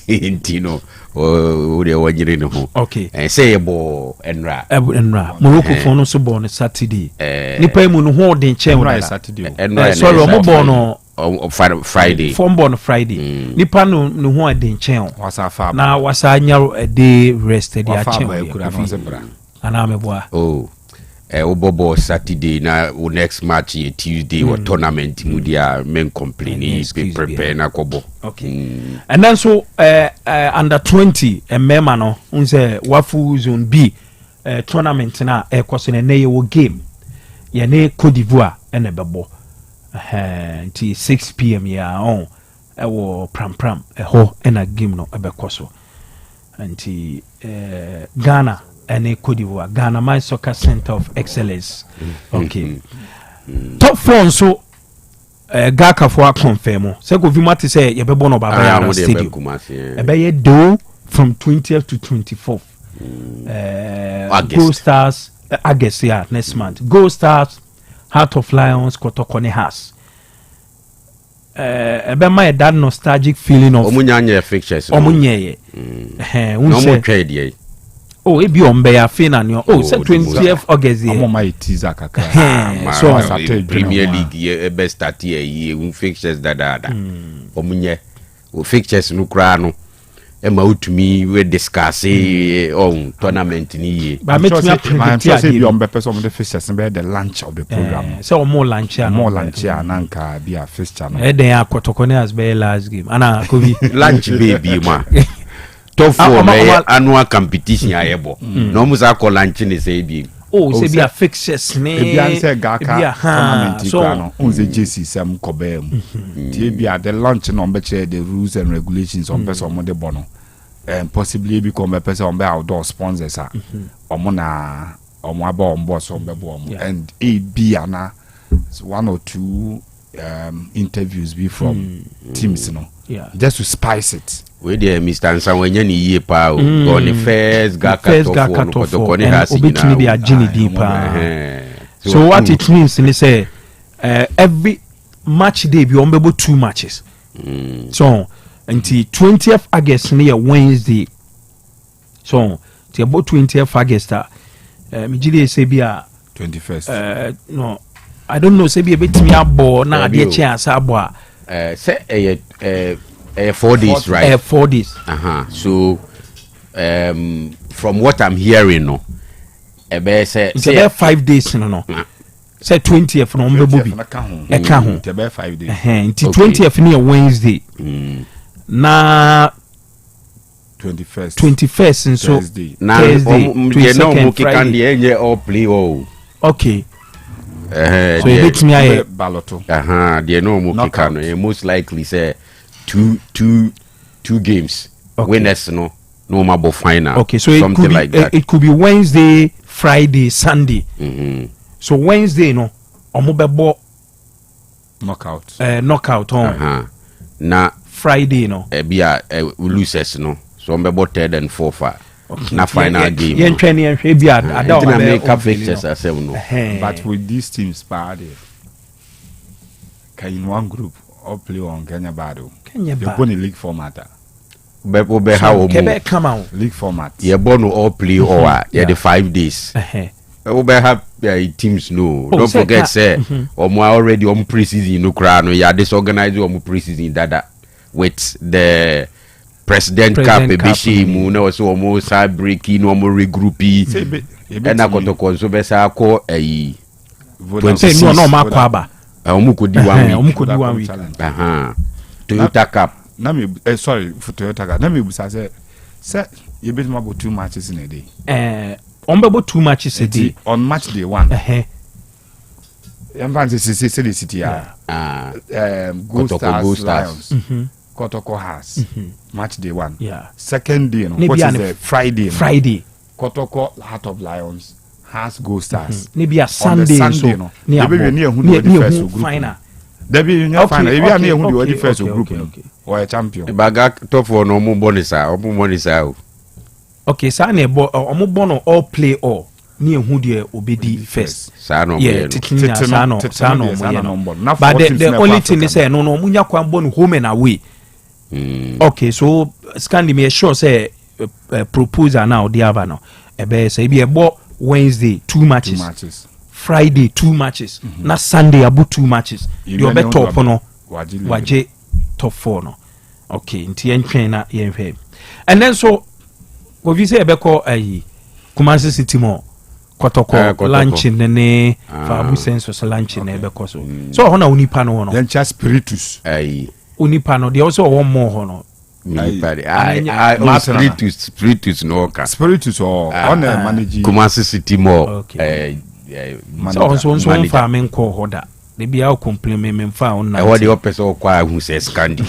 G: intino o de wojire no ho
A: okay
G: say bo enra
A: Morocco for no so born Saturday nipa mu no ho den chen
H: enra Saturday
A: sorry omu born no
G: Friday
A: form born Friday nipa no ho den chen
H: wasa
A: na wasa nya a day rest dia chen anameboa
G: obobo Saturday na next match Tuesday or tournament mudia men complain prepare na kobo
A: okay and then so under 20 member no unse wafu zone B tournament na ekoso na ye wo game ye ne Cote d'Ivoire ene bebo nti 6 pm ya on ewo pram ho ena game no ebekoso nti Ghana and Cote d'Ivoire Ghana my soccer center of excellence okay top 4 so Gaka for confirm say go vimati say ye be born baba ya stadium e be ye do from 20th to 24th Go Stars August next month Go Stars Heart of Lions Kotokone has ebe my that nostalgic feeling of
G: omunyanye fixtures
A: omunye
G: no mo trade ye
A: oh ebi ombe ya fina ni say 20th August ye
H: amo my teaser kaka
G: so Premier League ye best start ye fixtures dada omunye o fixtures no kra no e ma utumi we discuss on tournament ni ye
A: but me tumi predict
H: say bi ombe person the fixtures be the launch of the program
A: so more launch
H: na nka bi a fixture no
A: e den akotokone as be last game ana kobi
G: launch baby ma top 4 annual competition ayebo no musa call launch ni say bi
A: oh say be a fixtures ne
H: be answer gaka tournament so on the JC sam kobem tie bia the launch no be the rules and regulations on person on the bono and possibly become a person on outdoor sponsors are omona omwaba on boss on bebo and a be ana one or two interviews be from teams just to spice it.
G: We there Mr. Ansa wenye ni ye pa o on the first gaka to ko ni hasi
A: na be a genie deeper. So what it means ni say every match day be on bebo 2 matches. So until 20th August near Wednesday. So till about 20th August me gidi say be a
H: 21st.
A: No, I don't know say be a bit me abo na ade chance abo
G: say 4 days, right?
A: 4 days.
G: So, from what I'm hearing, no,
A: it's about 5 days, no. Say 20th, no, Mbobi.
H: It's about 5 days.
A: Until 20th near Wednesday. Na 21st, and so
H: Thursday.
G: Thursday. 22nd Friday. All play all.
A: Okay.
G: So
A: it makes me a
H: balloto.
G: They know Mukikano. Most likely say. Two games. Winners no more final.
A: Okay, so
G: something
A: it could be,
G: like that.
A: It could be Wednesday, Friday, Sunday. So Wednesday no, omobebo knockout on.
G: Na
A: Friday no.
G: Be a losers no. So omobebo third and fourth. Okay. Na final game.
H: But with these teams, party, in one group. All play on Kenya Bado. You're born in league format.
G: Come
A: out.
H: League format.
G: You're born all play or the 5 days. We have teams no. Don't forget say or more already on preseason no crown. You are disorganized on preseason that with the President Cup Bishi Muna also almost breaking no more regrouping. And I got to console besa ko a
A: 26 no makwaba.
G: Omukodi 1 week. Toyota Cup.
H: Sorry for Toyota Cup. Na me busa say you bet about 2 matches in a day.
A: On about 2 matches a day.
H: On match day 1. Say the city Gold Stars Lions. Kotoko has match day 1.
A: Yeah.
H: Second day, what is the Friday?
A: Friday.
H: Kotoko Heart of Lions. Has Gold Stars.
A: Maybe a Sunday
H: no. Maybe near who the first group.
A: Final.
H: Maybe near final. Maybe near who the first group or a champion.
G: Bagak top for no more bonus out.
A: Okay, Sane omo all play all. Near who the obedi first.
G: Sano.
A: Yeah, Sano. But the only thing is say no munya kwan bon home and away. Okay, so Scandi me sure say proposal now the avano. Ebe say be a Wednesday 2 matches. Friday 2 matches. Na Sunday about 2 matches. You be top no. Waje top 4 no. Okay, nti entwen na yenhwe. And then so what you say ebeko Kumasi City mo Kotoko lunch ne Fabu sense lunch na ebeko so. So hona unipa no no.
H: Then just spiritus.
A: Unipa no they also one more hono.
G: Spiritus no ka.
H: Spiritus or on the managing
G: Kumasi City more.
A: So farming ko hoda. They be out compliment found now.
G: What the opposite or choir who says Scandi.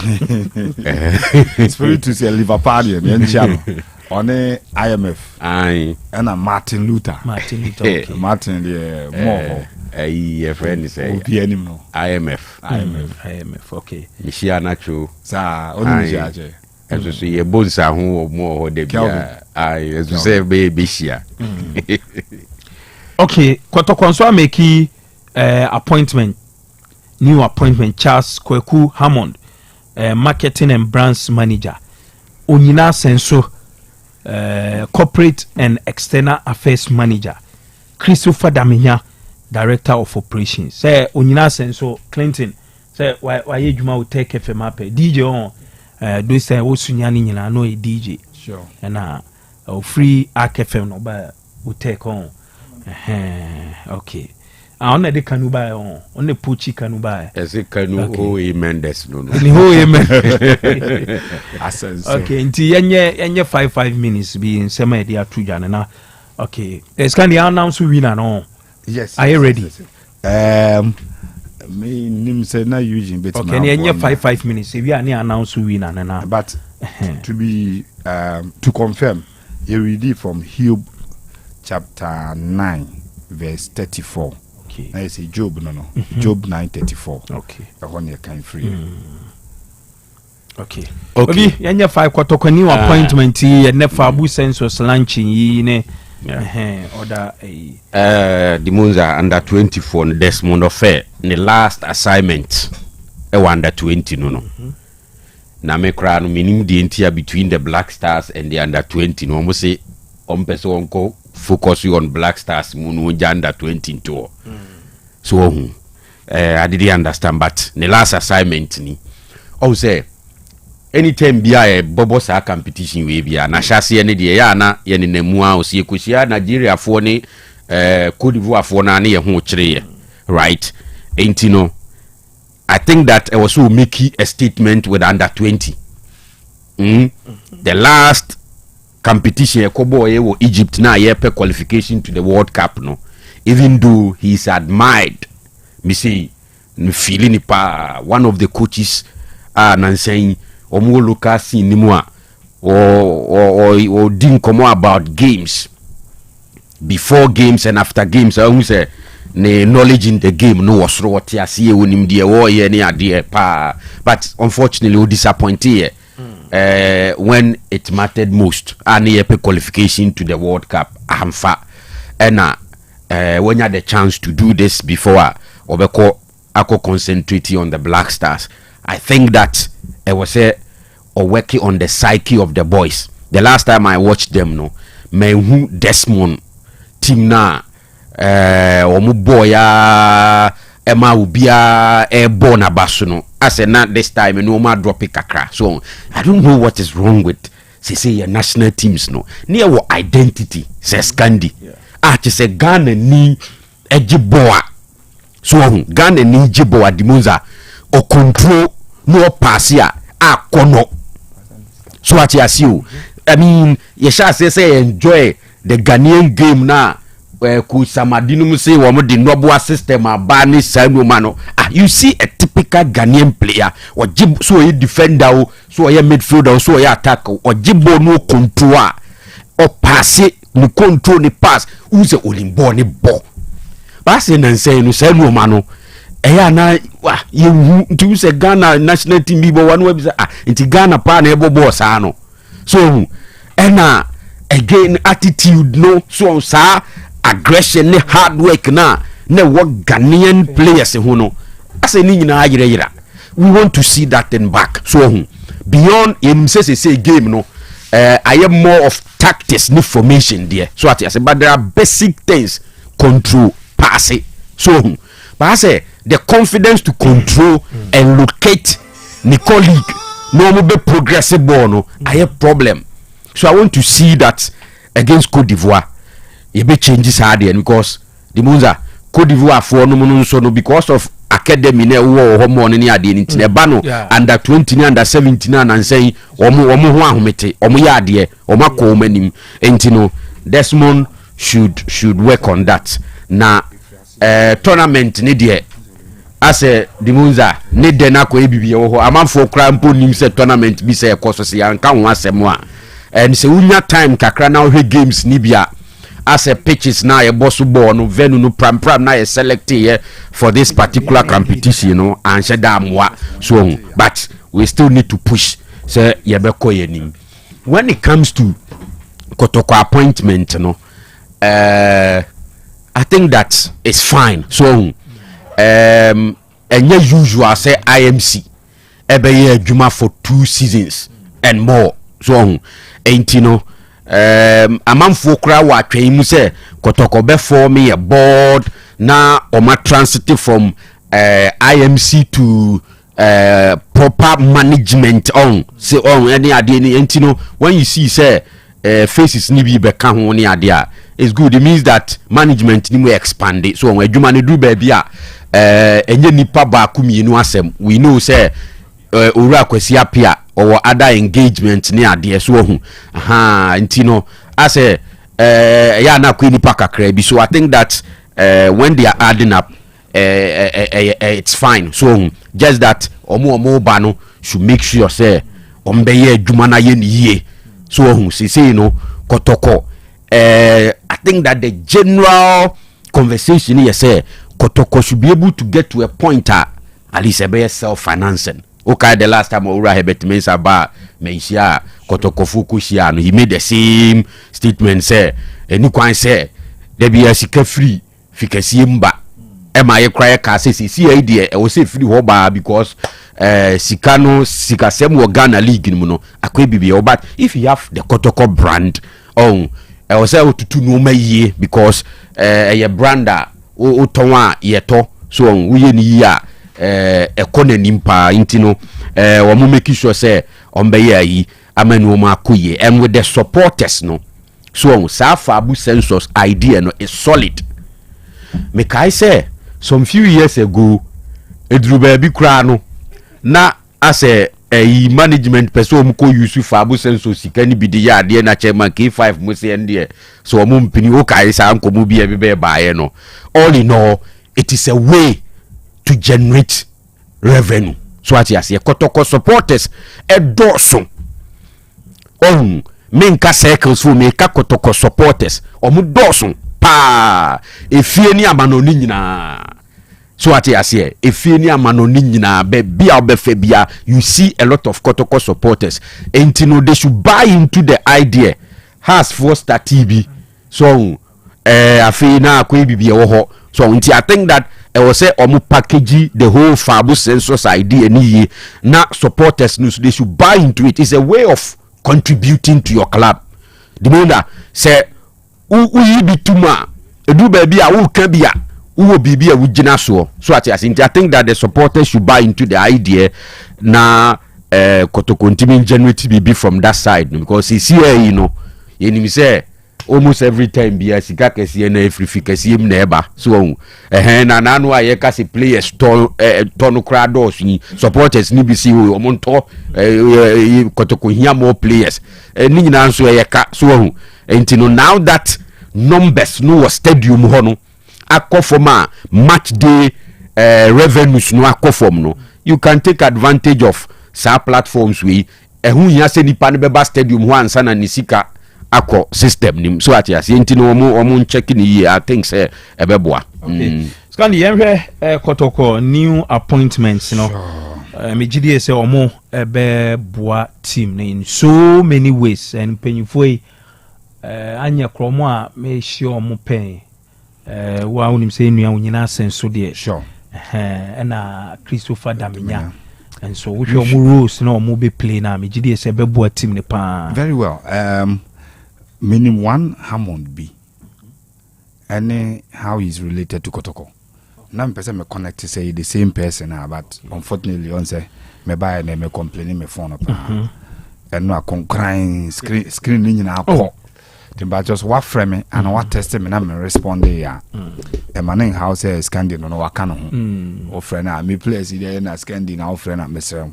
H: Spiritus a Liverpudlian on a IMF.
G: Aye.
H: And a Martin Luther.
A: Okay.
H: Martin the more.
G: A friend is a
A: IMF. Okay.
G: Mishia Nacho.
H: Sa only judge.
G: As you see a bonsa who or more de I as you say baby shia.
A: Okay, Kotoko make appointment. New appointment Charles Kweku Hammond, marketing and brands manager. Onyina Senso, corporate and external affairs manager. Christopher Daminya, director of operations. Say Onyina Senso Clinton. Say why you will take FM up DJ on. Do say Osunyani nyina no a DJ.
H: Sure.
A: And free AKFM no ba will take on. Okay. On the Kanuba on the Puchi Kanuba.
G: As a Kanu Hoe Mendes no.
A: Okay, until 5 minutes being semi dia 2 jana na Okay. Can you announce winner no?
H: Yes.
A: Are you ready?
H: Me name say na using bet.
A: Okay, you 5 minutes. If you are announce winner na.
H: But to be to confirm, you read from Job chapter 9 verse 34. Okay. I say Job no. Job 9:34. Okay. I want you kind free.
A: Okay. Okay. Yanya 5 kwatokoni appointment ye nefa abu census launching yi ne order
G: Demonza under 24 Desmond Ofe the last assignment under 20 no. Na me kra no minim di entia between the Black Stars and the under 20 no mo say on person onko focus on Black Stars mu no under 20 to. So I didn't understand but the last assignment ni say anytime bia bobo sa competition we bia na hyase ne de ya na ye ne namu a osie kosia Nigeria fo ne Cote d'Ivoire fo na ne ye ho kire right entino I think that I was so making a statement with under 20 the last competition ekobo ye wo Egypt na ye pe qualification to the World Cup no even though he is admired me say feeling pa one of the coaches nan saying omo local scene ni mo a or didn't come about games before games and after games I say ne knowledge in the game no was what ya see wonim de wo ye ne ade pa but unfortunately we disappointed when it mattered most and ye qualification to the World Cup amfa and when you had the chance to do this before obeko ako concentrate on the Black Stars. I think that I was working on the psyche of the boys. The last time I watched them no me hu Desmond team na omu boya ema ubia born abaso no I said not this time no ma drop it kakra. So I don't know what is wrong with say your national teams no near what identity says Scandi say Ghana ni ejiboa so Ghana ni ejiboa Demonza o control no pass ya akono so what you see I mean you shall say enjoy the Ghanaian game na ku samadinu say wo mo the noble system abani sanu mano you see a typical Ghanaian player or jib so a defender so a midfielder so a attacker or jibo no control or pass it no control ni pass who's a olimbo ni ball pass and say no sanu mano na you to say Ghana national team bibo one way into Ghana pa na ebo boss ano so again attitude no so sa aggression ne hard work na what Ghanaian players who no as a nyina ayira we want to see that thing back so beyond him say game no I am more of tactics ni formation there so at but there are basic things control pass it so but I say the confidence to control and locate the colleague no mo be progressive ball no I have problem so I want to see that against Cote d'Ivoire it be changes hard because Demonza Cote d'Ivoire for no so no because of academy na wo hormone ni ade ni tine ba no under 20 ni under 17 and say omo ho ahomete omo ya ade omo akọ manim entino Desmond should work on that na tournament ni de as a Demonza ne de na ko ebibie wo ho amanfo kra mpo nim se tournament bi se ekoso se yanka ho asem a and se unya time kakra na ho games ni bia as a pitches na ye boss ball no venu no pram na ye select here for this particular competition no and she damwa so but we still need to push say ye be ko yenim when it comes to Kotoko appointment no I think that is fine so and usual say IMC ebe ye adwuma for 2 seasons and more so entino amanfo kra wa atwen mu say Kotoko be form a board na oma transit from IMC to proper management on say on any ade ni entino when you see say faces ni bi be ka ho ni ade a it's good it means that management ni mo expand it so on adwuma ni do ba bia enye nipa ba ku mienu asem we know say owura kwasi apia or other engagement ni ade so hu aha ntino ase yeah na kwini paka krebi. So I think that when they are adding up it's fine. So just that omo bano should make sure say ombeye adwuma na ye niye. So say you know Kotoko I think that the general conversation here say Kotoko should be able to get to a point at least a self-financing. Okay, the last time Ura Hebet Mensa Ba Meisha Kotoko Fukushiano, he made the same statement say, and you can say there be a sika free Fikasimba. Am I a cry case? See idea, I will say free hoba because Sikano Sikasem or Ghana League in Muno, a be but if you have the Kotoko brand, I was able to know my ye because a brander o tonwa yeto so we ni ya economy pa intino wa mo make sure say on be yi amanu ma koye and with the supporters no so safa abu census idea no is solid. Me kai say some few years ago edru ba bi kra no na as a management person ko use for abu census sikani bi de ya de na chairman K5 mo say ndie so mo mpini o kai sa ankomo bi e be baaye no. All in all, it is a way to generate revenue. So what you say, Kotoko supporters dorsum. Menka circles for me Kotoko supporters mu dorsum pa efie ni amanoni nyina. So what you say, efie ni amanoni nyina be bia bia you see a lot of Kotoko supporters. And they should buy into the idea. Has for Star TV. So afi na akwa bibia wo ho. So I think that I will say omu package the whole Fabu census idea ni na supporters no they should buy into it. It's a way of contributing to your club. Demonza say u bi tuma edu ba bia wo ka bia wo bibia wo gina so I think that the supporters should buy into the idea na Kotoko ntimi generate bibi from that side because you see you know you say almost every time bia sika kese na efrifikasie m na eba so na nanu aye ka se players ton crowds ni supporters ni bi si o monto Kotoko hia more players ni nyina nso ye ka so entino now that numbers no was stadium ho no akofoma match day revenues no akofom no you can take advantage of sa platforms we ehun hia se nipa ne beba stadium ho ansa na nisika akọ system nim so ati ase ntino omo check ni I think say ebeboa.
A: Okay. Scan yenhwe Kotoko new appointments no. Me gidi say omo ebeboa team in so many ways and penyifo anya kromo a me hye omo pen wa unim say nua unyina senso de sure na Christopher Daminya and so which omo rules no omo be play na me gidi say ebeboa team ne pa
H: very well. Meaning one Hammond B. And how he's related to Kotoko. Now person me connect to say the same person but unfortunately on say me buy and me complaining me phone up. And no crying screen in our but just what frame me and what tested me and me respond there. A man in house is scanning on what can or friend me place there na scanning our friend at Mr.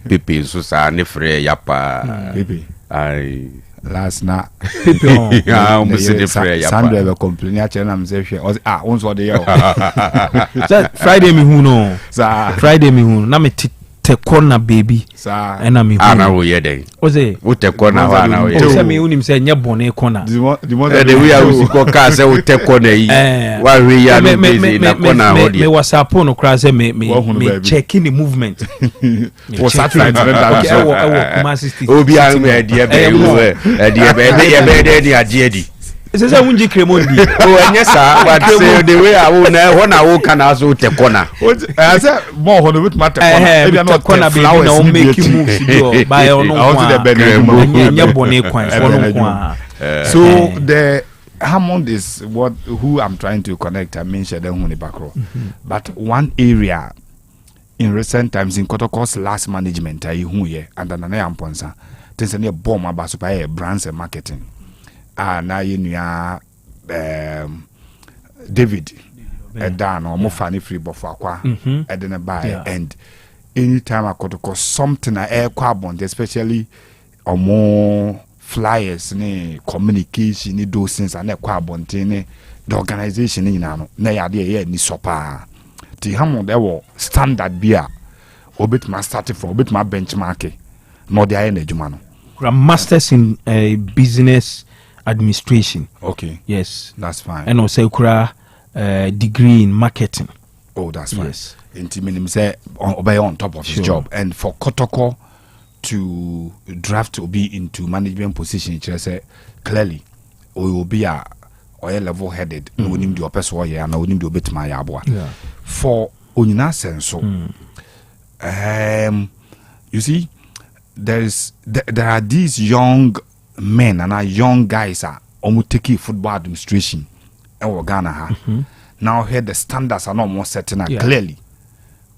G: Pipi so sa ne frere yapa.
H: Pipi.
G: I
H: last night
G: almost the prayer
H: Sandra will complain at them say once what they
A: Friday me who no Friday me who na me te corner baby and na me
G: ana wo ye den
A: oze
G: wo te corner wa na wo ye
A: say me unim say nya bone corner
G: the way I was go car say wo te corner yi wa we ya no busy na corner ho
A: me WhatsApp no cry say me checking the movement
H: for satellite that
G: obi an me dia be dia di
A: It's a unji cremondi.
G: Oh, and yes, sir. But say the way I will now can also take corner.
H: I said more on with matter.
A: Maybe I'm not corner flowers now make you move by on
H: so the Hammond is who I'm trying to connect. I mentioned them on the back row. But one area in recent times in Kotoko's last management, I who here and an amponsa. There's a bomb about super brands and marketing. Na yenu David dan or mo fani free bofo akwa edene buy and anytime I could cause something air carbon especially or more flyers ne communication ne those things and kwa bonte ne the organization ni na no na ya de ni sopa ti Hammond there was standard bia obet ma start from obet ma benchmark no de aye na adwuma no
A: masters in business administration.
H: Okay,
A: yes,
H: that's fine.
A: And also degree in marketing.
H: Oh, that's fine.
A: Yes,
H: inti minim say obey on top of his job. And for Kotoko to draft to be into management position, say clearly we will be a level headed. We need to person and we need to bit my yabwa. For Onyina senso, you see, there are these young men and young guys are take football administration and Ghana. Now here the standards are not more certain clearly.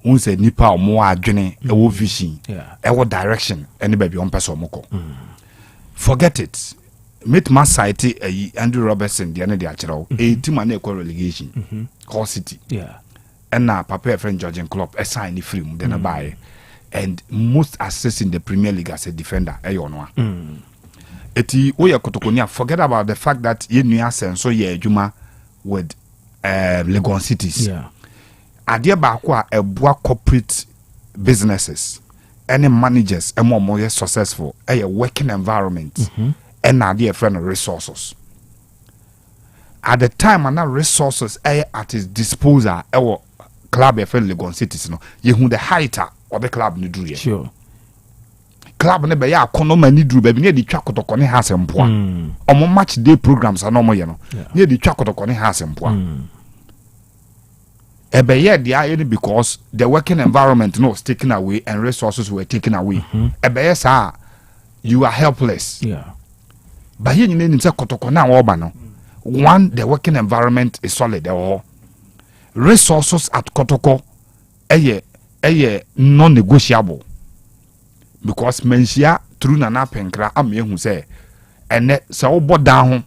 H: Who say nipa or more adwene e vision e direction anybody on person moko. Forget it. Meet my site Andrew Robertson the end of the team and equal relegation. Call City. And now Papa friend Georgian Club assign the film then buy. And most assets in the Premier League as a defender eti oya kotokonia forget about the fact that you know so ye adwuma with Legon cities ade ba ko a eboa corporate businesses any managers more successful a working environment and ade friend resources at the time and resources at his disposal club e friend Legon cities no ye hu the height of the club ni duru ye sure club ne be ya konoma ni duru be ne di twa kotoko ne has mpoa omo match day programs anomo ye no ne di twa kotoko ne has mpoa e be ye dia because the working environment no was taken away and resources were taken away e be yes you are helpless but here ni say kotoko na wo ba no one the working environment is solid or resources at kotoko non-negotiable because mensia through nana penkra amehu say ene se wo bodan ho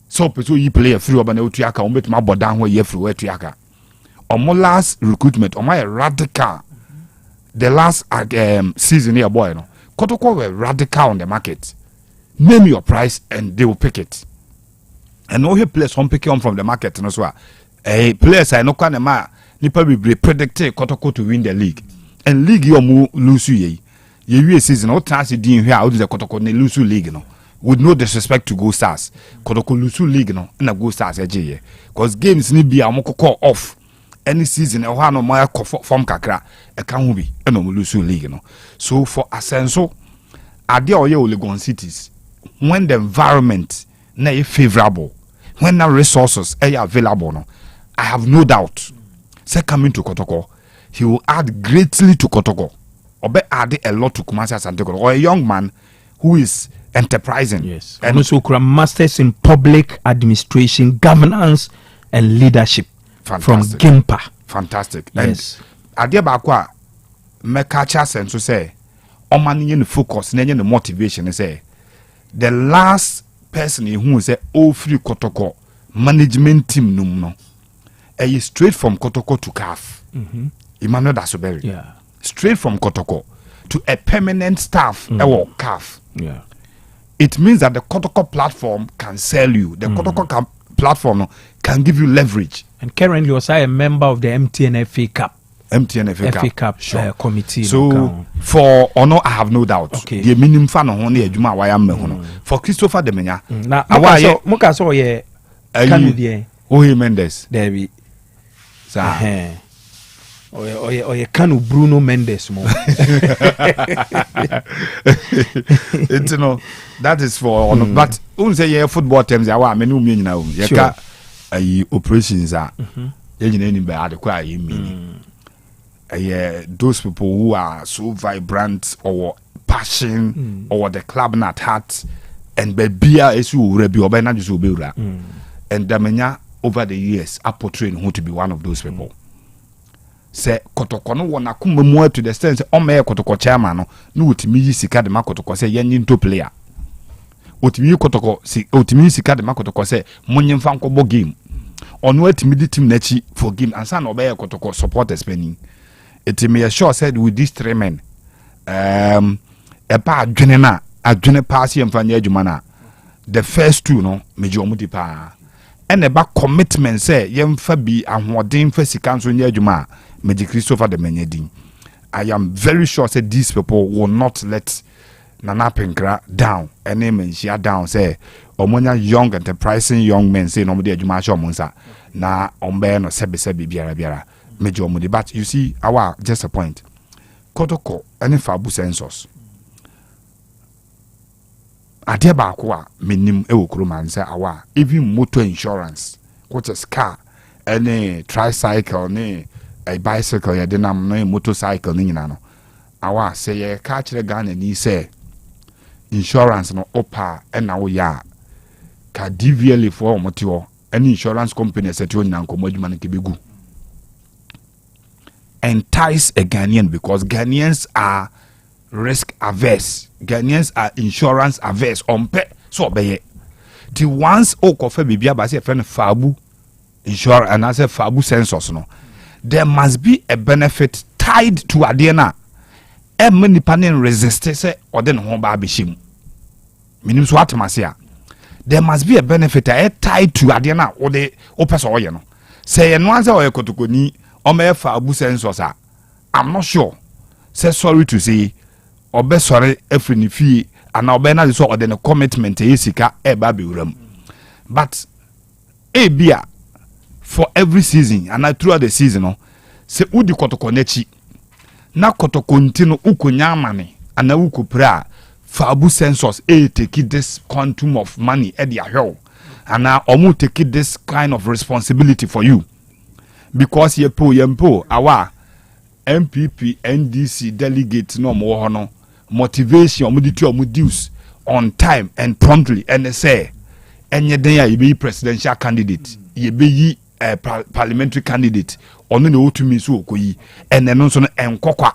H: so person yi player free oba na otuaka ometima bodan ho ye free otuaka omo last recruitment omo radical the last season here boy no Kotoko were radical on the market. Name your price and they will pick it. And no players won't pick on from the market no so players I no kan ma nipa be predicted Kotoko to win the league. And league you mo lose ye season no chance din here out the Kotoko ne lose league no. With no disrespect to Go Stars. Kotoko lose league no na Go Stars eje because games ni bia mo call off any season e ho no mo form kakra e kan ho bi e no mo lose league no. So for Asenso ade oye Legon cities when the environment na is favorable, when the resources are available no, I have no doubt say coming to Kotoko he will add greatly to Kotoko or be add a lot to Kumasi Asante Kotoko or a young man who is enterprising.
A: Yes. And also masters in public administration, governance and leadership. Fantastic. From Gimpa.
H: Fantastic.
A: Yes.
H: And Adia Bakwa Mekacha sense to say omani the focus and the motivation is say the last person who say all free Kotoko management team no is straight from Kotoko to CAF. Emmanuel Dasoberi.
A: Yeah.
H: Straight from Kotoko to a permanent staff or CAF.
A: Yeah.
H: It means that the Kotoko platform can sell you. The Kotoko platform can give you leverage.
A: And currently also a member of the MTN FA Cup.
H: FA
A: Cup sure. Committee.
H: So for Ono, I have no doubt.
A: Okay.
H: The minimum fan on the Juma Wayam. For Christopher Demenya.
A: Now, Muka so ye.
H: Oye Mendes.
A: There be. Oye Kanu Bruno Mendes mo.
H: It's that is for Ono. But say ye football terms awa menu mi nyina um. Ye ka operations are. Ye nyina ni be adekwa ye meaning. Those people who are so vibrant or passion or the club not heart and bebia is who rebi or na just obewura and Damenya over the years are portraying who to be one of those people. Say Kotoko no wona kuma mu to the sense o me Kotoko chairman no utimi yi sika de makotoko say yen to player utimi Kotoko si utimi sika de makotoko say munyemfa nkobo game ono atimi di team nachi for game ansa na obey Kotoko supporters spending. It may sure said with these three men, a bad general adwene pass yɛmfa nyɛ adwuma no the first two no megye ɔmo di paa ɛna ɛba commitment sɛ yɛmfa bi ahoɔden fa sika nso nyɛ adwuma a megye Christopher de manya din. I am very sure that these people will not let Nana Penkra down and Menshia down. Say, Omonia young enterprising young men say no more Jumasha Monsa na Omben or Sebi Biara Biara Major Mudi. But you see, our just a point. Kotoko any fabu census. Adeba kwa minim eukruman say awa even motor insurance, what is car, any tricycle, any a bicycle ya denam no motorcycle ni nyina no awa say ye ka kire Ghana ni say insurance no opa e na wo ya ka DVL for omotio any insurance company set you nyina nkomo adwuma no kebegu entice a Ghanaian because Ghanaians are risk averse, Ghanaians are insurance averse ompe so obeye ti once okofa bibia ba say friend fabu insurance and I say fabu census no there must be a benefit tied to Adena. Many panel resist say or then home babishim. Minim so atmasia. There must be a benefit tied to Adena or the opus or you know. Say and once or kotokoni or me for abu sensosa. I'm not sure. Say sorry to say or be sorry every fee and now bena is or then a commitment isika e baby uram. But bia for every season and throughout the season no se udi kotoko nechi na kotoko ntino ukonya amane ana ukopra fa abu census take this quantum of money e dia hwe ana omu take this kind of responsibility for you because yempo awa MPP NDC delegate no mo ho no motivation omu di tu omu dues on time and promptly and say enye den ya be presidential candidate ye be yi parliamentary candidate ono na otumi so okoyi ene no so no enkokwa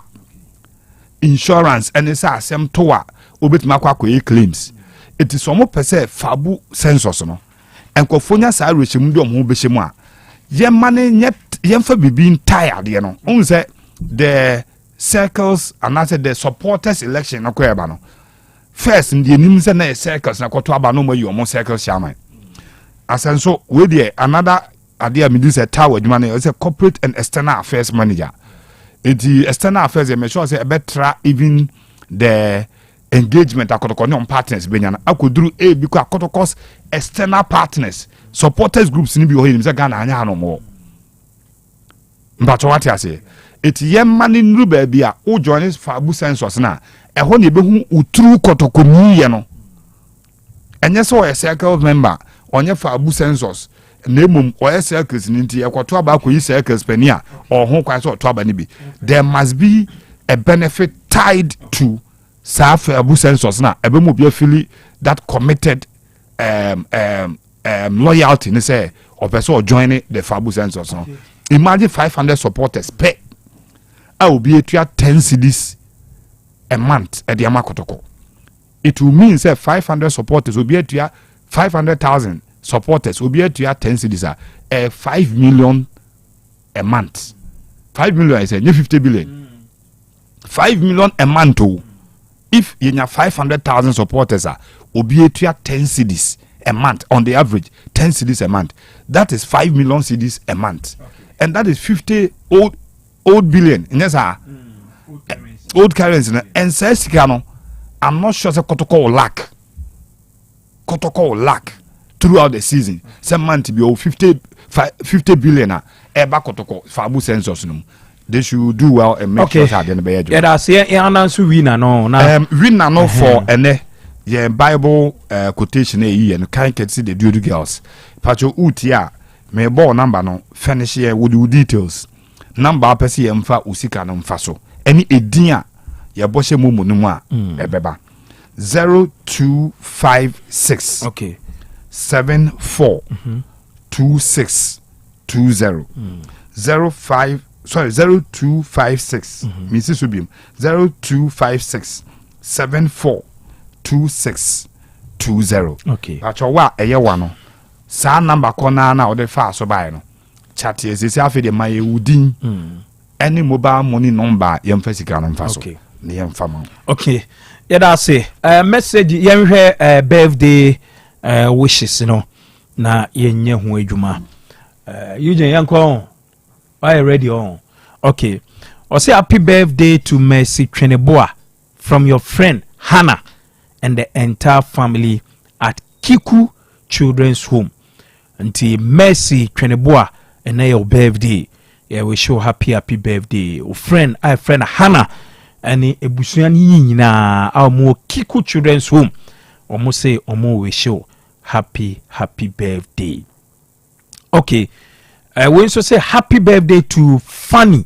H: insurance ene sa asem to a obetima akwa claims it is some percent fabu census no enkofonya sa rechim ndi omho behemu a ye mane yemfa bibi tired ye no on say the circles and I said the supporters election no kweba no first ndi enim se na circles na kwoto aba no mo yi omo circles chairman asenso we there another idea me do say tower adwuma is a corporate and external affairs manager. The external affairs make sure say better even the engagement akotokon partners benyana akoduru because akotokos external partners supporters groups ni bi ho him say Ghana anya no mo mbato what I say it yem mani nru ba bia o join for abu census na e ho ne behu utru kotokoni ye no enye so a circle member onye for abu census nemum oya circles ninti ekwoto aba akoyi circles pania or ho kwan so to aba ni bi there must be a benefit tied to saf abu census na ebemu bi afili that committed loyalty ni say or person joining the fabu census no imagine 500 supporters pay I will be at 10 cedis a month at the amakotoko. It will mean say 500 supporters will be at 500,000 supporters will be at 10 cedis 5 million a month. 5 million is 50 billion. 5 million a month. If you have 500,000 supporters will be at 10 cedis a month on the average 10 cedis a month. That is 5 million cedis a month. Okay. And that is 50 old billion. Yes, old currency. And says I'm not sure Kotoko will lack throughout the season. Some month be 50 billion eba Kotoko fabu census. They should do well and make sure that they
A: yeah, that's winner no.
H: Winner no for ene yeah Bible quotation and can't see the duty girls. Pacho utia me ball number no finish here with the details. Number pesi emfa usika no mfa so. Any edin ya boshe mumu no a ebeba 0256
A: okay
H: 74 2620 0256 Mrs. Subim 0256 74 2620
A: okay
H: acho wa eye wa no sa number kona na ode fa so bai no chat yes afi de my udin any mobile money number yemfa sika no mfa so ne yɛmfama
A: okay yɛda say message yɛnhwɛ birthday wishes no na yɛnyɛ ho adwuma Eugene yanko are ready on okay or say happy birthday to Mercy Tweneboa from your friend Hannah and the entire family at Kiku Children's Home. Until Mercy Tweneboa and your birthday. Yeah, we show happy birthday. O friend Hannah and ebusuani na our more Kiku Children's Home. Almost say we show happy birthday. Okay. We also say happy birthday to Fanny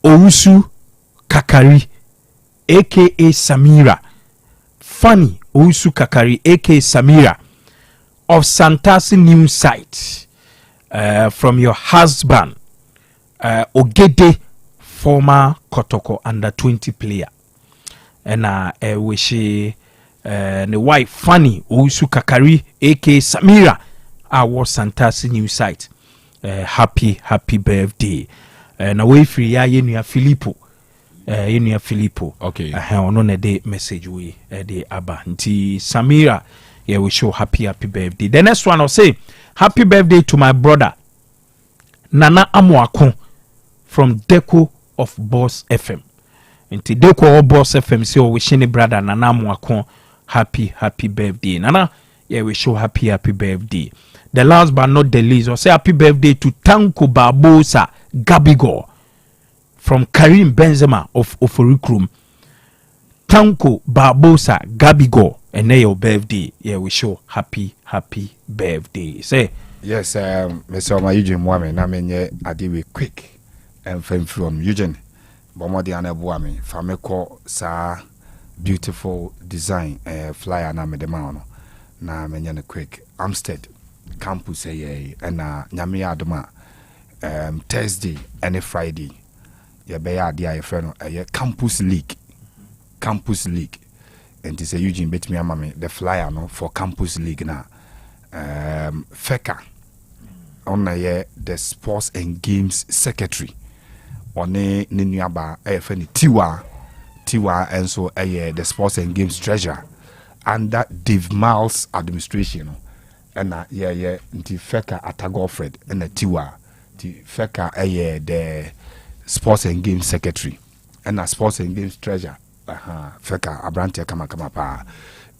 A: Ousu Kakari aka Samira. Fanny Ousu Kakari aka Samira of Santasi New Site from your husband Ogede, former Kotoko under 20 player. And we say the wife Fanny Ousu Kakari aka Samira our Santasi New Site. Happy birthday. Na we free ya yenu Filippo. Yenu Filippo.
H: Okay.
A: Ono na de message we de aba. Nti Samira, yeah, we show happy birthday. The next one I'll say happy birthday to my brother Nana Amuakon from Deco of Boss FM. Nti Deco of Boss FM say we wishing brother Nana Amuakon happy birthday. Nana, yeah, we show happy birthday. The last but not the least, I'll say happy birthday to Tanko Barbosa Gabigor from Karim Benzema of Oforikrum. Tanko Barbosa Gabigor, and your birthday. Yeah, we show happy birthday. Say
H: yes, Mr. Eugene Mwame, na menye adiwe quick and from Eugene. Bomodi anabuame, fameko sa beautiful design flyer na medemano na menye quick Amstead campus and nyame adoma Thursday and Friday ya be ya dia friend campus league and this Eugene bet me amame the flyer no for campus league na Feka on the sports and games secretary on ne nuaba friend Tiwa and so the sports and games treasurer under Dave Miles administration and nti Feka Atagofred and Tiwa Feka the sports and games secretary and sports and games treasurer Feka Abrante kama pa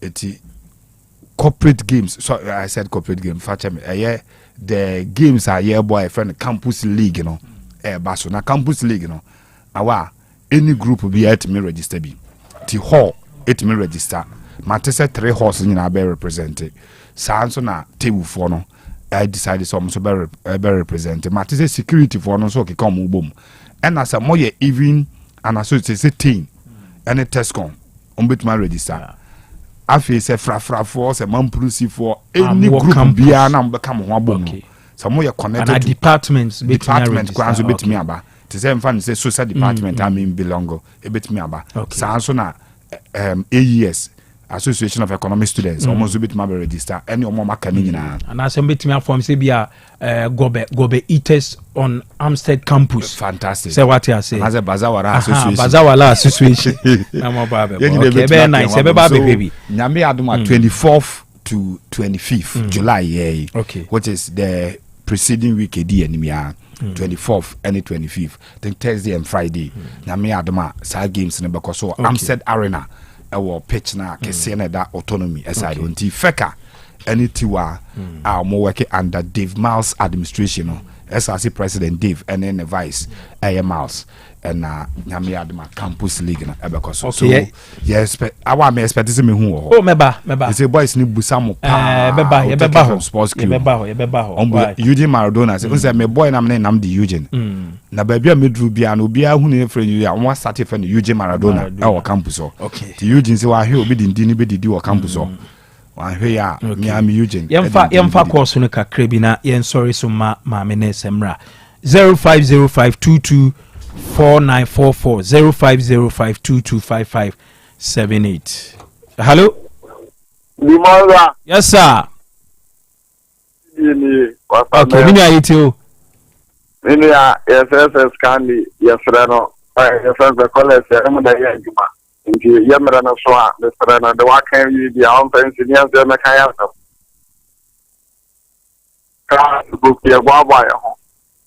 H: eti corporate games. So I said corporate game. The games are boy friend campus league, you know. Baso na campus league, you know. Awa any group will be at me register be. Ti hall it me register. Matese 3 halls in be represented. Sanso na table for no. I decided some so be represented. Matese security for no so ke come boom. And as a more even and associate team any test con bit my register. Afi se fra for se mamprusi for any group bia na mbeka mo abom so mo ye connected
A: and departments
H: kwanzo betimi aba te se mfa se social department I mean belongo e betimi aba sanso na AES Association of Economic Students almost betimi aba register any omo maka ni nyina
A: and as betimi afom se bia gobe eaters on Amstead campus.
H: Fantastic.
A: Say what you say.
H: As a Bazawara Association.
A: Bazawara Association. Okay, very nice. Baby.
H: Nyame aduma 24th to 25th July.
A: Okay.
H: Which is the preceding week enimia 24th and 25th. Then Thursday and Friday. Nyame aduma sa games ne because so Amstead Arena our pitch na kese na that autonomy aside until Feka any tiwa mo working under Dave Miles administration SRC President Dave and then the Vice Miles and Nyame Adama Campus League na ebeko so yes I me expect me hu
A: meba
H: say boys ni busamo pa
A: meba
H: sports club
A: meba
H: Eugene Maradona say me boy na me nam the Eugene na ba bia medru bia na obi ahu ne friend you won start friend Eugene Maradona our campus
A: okay
H: the Eugene say wa he obi dindi be didi our campus ya Miami Eugene
A: yemfa course no kakra bi na yen sorry so ma me ne semra 0505224944 0505225578 hello
M: Demonza
A: yes sir
M: okay
A: mini ayitio
M: mini ya SSS kandi ya freno your friends the college I'm the Yajuma. In the Yamran of Swa, the Serena, the Wakan, the Arm Engineers, the Machayam. Book your Wabaya.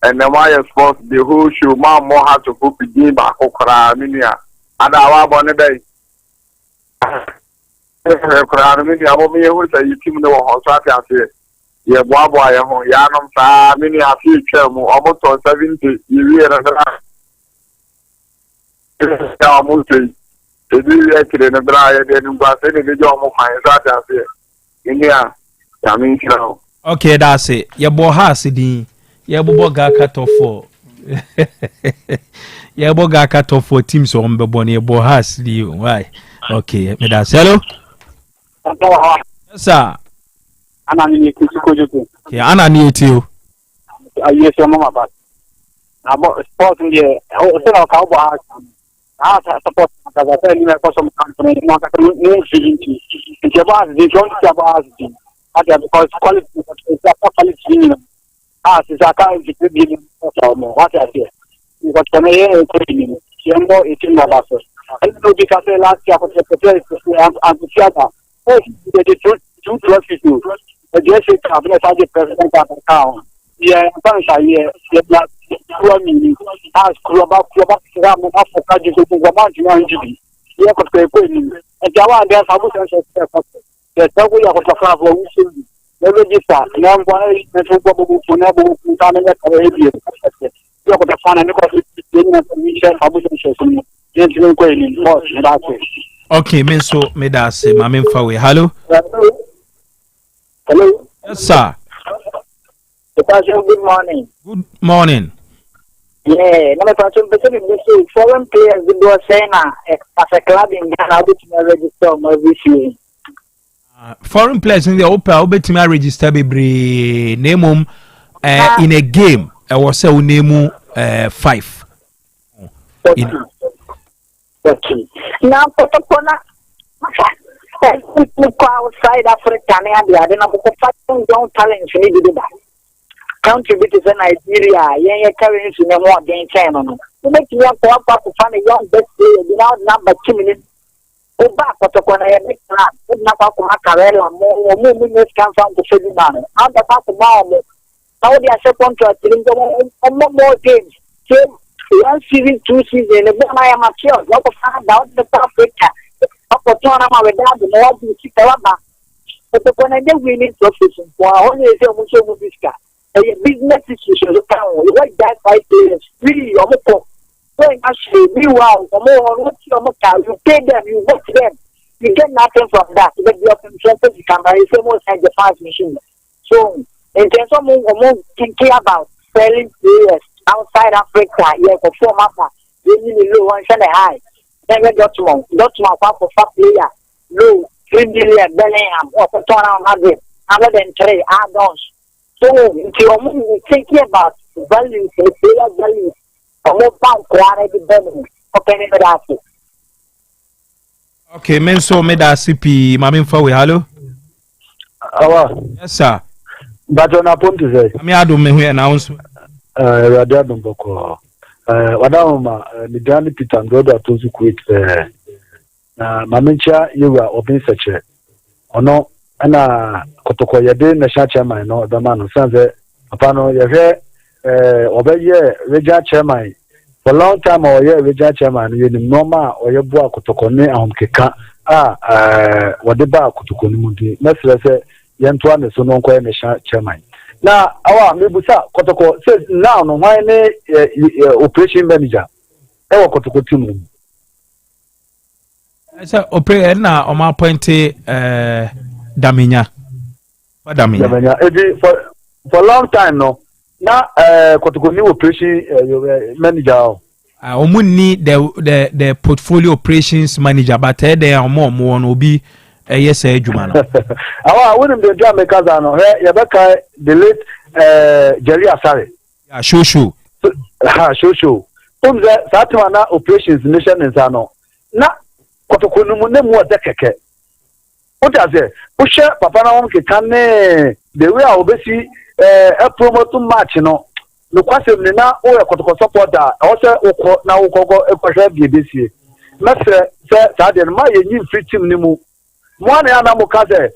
M: And the wire sports the who should more have to book the game back Okra Minia. And our bonnet day. Okra Minia, I will be able to you team the Hosaka here. Your Wabaya, Yanam Sa, Minia future, almost 70 years and the do actually in a dry and was any job of my Sata here. India, I mean, you know.
A: Okay, that's it. Your boy has it. Your boy got cut off for. Your boy got cut off for teams on the bonnie. Your boy has the why? Okay, me that's hello. Yes, sir. Yeah, Anna need you.
M: Yes, your mama, but about sporting the whole cowboy. I support as I tell you, some company, not a new feeling. It's about the joint about because quality is a quality. As is a kind of giving what I say. Because when I hear training, you know it's in my basket. And because last year was a prepare and the theater. Oh, the 222. The JC cabinet as the president of the town. Yeah, I'm here. As global Ram of Kaji to Gaman GB. Yeah, but they're going. And Jawan, there's a much the way of the travel, we should never get that. Now, why is probably to never come in Arabia? You have the fun and the
A: okay, men so me da say my men fawe. Hello.
M: Hello.
A: Yes, sir.
M: Good morning.
A: Good morning.
M: Yeah, no, but foreign players do saying as a club in Ghana, which may register my issue.
A: Foreign players in the Opera Obetime register be name in a game. I was say name 5.
M: Okay. Now, Potopona outside Africa, and the other young talents need to do that. Contributors in Nigeria, yeah, carrying in a more than China. To make you up to find a young best player without number 2 minutes. Back what to corner a big plan, not up to Macarella, more minutes come from the city man. Out the path of Malmo. Now they are second to more games. Same 1 season, 2 seasons, and then I am a child. Not to find out the Africa. Up to Tonama without the more to see the rubber. But the corner they winning profession for only a Muslim a business institution. You like that 5 players, really, almost. Actually, meanwhile, you pay them, you work them, you get nothing from that. But you have you can buy almost like the 5 machine. So, in terms of more thinking about selling players outside Africa, you have a form after you need low one and high. Then we got to for 5 player, low 3 million Bellingham or for 200, 103 add-ons. So, if you're thinking about values, player values.
A: Okay, men so me da CP mami mfa we hello. Yes sir.
M: But on a point to say.
A: Me ado me hu announce.
M: Radio Boko. Wadama Midani Peter Ngoda to quit na mamincha yewa open search. Ono ana kotoko yede na sha chairman no da man sanze apano ye obeye regional chairman for long time or yeah regional chairman you normal or your boy kotokone ahomkeka wadeba kotokone mundi na se yentwa ne so no nko national chairman na awa mebusa kotoko says now no why ne operation manager e kotoko team
A: esa operator na o ma appoint Daminya
M: for long time no na kotoko new operation manager
A: omuni the portfolio operations manager but there omo no obi yes adwuma no
M: awa won the drama makers no he beka the late Jerry Asare
A: shosho
M: shosho umze satwa na operations nation nsa no na kotoko no mu na mu ode keke utaze ushe papa na won ke kan the way obesi a promote match no no kwasem ne na o e kotoko supporter o se o na o kogo e kwahwe bi besie mese se sa de ma ye nyi free team ni mu mo na na mo ka se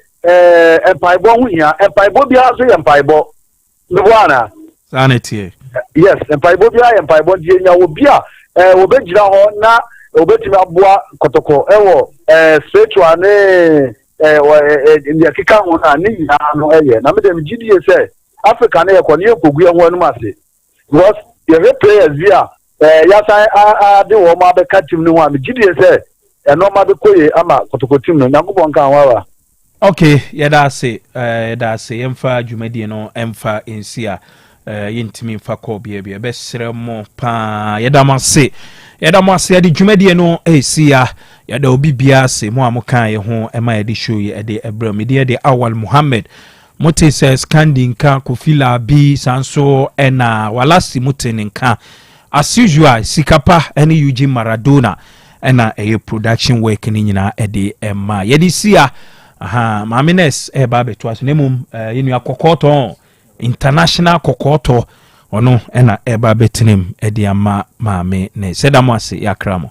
M: empaibo hu hia empaibo bia so ye empaibo no bwana
A: sanity
M: yes empaibo bia empaibo die nya obi a obegira ho na obetimi aboa kotoko ewo spiritual ne ndi akika ho na ni nya no eye na me dem gidie se Africa na yekọ ne kogu ye ho anu ase because ye players here ya sai de wo ma be ka team ni ho am gidie se no ma be koye ama kotoko team no nyankopon kan wa
A: okay yeda se yemfa dwumadi no emfa ensia yintimi mfa ko bia be sere mo pa yeda mo ase ade dwumadi no esia yeda obi bia se mo amokan ye ho ema yede show ye de ebram de Awal Mohammed mote says Kandinka Kofila B Sanso ena walasi muteninka as usual sikapa eni Eugene Maradona ena production work ni nyina ede emma yedi sia mamines eba beto aso nemum yenu akokoto international kokoto ono ena eba betinem ede ama maame ne sedamo ase yakramo